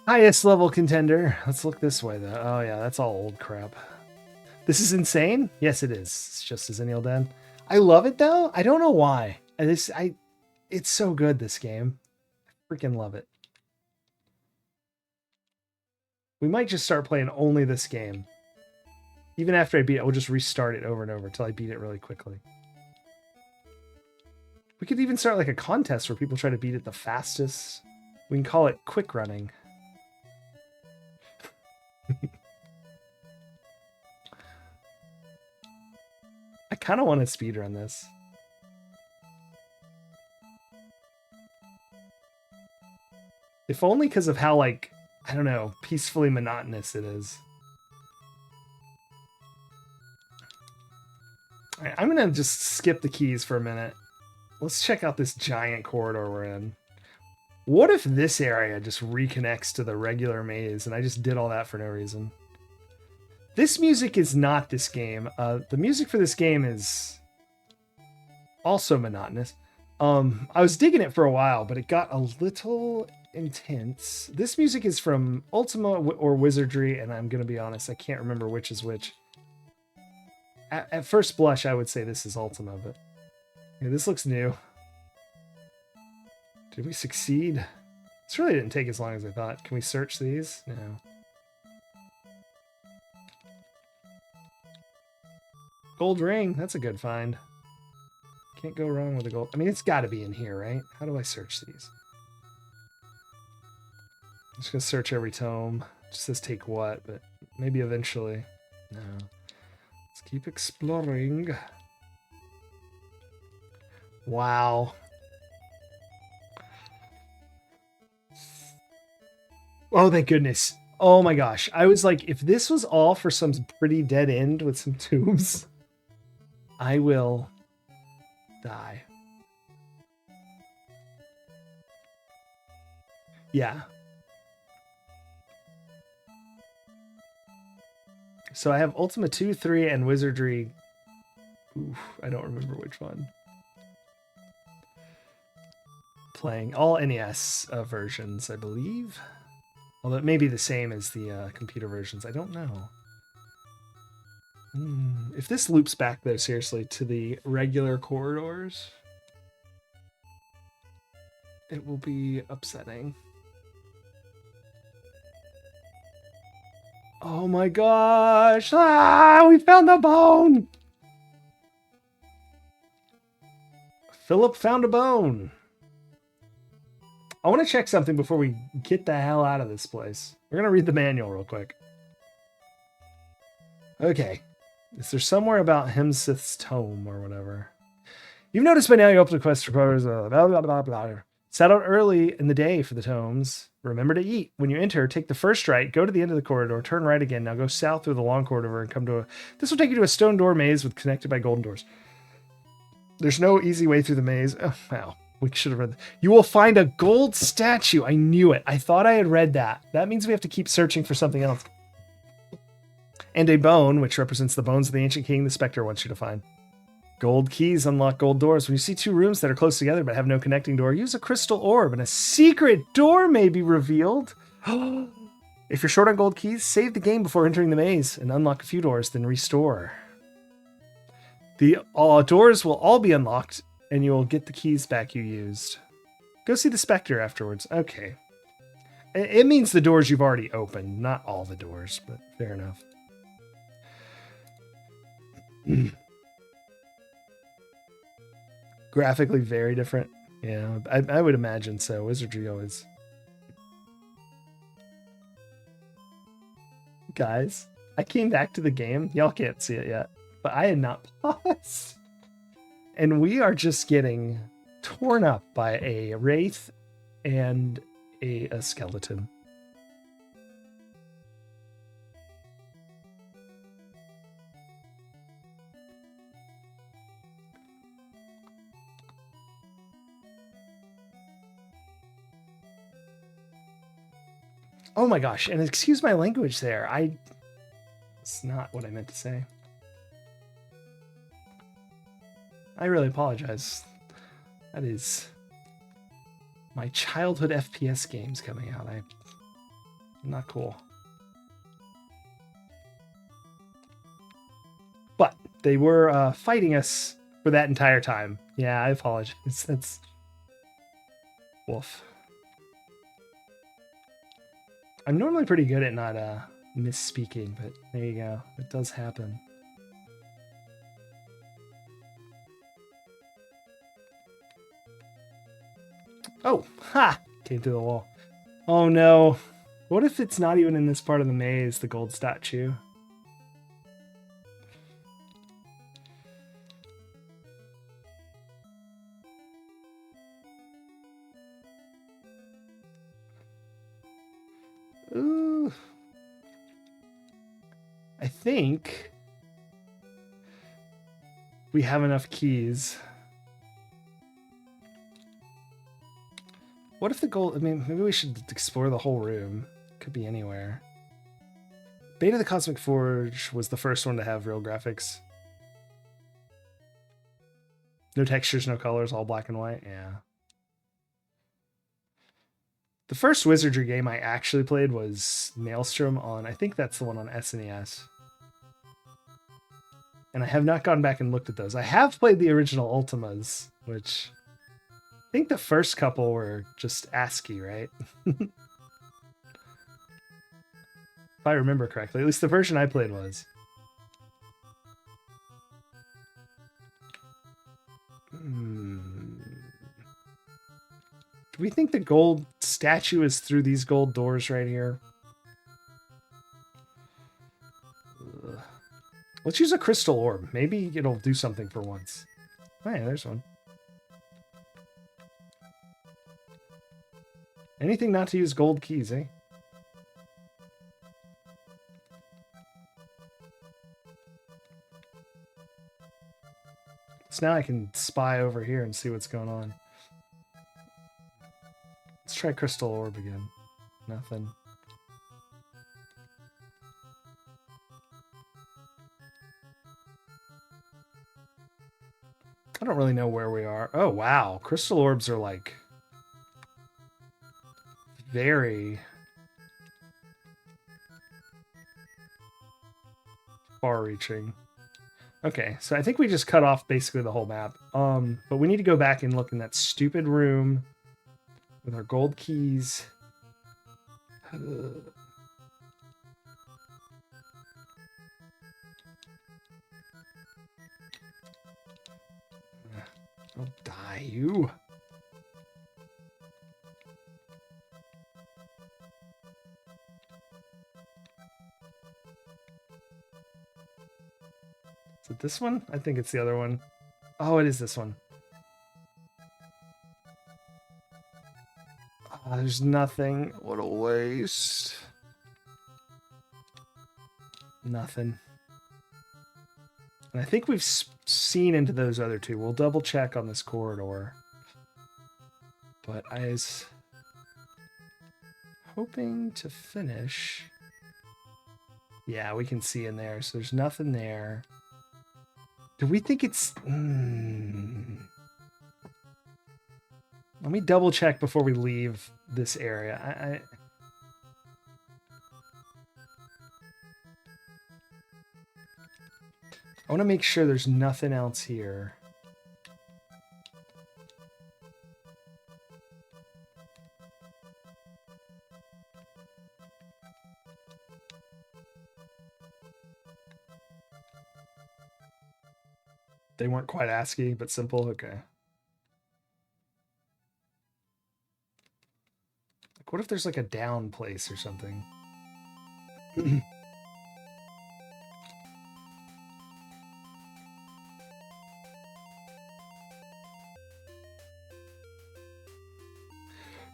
highest level contender. Let's look this way though. Oh yeah, that's all old crap. This is insane? Yes, it is. It's just as any old den. I love it though. I don't know why. It's so good, this game. I freaking love it. We might just start playing only this game. Even after I beat it, we'll just restart it over and over until I beat it really quickly. We could even start like a contest where people try to beat it the fastest. We can call it quick running. I kind of want to speedrun this. If only because of how, like, I don't know, peacefully monotonous it is. All right, I'm going to just skip the keys for a minute. Let's check out this giant corridor we're in. What if this area just reconnects to the regular maze and I just did all that for no reason? This music is not this game. The music for this game is also monotonous. I was digging it for a while, but it got a little intense. This music is from Ultima or Wizardry, and I'm going to be honest, I can't remember which is which. At first blush, I would say this is Ultima, but yeah, this looks new. Did we succeed? This really didn't take as long as I thought. Can we search these? No. Gold ring. That's a good find. Can't go wrong with a gold. I mean, it's got to be in here, right? How do I search these? I'm just going to search every tome. It just says take what, but maybe eventually. No. Let's keep exploring. Wow. Oh, thank goodness. Oh my gosh. I was like, if this was all for some pretty dead end with some tombs, I will die. Yeah. So I have Ultima 2, 3, and Wizardry. Oof, I don't remember which one. Playing all NES versions, I believe. Although it may be the same as the computer versions. I don't know. If this loops back, though, seriously, to the regular corridors, it will be upsetting. Oh my gosh! Ah, we found the bone! Philip found a bone. I want to check something before we get the hell out of this place. We're going to read the manual real quick. Okay. Is there somewhere about Hemsith's tome or whatever? You've noticed by now you open the quest requires blah, blah, blah, blah. Set out early in the day for the tomes. Remember to eat. When you enter, take the first right, go to the end of the corridor, turn right again. Now go south through the long corridor and come to a... This will take you to a stone door maze with connected by golden doors. There's no easy way through the maze. Oh, wow. We should have read that. You will find a gold statue. I knew it. I thought I had read that. That means we have to keep searching for something else. And a bone, which represents the bones of the ancient king the specter wants you to find. Gold keys unlock gold doors. When you see two rooms that are close together but have no connecting door, use a crystal orb and a secret door may be revealed. If you're short on gold keys, save the game before entering the maze and unlock a few doors, then restore. The doors will all be unlocked and you will get the keys back you used. Go see the specter afterwards. Okay. It means the doors you've already opened, not all the doors, but fair enough. Graphically very different. Yeah, I would imagine so. Wizardry always. Guys, I came back to the game. Y'all can't see it yet, but I had not paused. And we are just getting torn up by a wraith and a skeleton. Oh my gosh, and excuse my language there. It's not what I meant to say. I really apologize. That is my childhood FPS games coming out. Not cool. But they were fighting us for that entire time. Yeah, I apologize. That's... Woof. I'm normally pretty good at not misspeaking, but there you go. It does happen. Oh, ha! Came through the wall. Oh no. What if it's not even in this part of the maze, the gold statue? Ooh. I think we have enough keys. What if the gold... I mean, maybe we should explore the whole room. Could be anywhere. Beta the Cosmic Forge was the first one to have real graphics. No textures, no colors, all black and white. Yeah. The first Wizardry game I actually played was Maelstrom on... I think that's the one on SNES. And I have not gone back and looked at those. I have played the original Ultimas, which... I think the first couple were just ASCII, right? If I remember correctly. At least the version I played was. Do we think the gold statue is through these gold doors right here? Let's use a crystal orb. Maybe it'll do something for once. Oh, yeah, there's one. Anything not to use gold keys, eh? So now I can spy over here and see what's going on. Let's try crystal orb again. Nothing. I don't really know where we are. Oh, wow. Crystal orbs are like... very far-reaching. Okay, so I think we just cut off basically the whole map. But we need to go back and look in that stupid room with our gold keys. Don't die, you. Is it this one? I think it's the other one. Oh, it is this one. there's nothing. What a waste. Nothing. And I think we've seen into those other two. We'll double check on this corridor. But I was hoping to finish. Yeah, we can see in there. So there's nothing there. Do we think it's... Let me double check before we leave this area. I want to make sure there's nothing else here. They weren't quite ASCII, but simple. Okay. Like, what if there's like a down place or something?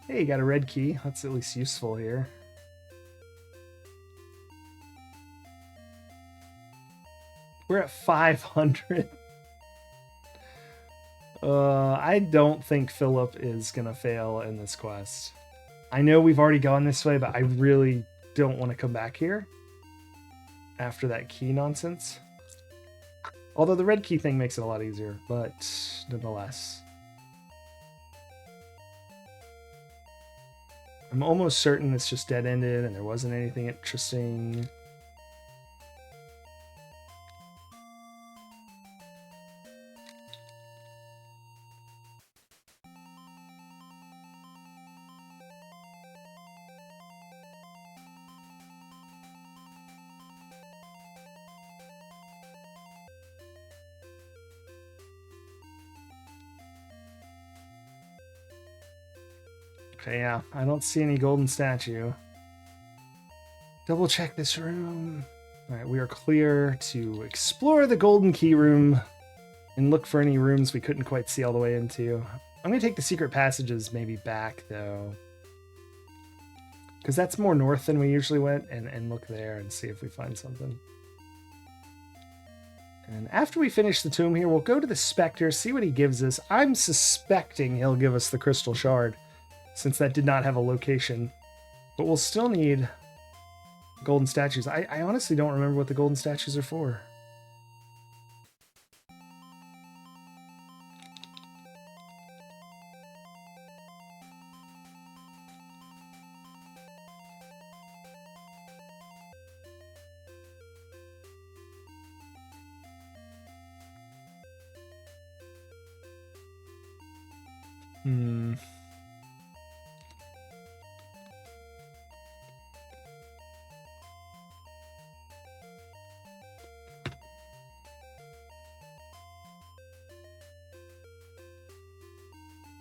Hey, you got a red key. That's at least useful here. We're at 500. I don't think Philip is gonna fail in this quest. I know we've already gone this way, but I really don't want to come back here after that key nonsense. Although the red key thing makes it a lot easier, but nonetheless. I'm almost certain it's just dead-ended and there wasn't anything interesting. Okay, yeah, I don't see any golden statue. Double check this room. All right, we are clear to explore the golden key room and look for any rooms we couldn't quite see all the way into. I'm going to take the secret passages maybe back, though, because that's more north than we usually went, and look there and see if we find something. And after we finish the tomb here, we'll go to the Spectre, see what he gives us. I'm suspecting he'll give us the Crystal Shard, since that did not have a location. But we'll still need golden statues. I honestly don't remember what the golden statues are for.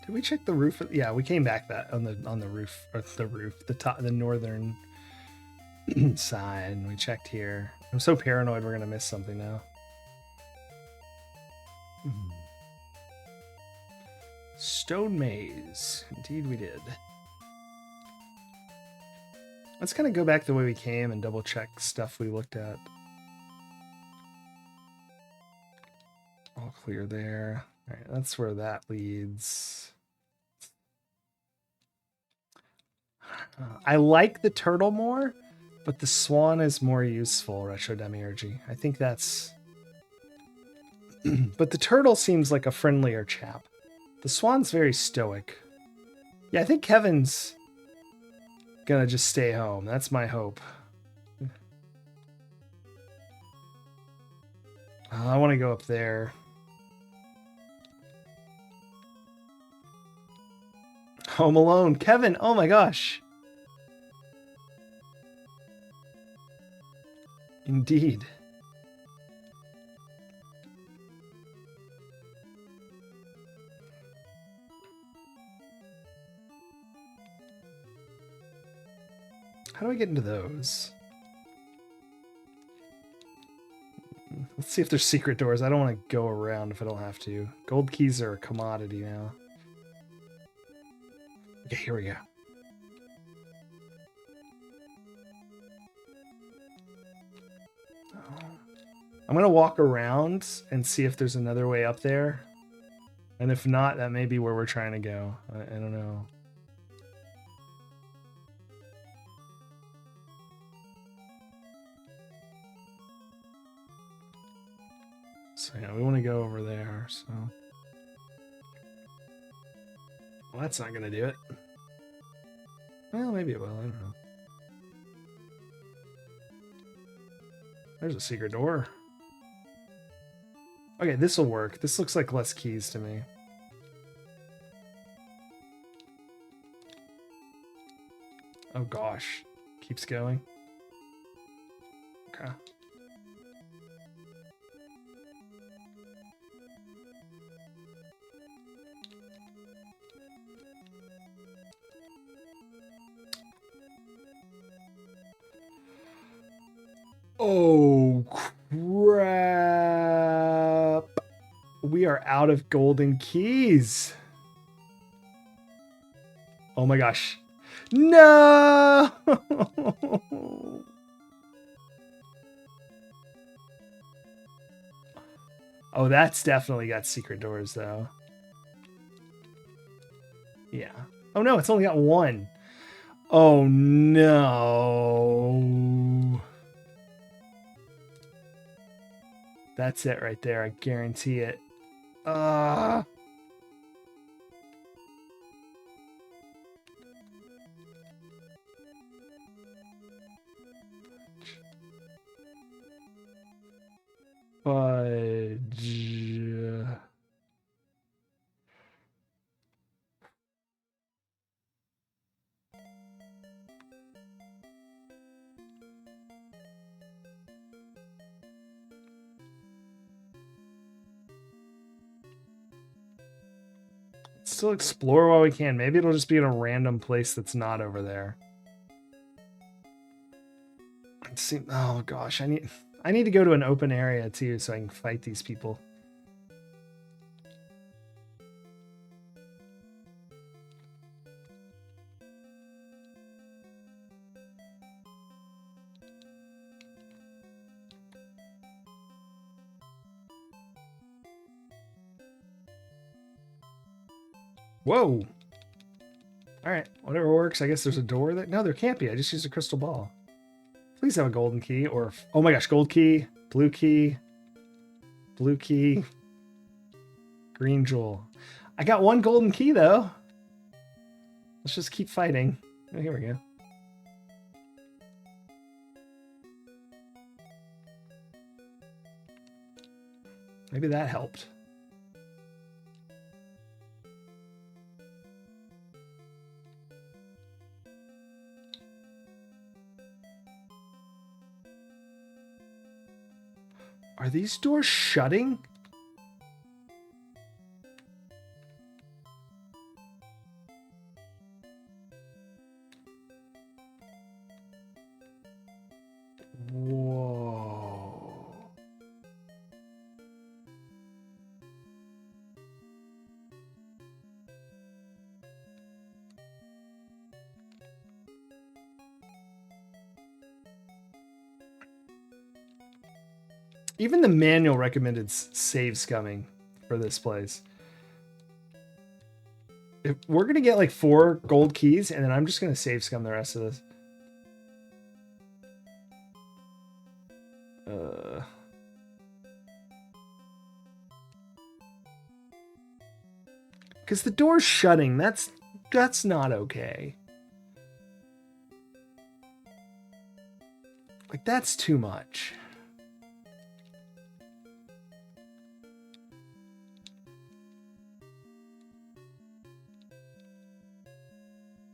Did we check the roof? Yeah, we came back that on the roof, or the top, the northern side, and we checked here. I'm so paranoid we're gonna miss something now. Stone maze. Indeed we did. Let's kind of go back the way we came and double check stuff we looked at. All clear there. All right, that's where that leads. I like the turtle more, but the swan is more useful, Retro Demiurgy. I think that's... But the turtle seems like a friendlier chap. The swan's very stoic. Yeah, I think Kevin's gonna just stay home. That's my hope. I want to go up there. Home Alone. Kevin, oh my gosh. Indeed. How do I get into those? Let's see if there's secret doors. I don't want to go around if I don't have to. Gold keys are a commodity now. Okay, here we go. I'm going to walk around and see if there's another way up there. And if not, that may be where we're trying to go. I don't know. So yeah, we want to go over there, so. Well, that's not going to do it. Well, maybe it will, I don't know. There's a secret door. Okay, this will work. This looks like less keys to me. Oh gosh. Keeps going. Okay. Oh, crap. We are out of golden keys. Oh my gosh. No! Oh, that's definitely got secret doors, though. Yeah. Oh no, it's only got one. Oh no. That's it right there. I guarantee it. Fudge. Still explore while we can. Maybe it'll just be in a random place that's not over there. Oh gosh, I need to go to an open area too so I can fight these people. Whoa. All right, whatever works. I guess there's a door there. No, there can't be. I just used a crystal ball. Please have a golden key or... Oh my gosh, gold key, blue key, green jewel. I got one golden key, though. Let's just keep fighting. Oh, here we go. Maybe that helped. Are these doors shutting? Whoa. Even the manual recommended save scumming for this place. If we're going to get like 4 gold keys, and then I'm just going to save scum the rest of this. Because the door's shutting. That's not okay. Like, that's too much.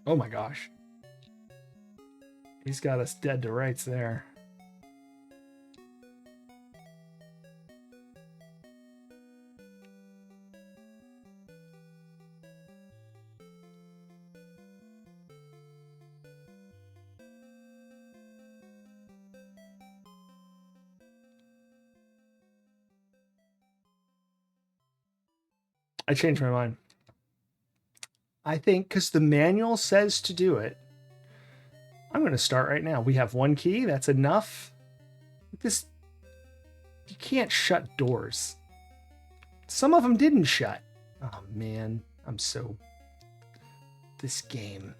Oh my gosh. He's got us dead to rights there. I changed my mind. I think because the manual says to do it, I'm going to start right now. We have 1 key. That's enough. This You can't shut doors. Some of them didn't shut. Oh man, I'm so... This game.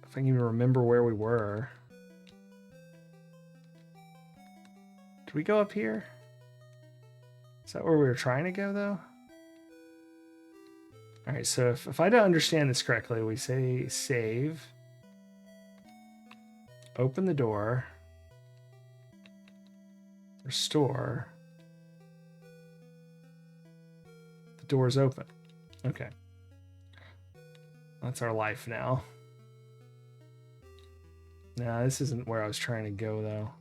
If I can even remember where we were. Did we go up here? Is that where we were trying to go, though? All right, so if I don't understand this correctly, we say save. Open the door. Restore. The door's open. Okay. That's our life now. No, this isn't where I was trying to go, though.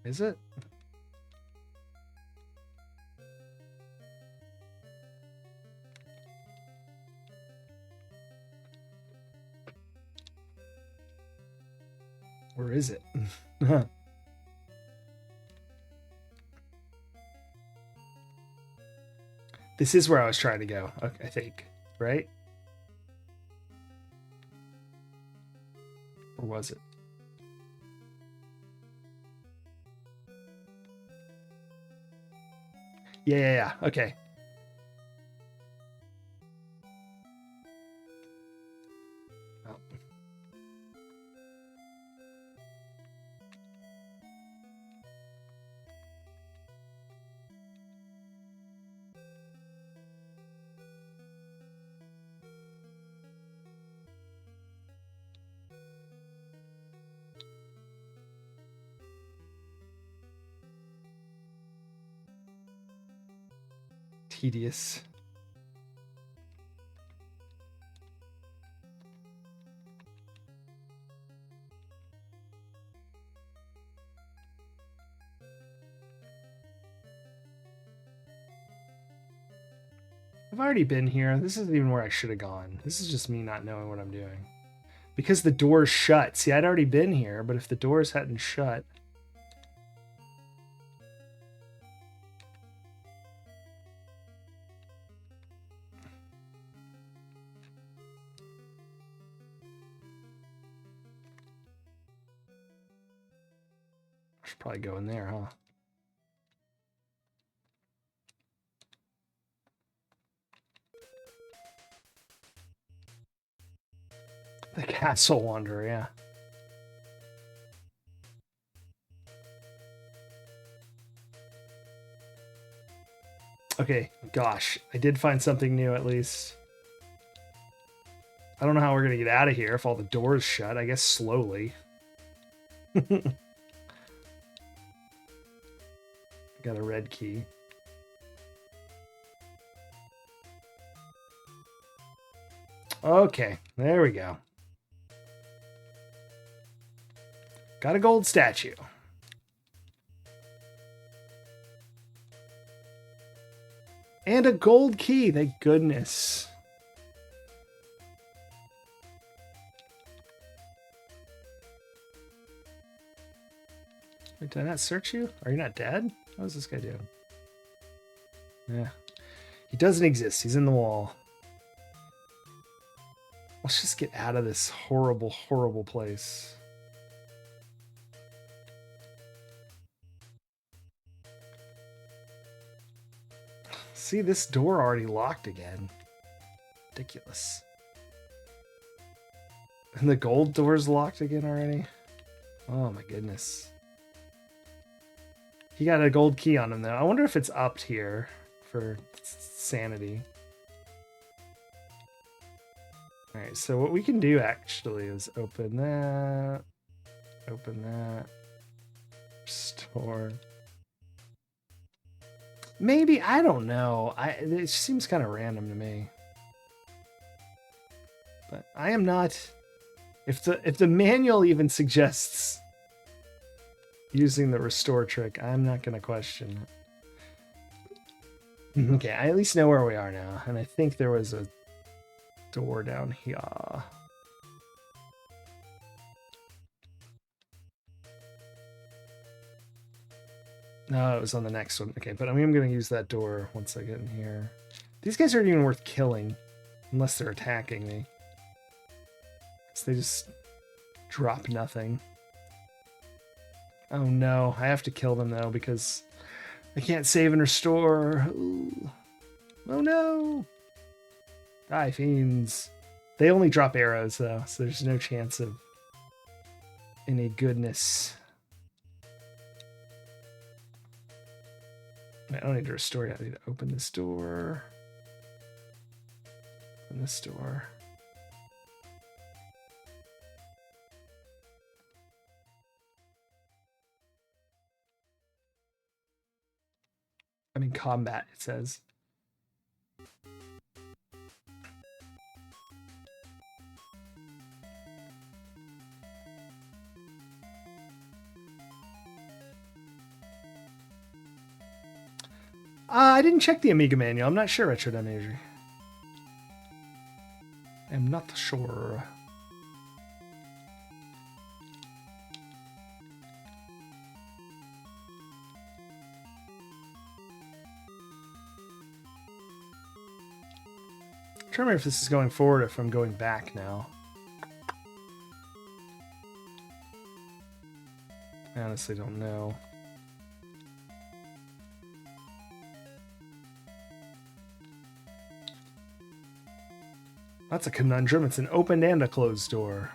Is it? Or is it? This is where I was trying to go, I think, right? Or was it? Yeah. Okay. Oh. Tedious. I've already been here. This isn't even where I should have gone. This is just me not knowing what I'm doing. Because the door's shut. See, I'd already been here, but if the doors hadn't shut... I should probably go in there, huh? The Castle Wanderer, yeah. Okay, gosh. I did find something new, at least. I don't know how we're going to get out of here if all the doors shut. I guess slowly. Got a red key. Okay, there we go. Got a gold statue. And a gold key, thank goodness. Wait, did I not search you? Are you not dead? What does this guy do? Yeah. He doesn't exist. He's in the wall. Let's just get out of this horrible, horrible place. See, this door already locked again. Ridiculous. And the gold door's locked again already? Oh my goodness. He got a gold key on him though. I wonder if it's upped here for sanity. Alright, so what we can do actually is open that. Open that. Restore. Maybe, I don't know. It seems kind of random to me. But I am not... If the manual even suggests using the restore trick, I'm not going to question it. Okay, I at least know where we are now. And I think there was a door down here. No, it was on the next one. Okay, but I'm going to use that door once I get in here. These guys aren't even worth killing unless they're attacking me. So they just drop nothing. Oh no, I have to kill them though because I can't save and restore. Ooh. Oh no! Die, fiends. They only drop arrows though, so there's no chance of any goodness. I don't need to restore yet. I need to open this door. Open this door. I'm in combat, it says. I didn't check the Amiga manual. I'm not sure, Retro Damage. I'm not sure. I'm trying to remember if this is going forward or if I'm going back now. I honestly don't know. That's a conundrum. It's an open and a closed door.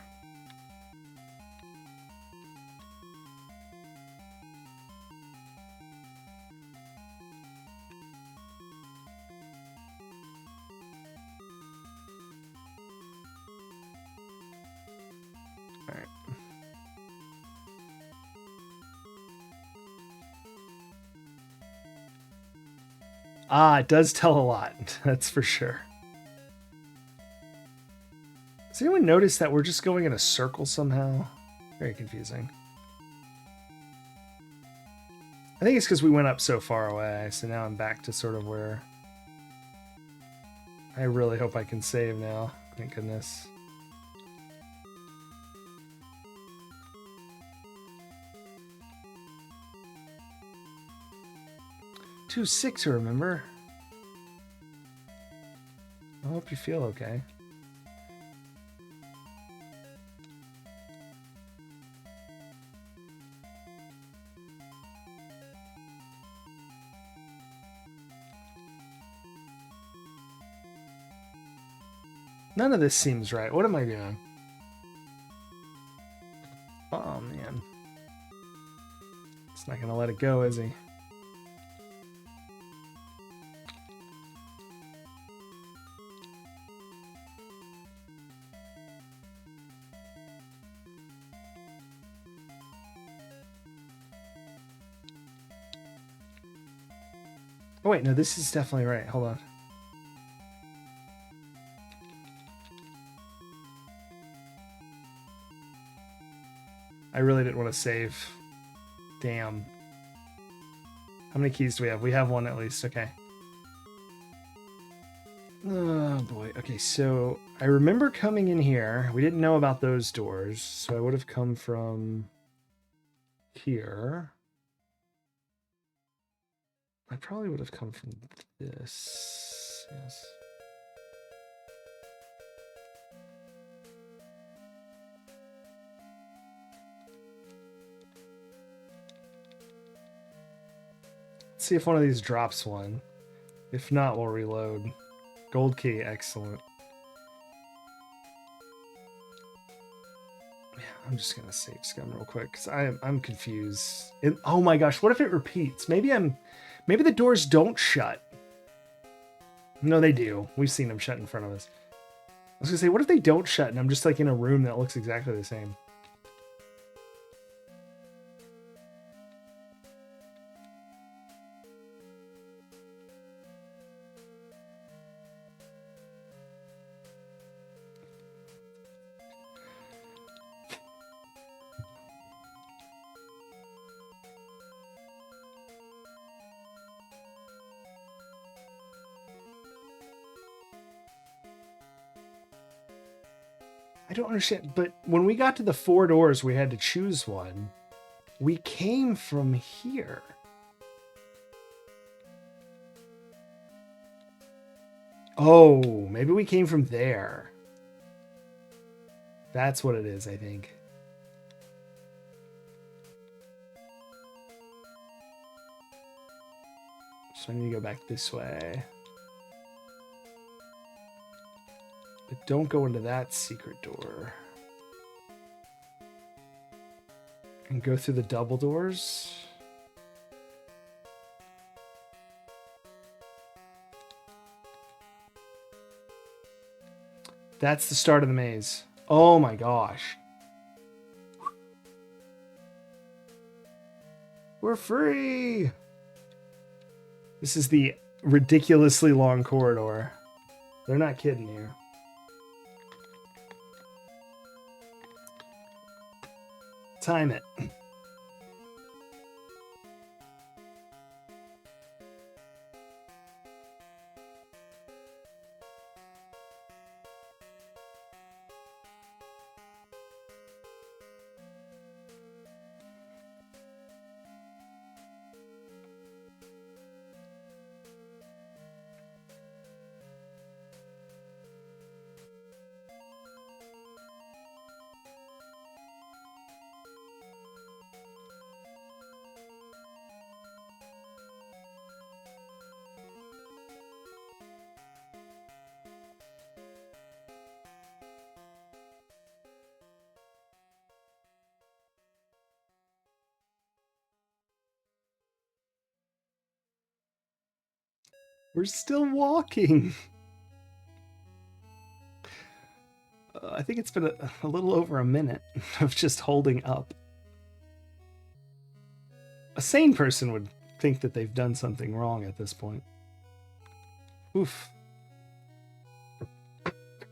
All right. Ah, it does tell a lot. That's for sure. Does anyone notice that we're just going in a circle somehow? Very confusing. I think it's because we went up so far away, so now I'm back to sort of where... I really hope I can save now. Thank goodness. Too sick to remember. I hope you feel okay. None of this seems right. What am I doing? Oh, man. He's not gonna let it go, is he? Oh, wait, no, this is definitely right. Hold on. I really didn't want to save. Damn. How many keys do we have? We have one at least. Okay. Oh, boy. Okay, so I remember coming in here. We didn't know about those doors, so I would have come from here. I probably would have come from this. Yes. Let's see if one of these drops one. If not, we'll reload. Gold key, excellent. Yeah, I'm just gonna save scum real quick because I'm confused. Oh my gosh, what if it repeats? Maybe the doors don't shut. No, they do. We've seen them shut in front of us. I was gonna say, what if they don't shut and I'm just like in a room that looks exactly the same? I don't understand, but when we got to the 4 doors, we had to choose one. We came from here. Oh, maybe we came from there. That's what it is, I think. So I need to go back this way. But don't go into that secret door. And go through the double doors. That's the start of the maze. Oh my gosh. We're free! This is the ridiculously long corridor. They're not kidding here. Time it. We're still walking. I think it's been a little over a minute of just holding up. A sane person would think that they've done something wrong at this point. Oof.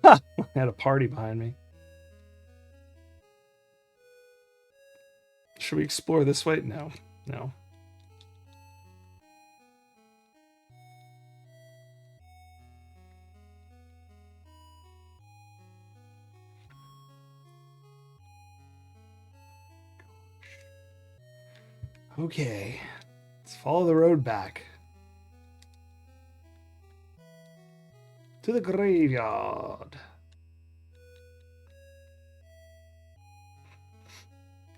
Ha! I had a party behind me. Should we explore this way? No. No. Okay. Let's follow the road back. To the graveyard.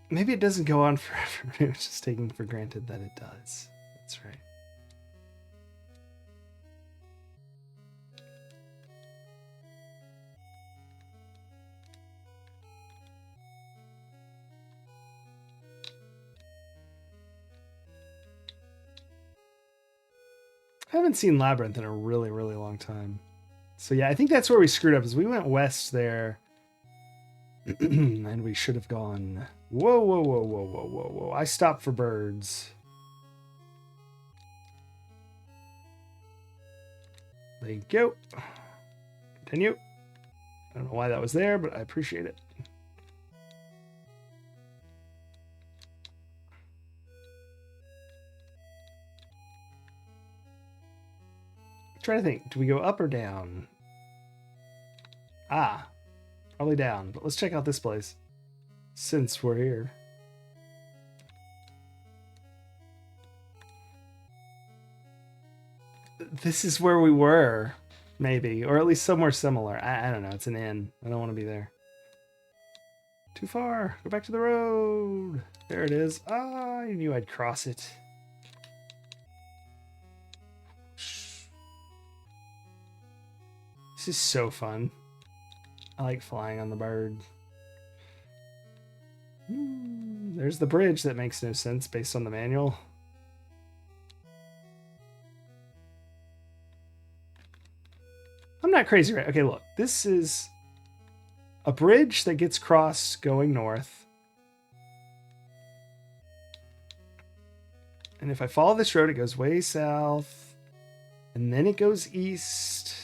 Maybe it doesn't go on forever. Maybe it's just taking for granted that it does. That's right. I haven't seen Labyrinth in a really, really long time. So yeah, I think that's where we screwed up, is we went west there. And we should have gone... Whoa, whoa, whoa, whoa, whoa, whoa, whoa. I stopped for birds. Thank you. Continue. I don't know why that was there, but I appreciate it. I'm trying to think. Do we go up or down? Ah, probably down. But let's check out this place, since we're here. This is where we were, maybe. Or at least somewhere similar. I don't know. It's an inn. I don't want to be there. Too far. Go back to the road. There it is. Ah, I knew I'd cross it. This is so fun. I like flying on the bird. There's the bridge that makes no sense based on the manual. I'm not crazy, right? Okay, look. This is a bridge that gets crossed going north. And if I follow this road, it goes way south. And then it goes east.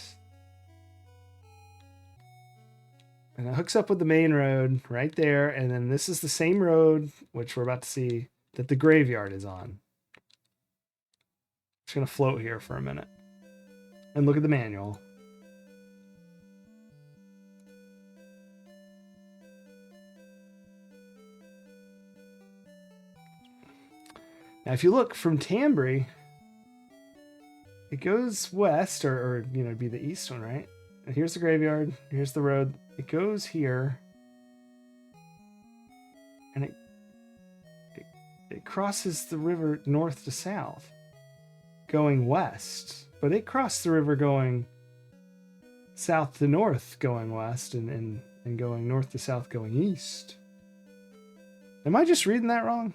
And it hooks up with the main road right there. And then this is the same road, which we're about to see, that the graveyard is on. I'm just going to float here for a minute. And look at the manual. Now, if you look from Tambry, it goes west, or you know, it'd be the east one, right? And here's the graveyard. Here's the road. It goes here, and it crosses the river north to south, going west. But it crossed the river going south to north, going west, and going north to south, going east. Am I just reading that wrong?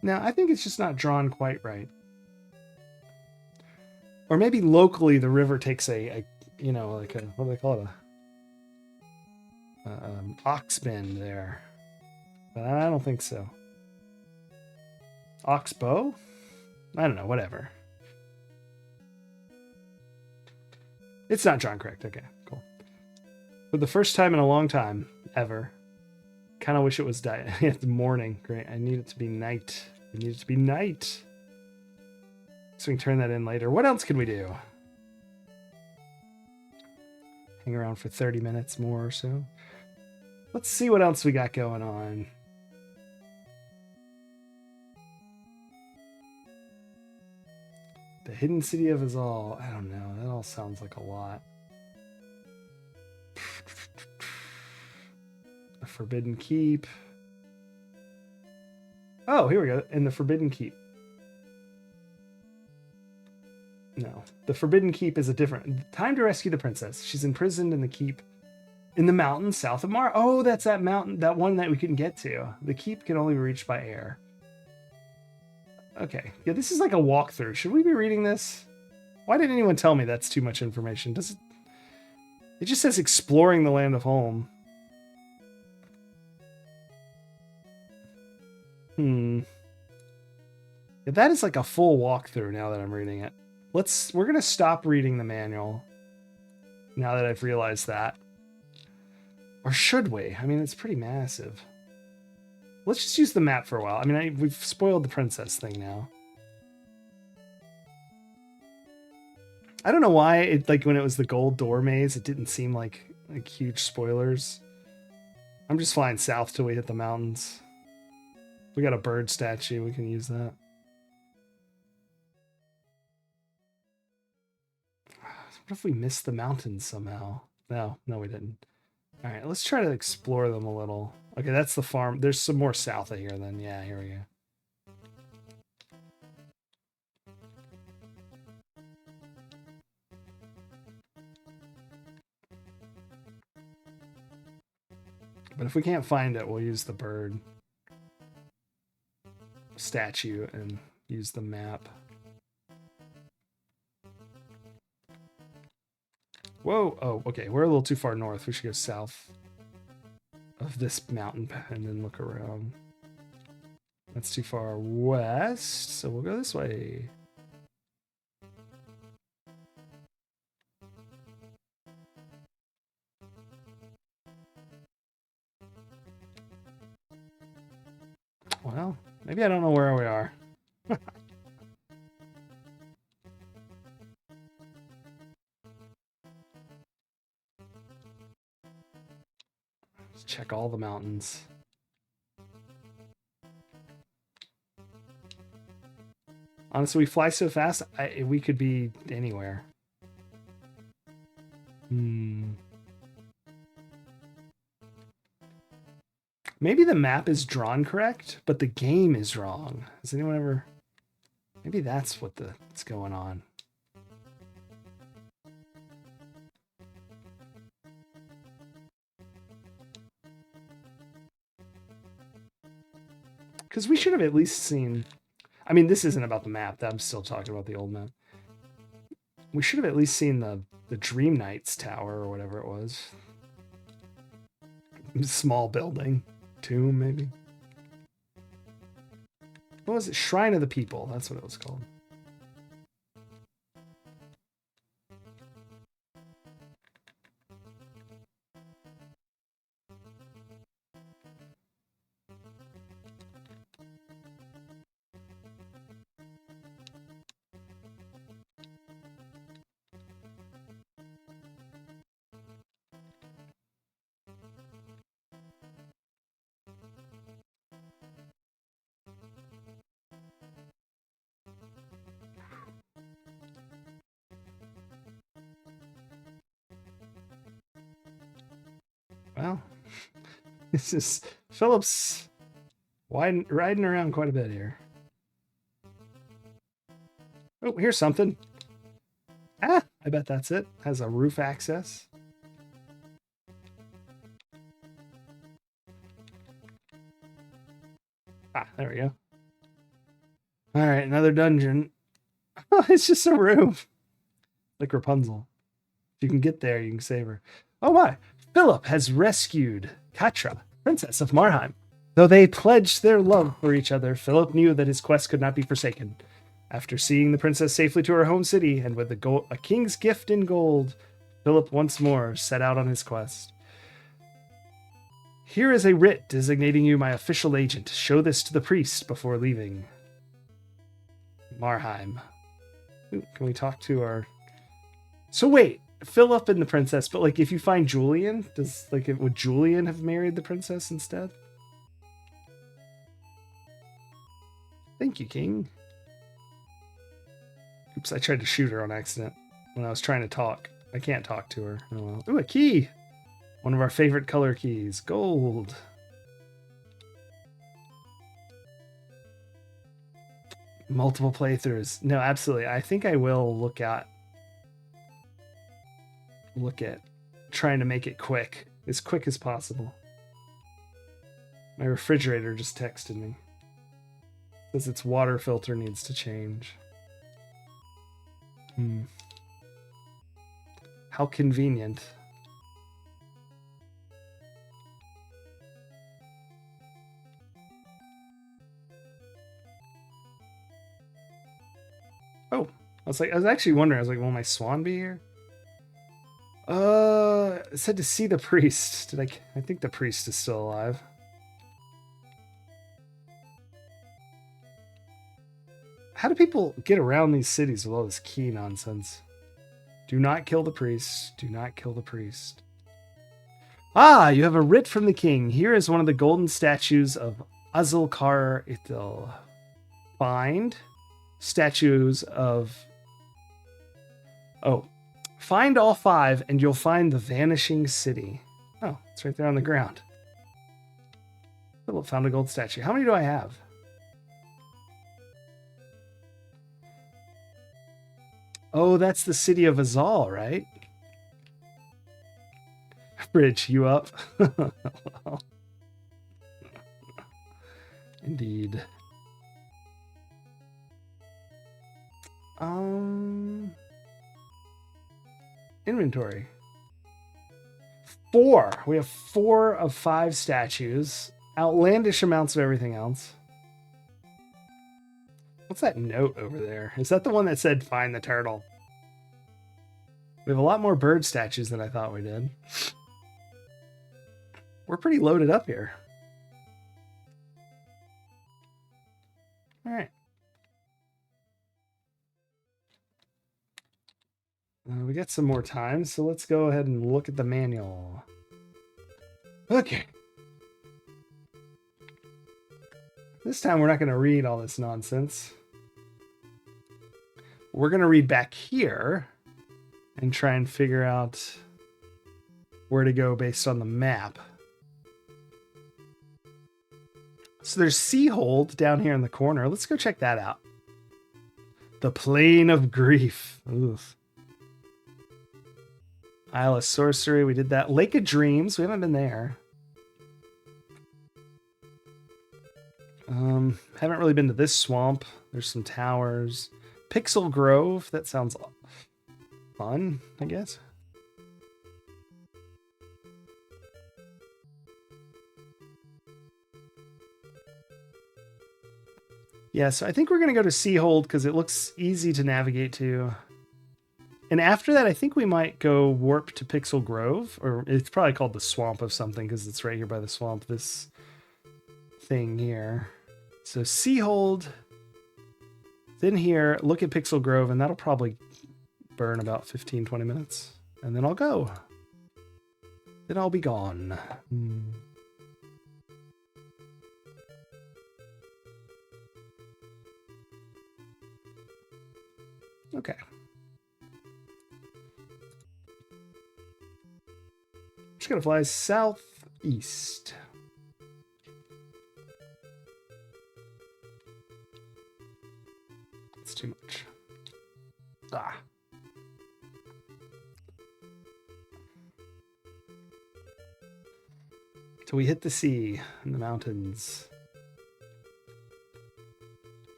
Now, I think it's just not drawn quite right. Or maybe locally the river takes a you know, like a, what do they call it? Ox bend there. But I don't think so. Oxbow? I don't know, whatever. It's not drawn correct. Okay, cool. For the first time in a long time, ever. Kind of wish it was the morning. Great. I need it to be night. I need it to be night. So we can turn that in later. What else can we do? Hang around for 30 minutes more or so. Let's see what else we got going on. The hidden city of Azal. I don't know. That all sounds like a lot. The Forbidden Keep. Oh, here we go. In the Forbidden Keep. No. The Forbidden Keep is a different... Time to rescue the princess. She's imprisoned in the keep in the mountains south of Mar. Oh, that's that mountain, that one that we couldn't get to. The keep can only be reached by air. Okay. Yeah, this is like a walkthrough. Should we be reading this? Why didn't anyone tell me that's too much information? Does it... It just says exploring the land of home. Yeah, that is like a full walkthrough now that I'm reading it. We're going to stop reading the manual now that I've realized that. Or should we? I mean, it's pretty massive. Let's just use the map for a while. I mean, we've spoiled the princess thing now. I don't know why it, like when it was the gold door maze, it didn't seem like huge spoilers. I'm just flying south till we hit the mountains. We got a bird statue. We can use that. What if we missed the mountains somehow? No, we didn't. All right, let's try to explore them a little. Okay, that's the farm. There's some more south of here then. Yeah, here we go. But if we can't find it, we'll use the bird statue and use the map. Whoa! Oh, okay. We're a little too far north. We should go south of this mountain and then look around. That's too far west, so we'll go this way. Well, maybe I don't know where we are. Let's check all the mountains. Honestly, we fly so fast, we could be anywhere. Maybe the map is drawn correct, but the game is wrong. Has anyone ever... Maybe that's what's going on. Because we should have at least seen... I mean, this isn't about the map. I'm still talking about the old map. We should have at least seen the Dream Knights Tower or whatever it was. Small building. Tomb, maybe. What was it? Shrine of the People. That's what it was called. Well, this is Philip's riding around quite a bit here. Oh, here's something. Ah, I bet that's it. Has a roof access. Ah, there we go. All right, another dungeon. Oh, it's just a room. Like Rapunzel. If you can get there, you can save her. Oh my! Philip has rescued Katra, Princess of Marheim. Though they pledged their love for each other, Philip knew that his quest could not be forsaken. After seeing the princess safely to her home city, and with a king's gift in gold, Philip once more set out on his quest. Here is a writ designating you my official agent. Show this to the priest before leaving Marheim. Ooh, can we talk to our... So wait, Philip and the princess, but like if you find Julian, would Julian have married the princess instead? Thank you, King. Oops, I tried to shoot her on accident when I was trying to talk. I can't talk to her. Oh well. Ooh, a key! One of our favorite color keys. Gold. Multiple playthroughs. No, absolutely. I think I will look at trying to make it quick as possible. My refrigerator just texted me. Says its water filter needs to change. How convenient. Oh, I was actually wondering, will my swan be here? It said to see the priest. I think the priest is still alive. How do people get around these cities with all this key nonsense? Do not kill the priest. Do not kill the priest. Ah, you have a writ from the king. Here is one of the golden statues of Azulkar Ithil. Find statues of... Oh. Find all 5 and you'll find the vanishing city. Oh, it's right there on the ground. Philip found a gold statue. How many do I have? Oh, that's the city of Azal, right? Bridge, you up? Indeed. Inventory. 4. We have 4 of 5 statues. Outlandish amounts of everything else. What's that note over there? Is that the one that said find the turtle? We have a lot more bird statues than I thought we did. We're pretty loaded up here. All right. We got some more time, so let's go ahead and look at the manual. Okay. This time we're not going to read all this nonsense. We're going to read back here and try and figure out where to go based on the map. So there's Seahold down here in the corner. Let's go check that out. The Plain of Grief. Oof. Isle of Sorcery, we did that. Lake of Dreams, we haven't been there. Haven't really been to this swamp. There's some towers. Pixel Grove, that sounds fun, I guess. Yeah, so I think we're going to go to Seahold because it looks easy to navigate to. And after that, I think we might go warp to Pixel Grove, or it's probably called the Swamp of something because it's right here by the swamp, this thing here. So Seahold, then here, look at Pixel Grove, and that'll probably burn about 15-20 minutes. And then I'll go. Then I'll be gone. Okay. Just gonna fly south East. It's too much. Ah. Till we hit the sea and the mountains.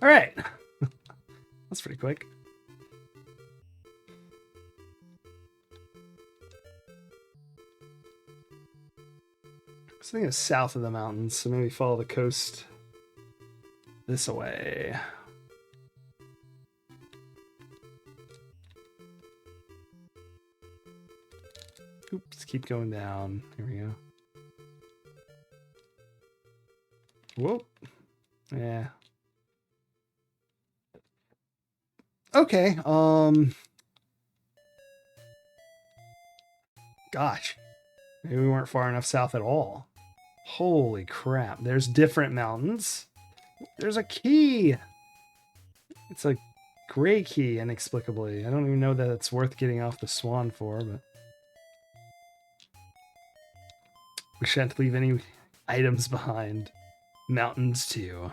All right. That's pretty quick. I was thinking of south of the mountains, so maybe follow the coast this way. Oops, keep going down. Here we go. Whoop. Yeah. Okay, gosh. Maybe we weren't far enough south at all. Holy crap. There's different mountains. There's a key. It's a gray key, inexplicably. I don't even know that it's worth getting off the swan for, but... we shan't leave any items behind. Mountains, too.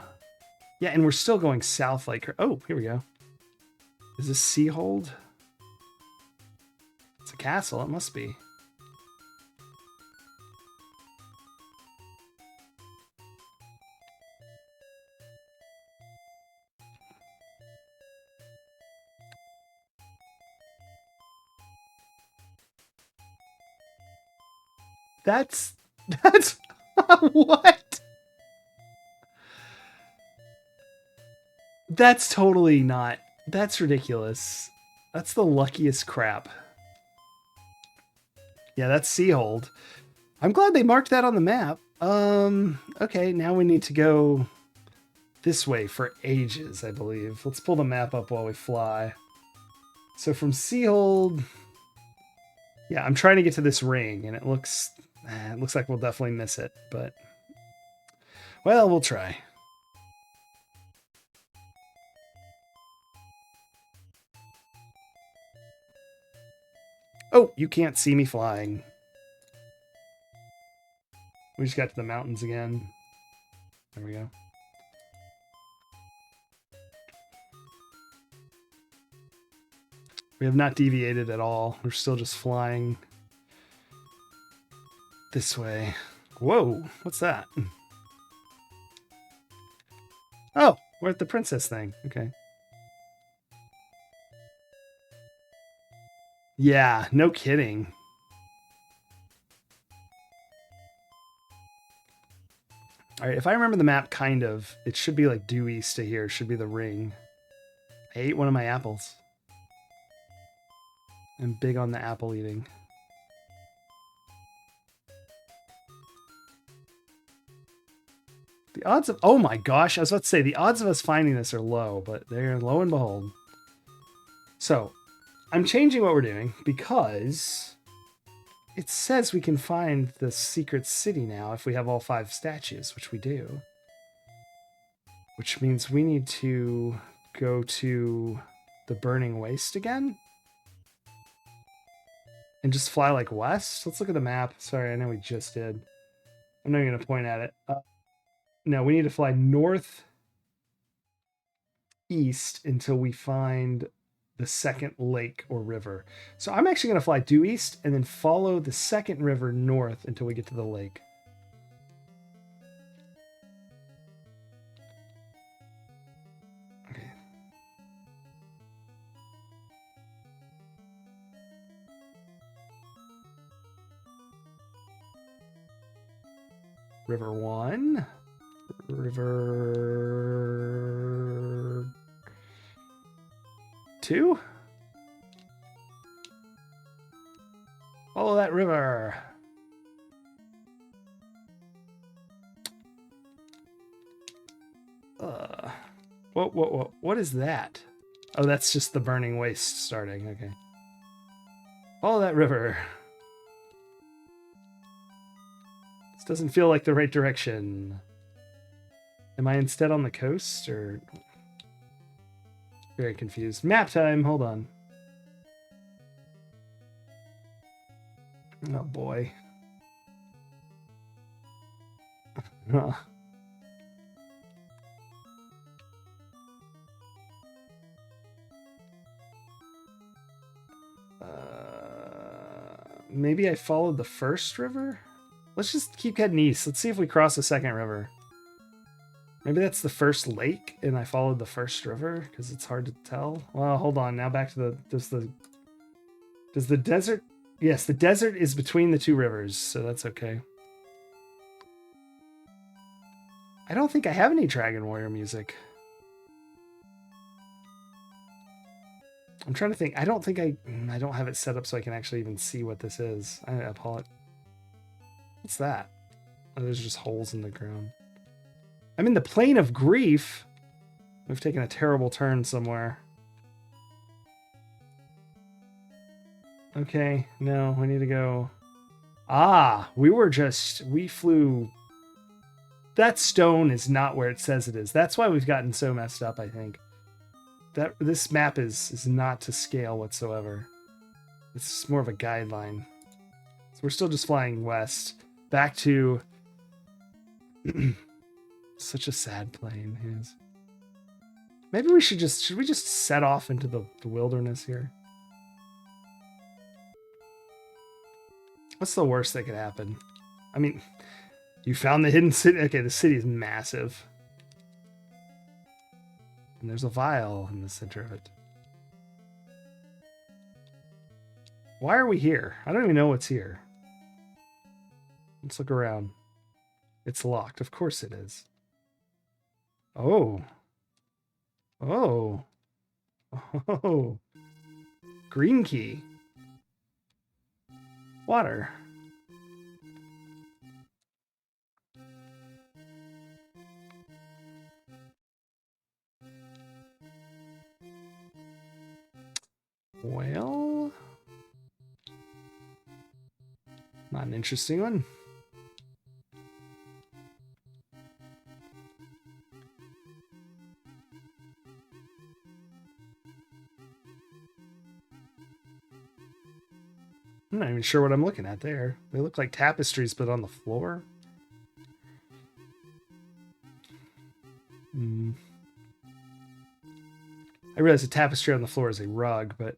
Yeah, and we're still going south like her. Oh, here we go. Is this Seahold? It's a castle. It must be. That's what? That's totally not. That's ridiculous. That's the luckiest crap. Yeah, that's Seahold. I'm glad they marked that on the map. Okay, now we need to go this way for ages, I believe. Let's pull the map up while we fly. So from Seahold... yeah, I'm trying to get to this ring, and it looks like we'll definitely miss it, but... well, we'll try. Oh, you can't see me flying. We just got to the mountains again. There we go. We have not deviated at all. We're still just flying this way. Whoa, what's that? Oh, we're at the princess thing. Okay. Yeah, no kidding. All right, if I remember the map kind of, it should be like due east to here. It should be the ring. I ate one of my apples. I'm big on the apple eating. The odds of... oh my gosh, I was about to say, the odds of us finding this are low, but they're lo and behold. So, I'm changing what we're doing because it says we can find the secret city now if we have all 5 statues, which we do. Which means we need to go to the Burning Waste again? And just fly like west? Let's look at the map. Sorry, I know we just did. I'm not even going to point at it. No, we need to fly north east until we find the second lake or river. So I'm actually going to fly due east and then follow the second river north until we get to the lake. Okay. River 1. River 2. Follow that river. What is that? Oh, that's just the burning waste starting. Okay. Follow that river. This doesn't feel like the right direction. Am I instead on the coast or? Very confused. Map time. Hold on. Oh boy. Maybe I followed the first river? Let's just keep heading east. Let's see if we cross the second river. Maybe that's the first lake and I followed the first river because it's hard to tell. Well, hold on. Now back to the... Does the desert... Yes, the desert is between the two rivers, so that's okay. I don't think I have any Dragon Warrior music. I'm trying to think. I don't think I don't have it set up so I can actually even see what this is. I apologize. What's that? Oh, there's just holes in the ground. I'm in the Plane of Grief. We've taken a terrible turn somewhere. Okay, no, we need to go. Ah, we flew. That stone is not where it says it is. That's why we've gotten so messed up, I think. This map is not to scale whatsoever. It's more of a guideline. So we're still just flying west. Back to such a sad plane. Yes. Maybe we should we just set off into the wilderness here? What's the worst that could happen? I mean, you found the hidden city. Okay, the city is massive. And there's a vial in the center of it. Why are we here? I don't even know what's here. Let's look around. It's locked. Of course it is. Oh. Oh. Oh. Green key. Water. Well, not an interesting one. I'm not even sure what I'm looking at there. They look like tapestries, but on the floor. I realize a tapestry on the floor is a rug, but...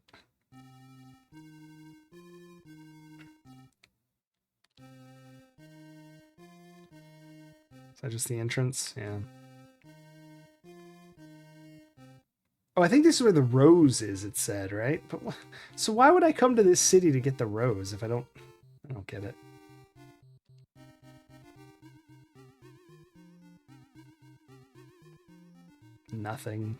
Is that just the entrance? Yeah. Oh, I think this is where the rose is, it said, right? But so why would I come to this city to get the rose if I don't get it? Nothing.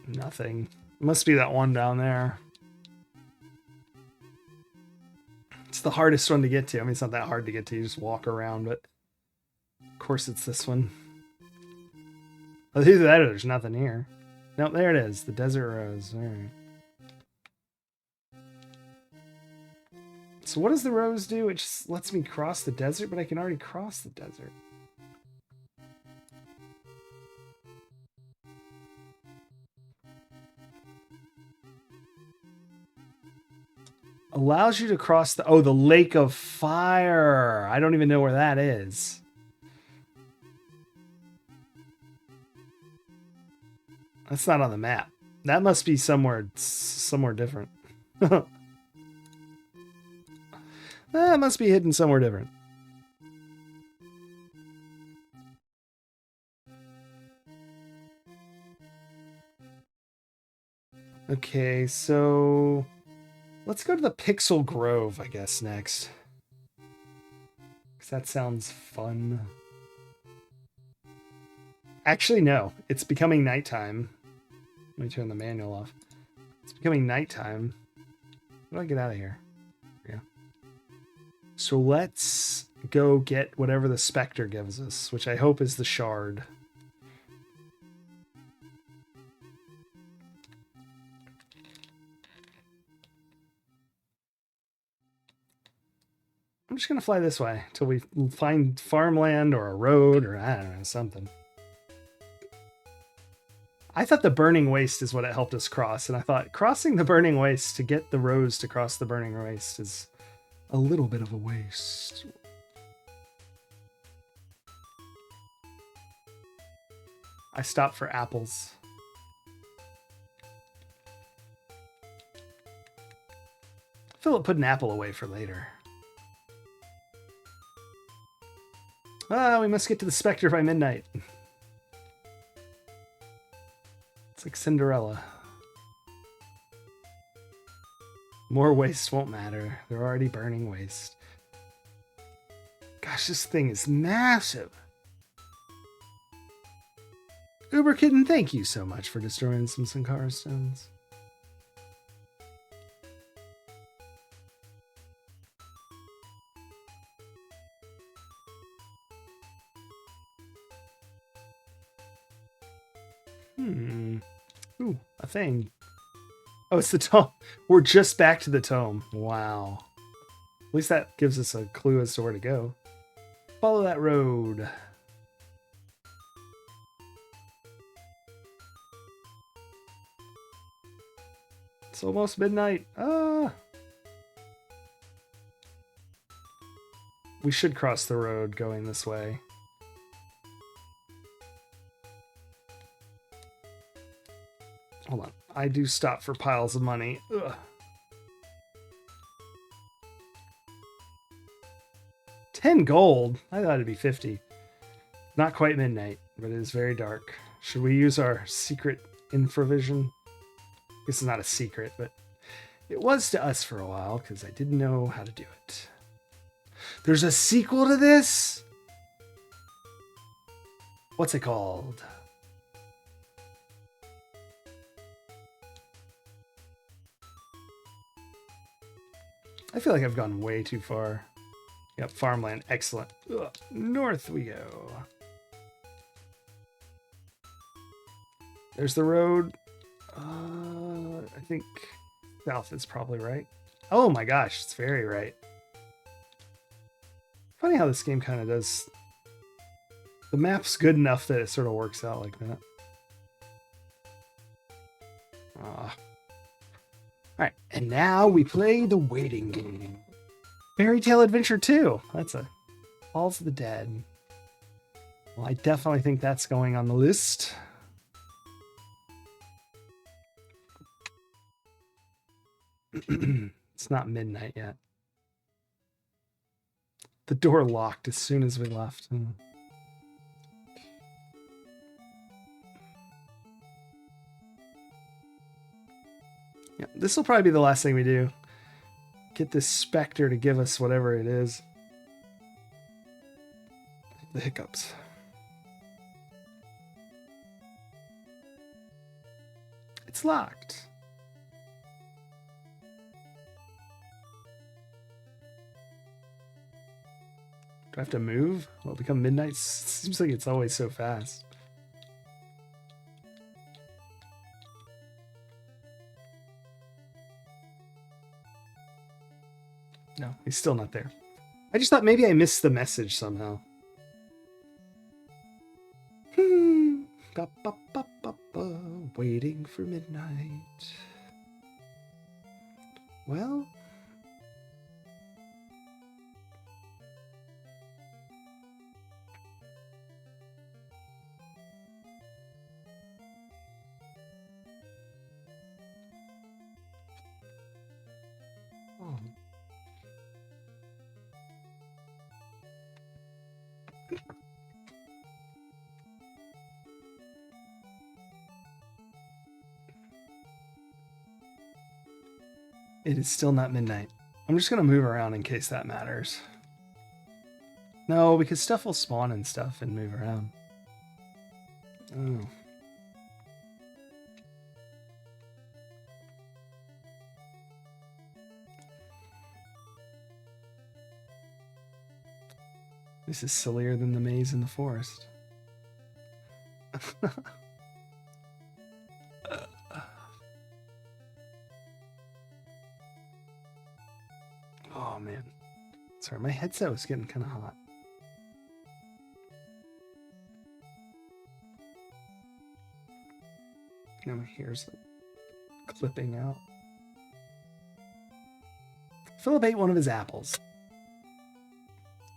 Nothing. It must be that one down there. It's the hardest one to get to. I mean, it's not that hard to get to. You just walk around, but of course it's this one. Oh, either that or there's nothing here. Nope, there it is. The desert rose. All right. So what does the rose do? It just lets me cross the desert, but I can already cross the desert. Allows you to cross the... Oh, the Lake of Fire. I don't even know where that is. That's not on the map. That must be somewhere different. That must be hidden somewhere different. Okay, so... Let's go to the Pixel Grove, I guess, next. Because that sounds fun. Actually, no. It's becoming nighttime. Let me turn the manual off. It's becoming nighttime. How do I get out of here? Yeah. So let's go get whatever the Spectre gives us, which I hope is the shard. I'm just going to fly this way until we find farmland or a road or I don't know, something. I thought the Burning Waste is what it helped us cross, and I thought crossing the Burning Waste to get the rose to cross the Burning Waste is a little bit of a waste. I stopped for apples. Philip put an apple away for later. Ah, we must get to the Spectre by midnight. It's like Cinderella. More waste won't matter. They're already burning waste. Gosh, this thing is massive. Uber Kitten, thank you so much for destroying some Sankara stones. Ooh, a thing. Oh, it's the tome. We're just back to the tome. Wow. At least that gives us a clue as to where to go. Follow that road. It's almost midnight. We should cross the road going this way. Hold on. I do stop for piles of money. Ugh. 10 gold? I thought it'd be 50. Not quite midnight, but it is very dark. Should we use our secret infravision? This is not a secret, but it was to us for a while because I didn't know how to do it. There's a sequel to this? What's it called? I feel like I've gone way too far. Yep, farmland. Excellent. Ugh. North we go. There's the road. I think south is probably right. Oh my gosh, it's very right. Funny how this game kind of does. The map's good enough that it sort of works out like that. Alright, and now we play the waiting game. Fairy Tale Adventure 2. That's a Halls of the Dead. Well, I definitely think that's going on the list. It's not midnight yet. The door locked as soon as we left. Yeah, this will probably be the last thing we do. Get this Spectre to give us whatever it is. The hiccups. It's locked. Do I have to move? Will it become midnight? Seems like it's always so fast. No, he's still not there. I just thought maybe I missed the message somehow. Waiting for midnight. Well... Oh. It is still not midnight. I'm just going to move around in case that matters. No, because stuff will spawn and stuff and move around. Oh. This is sillier than the maze in the forest. Oh man. Sorry, my headset was getting kind of hot. Now my hair's clipping out. Philip ate one of his apples.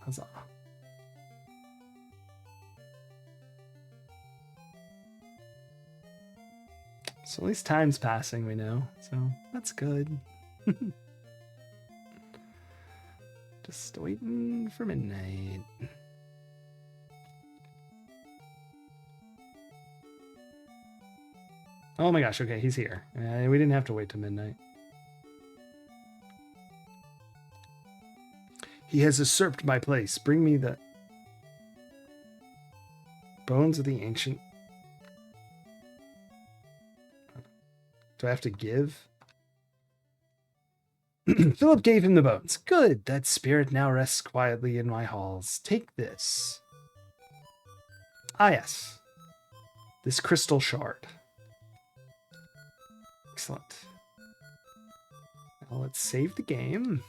Huzzah. So at least time's passing, we know. So that's good. Just waiting for midnight. Oh my gosh, okay, he's here. We didn't have to wait till midnight. He has usurped my place. Bring me the bones of the ancient. Do I have to give? Philip gave him the bones. Good. That spirit now rests quietly in my halls. Take this. Ah, yes. This crystal shard. Excellent. Now let's save the game.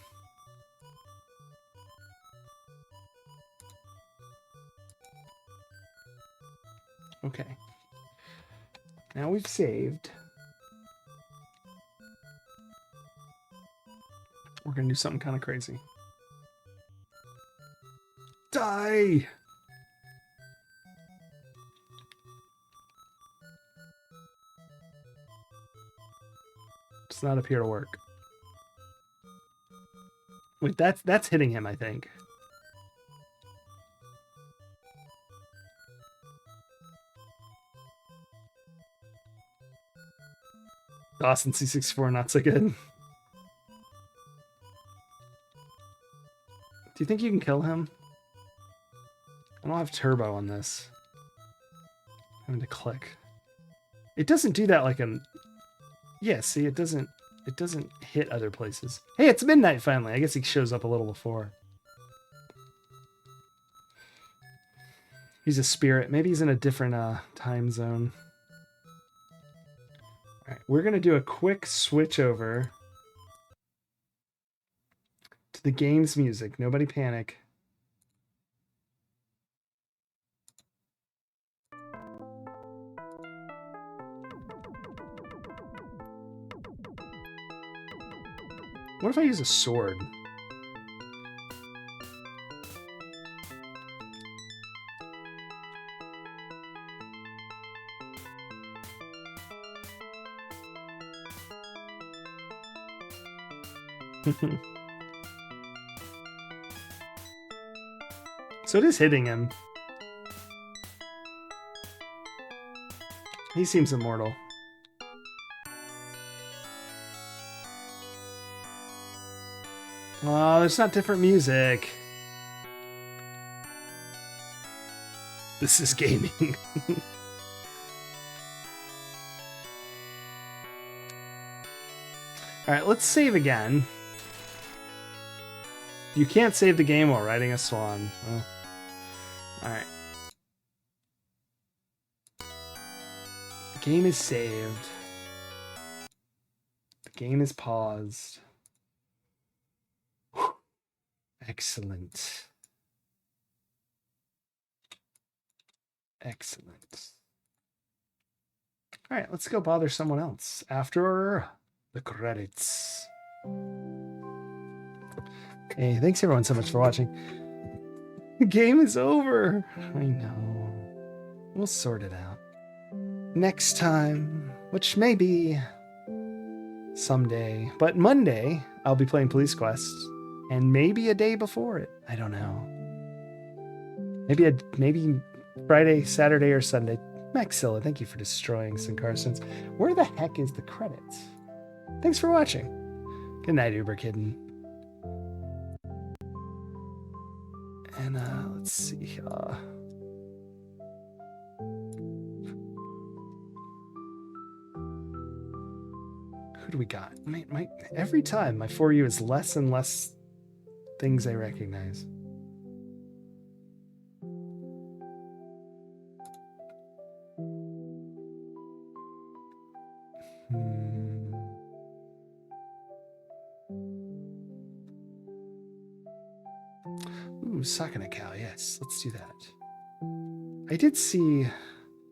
Okay. Now we've saved. We're going to do something kind of crazy. Die! Does not appear to work. Wait, that's hitting him, I think. Dawson C64, not so good. Do you think you can kill him? I don't have turbo on this. I'm having to click. It doesn't do that like a... Yeah, see, it doesn't hit other places. Hey, it's midnight finally. I guess he shows up a little before. He's a spirit. Maybe he's in a different time zone. All right, we're going to do a quick switch over to the game's music. Nobody panic. What if I use a sword? So it is hitting him. He seems immortal. Oh, there's not different music. This is gaming. Alright, let's save again. You can't save the game while riding a swan. Oh. Alright. The game is saved. The game is paused. Whew. Excellent. Excellent. Alright, let's go bother someone else after the credits. Okay, thanks everyone so much for watching. The game is over. I know. We'll sort it out. Next time, which may be someday, but Monday, I'll be playing Police Quest, and maybe a day before it. I don't know. Maybe Friday, Saturday, or Sunday. Maxilla, thank you for destroying some Carsons. Where the heck is the credits? Thanks for watching. Good night, Uber Kitten. And let's see. Who do we got? Every time my For You is less and less things I recognize. Ooh, Sakanakal, yes, let's do that. I did see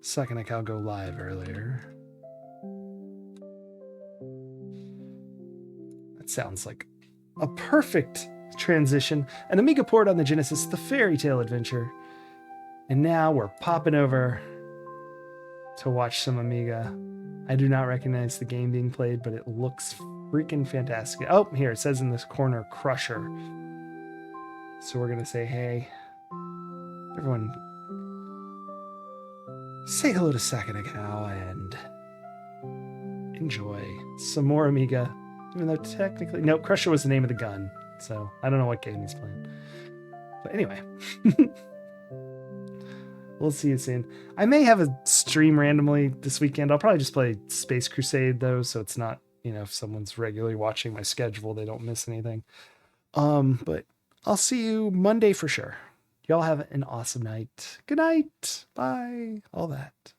Sakanakal go live earlier. That sounds like a perfect transition. An Amiga port on the Genesis, the Fairy Tale Adventure. And now we're popping over to watch some Amiga. I do not recognize the game being played, but it looks freaking fantastic. Oh, here, it says in this corner, Crusher. So we're going to say, hey, everyone, say hello to Sakanakal and enjoy some more Amiga. Even though technically, no, Crusher was the name of the gun. So I don't know what game he's playing. But anyway, we'll see you soon. I may have a stream randomly this weekend. I'll probably just play Space Crusade though, so it's not, if someone's regularly watching my schedule, they don't miss anything. But I'll see you Monday for sure. Y'all have an awesome night. Good night. Bye. All that.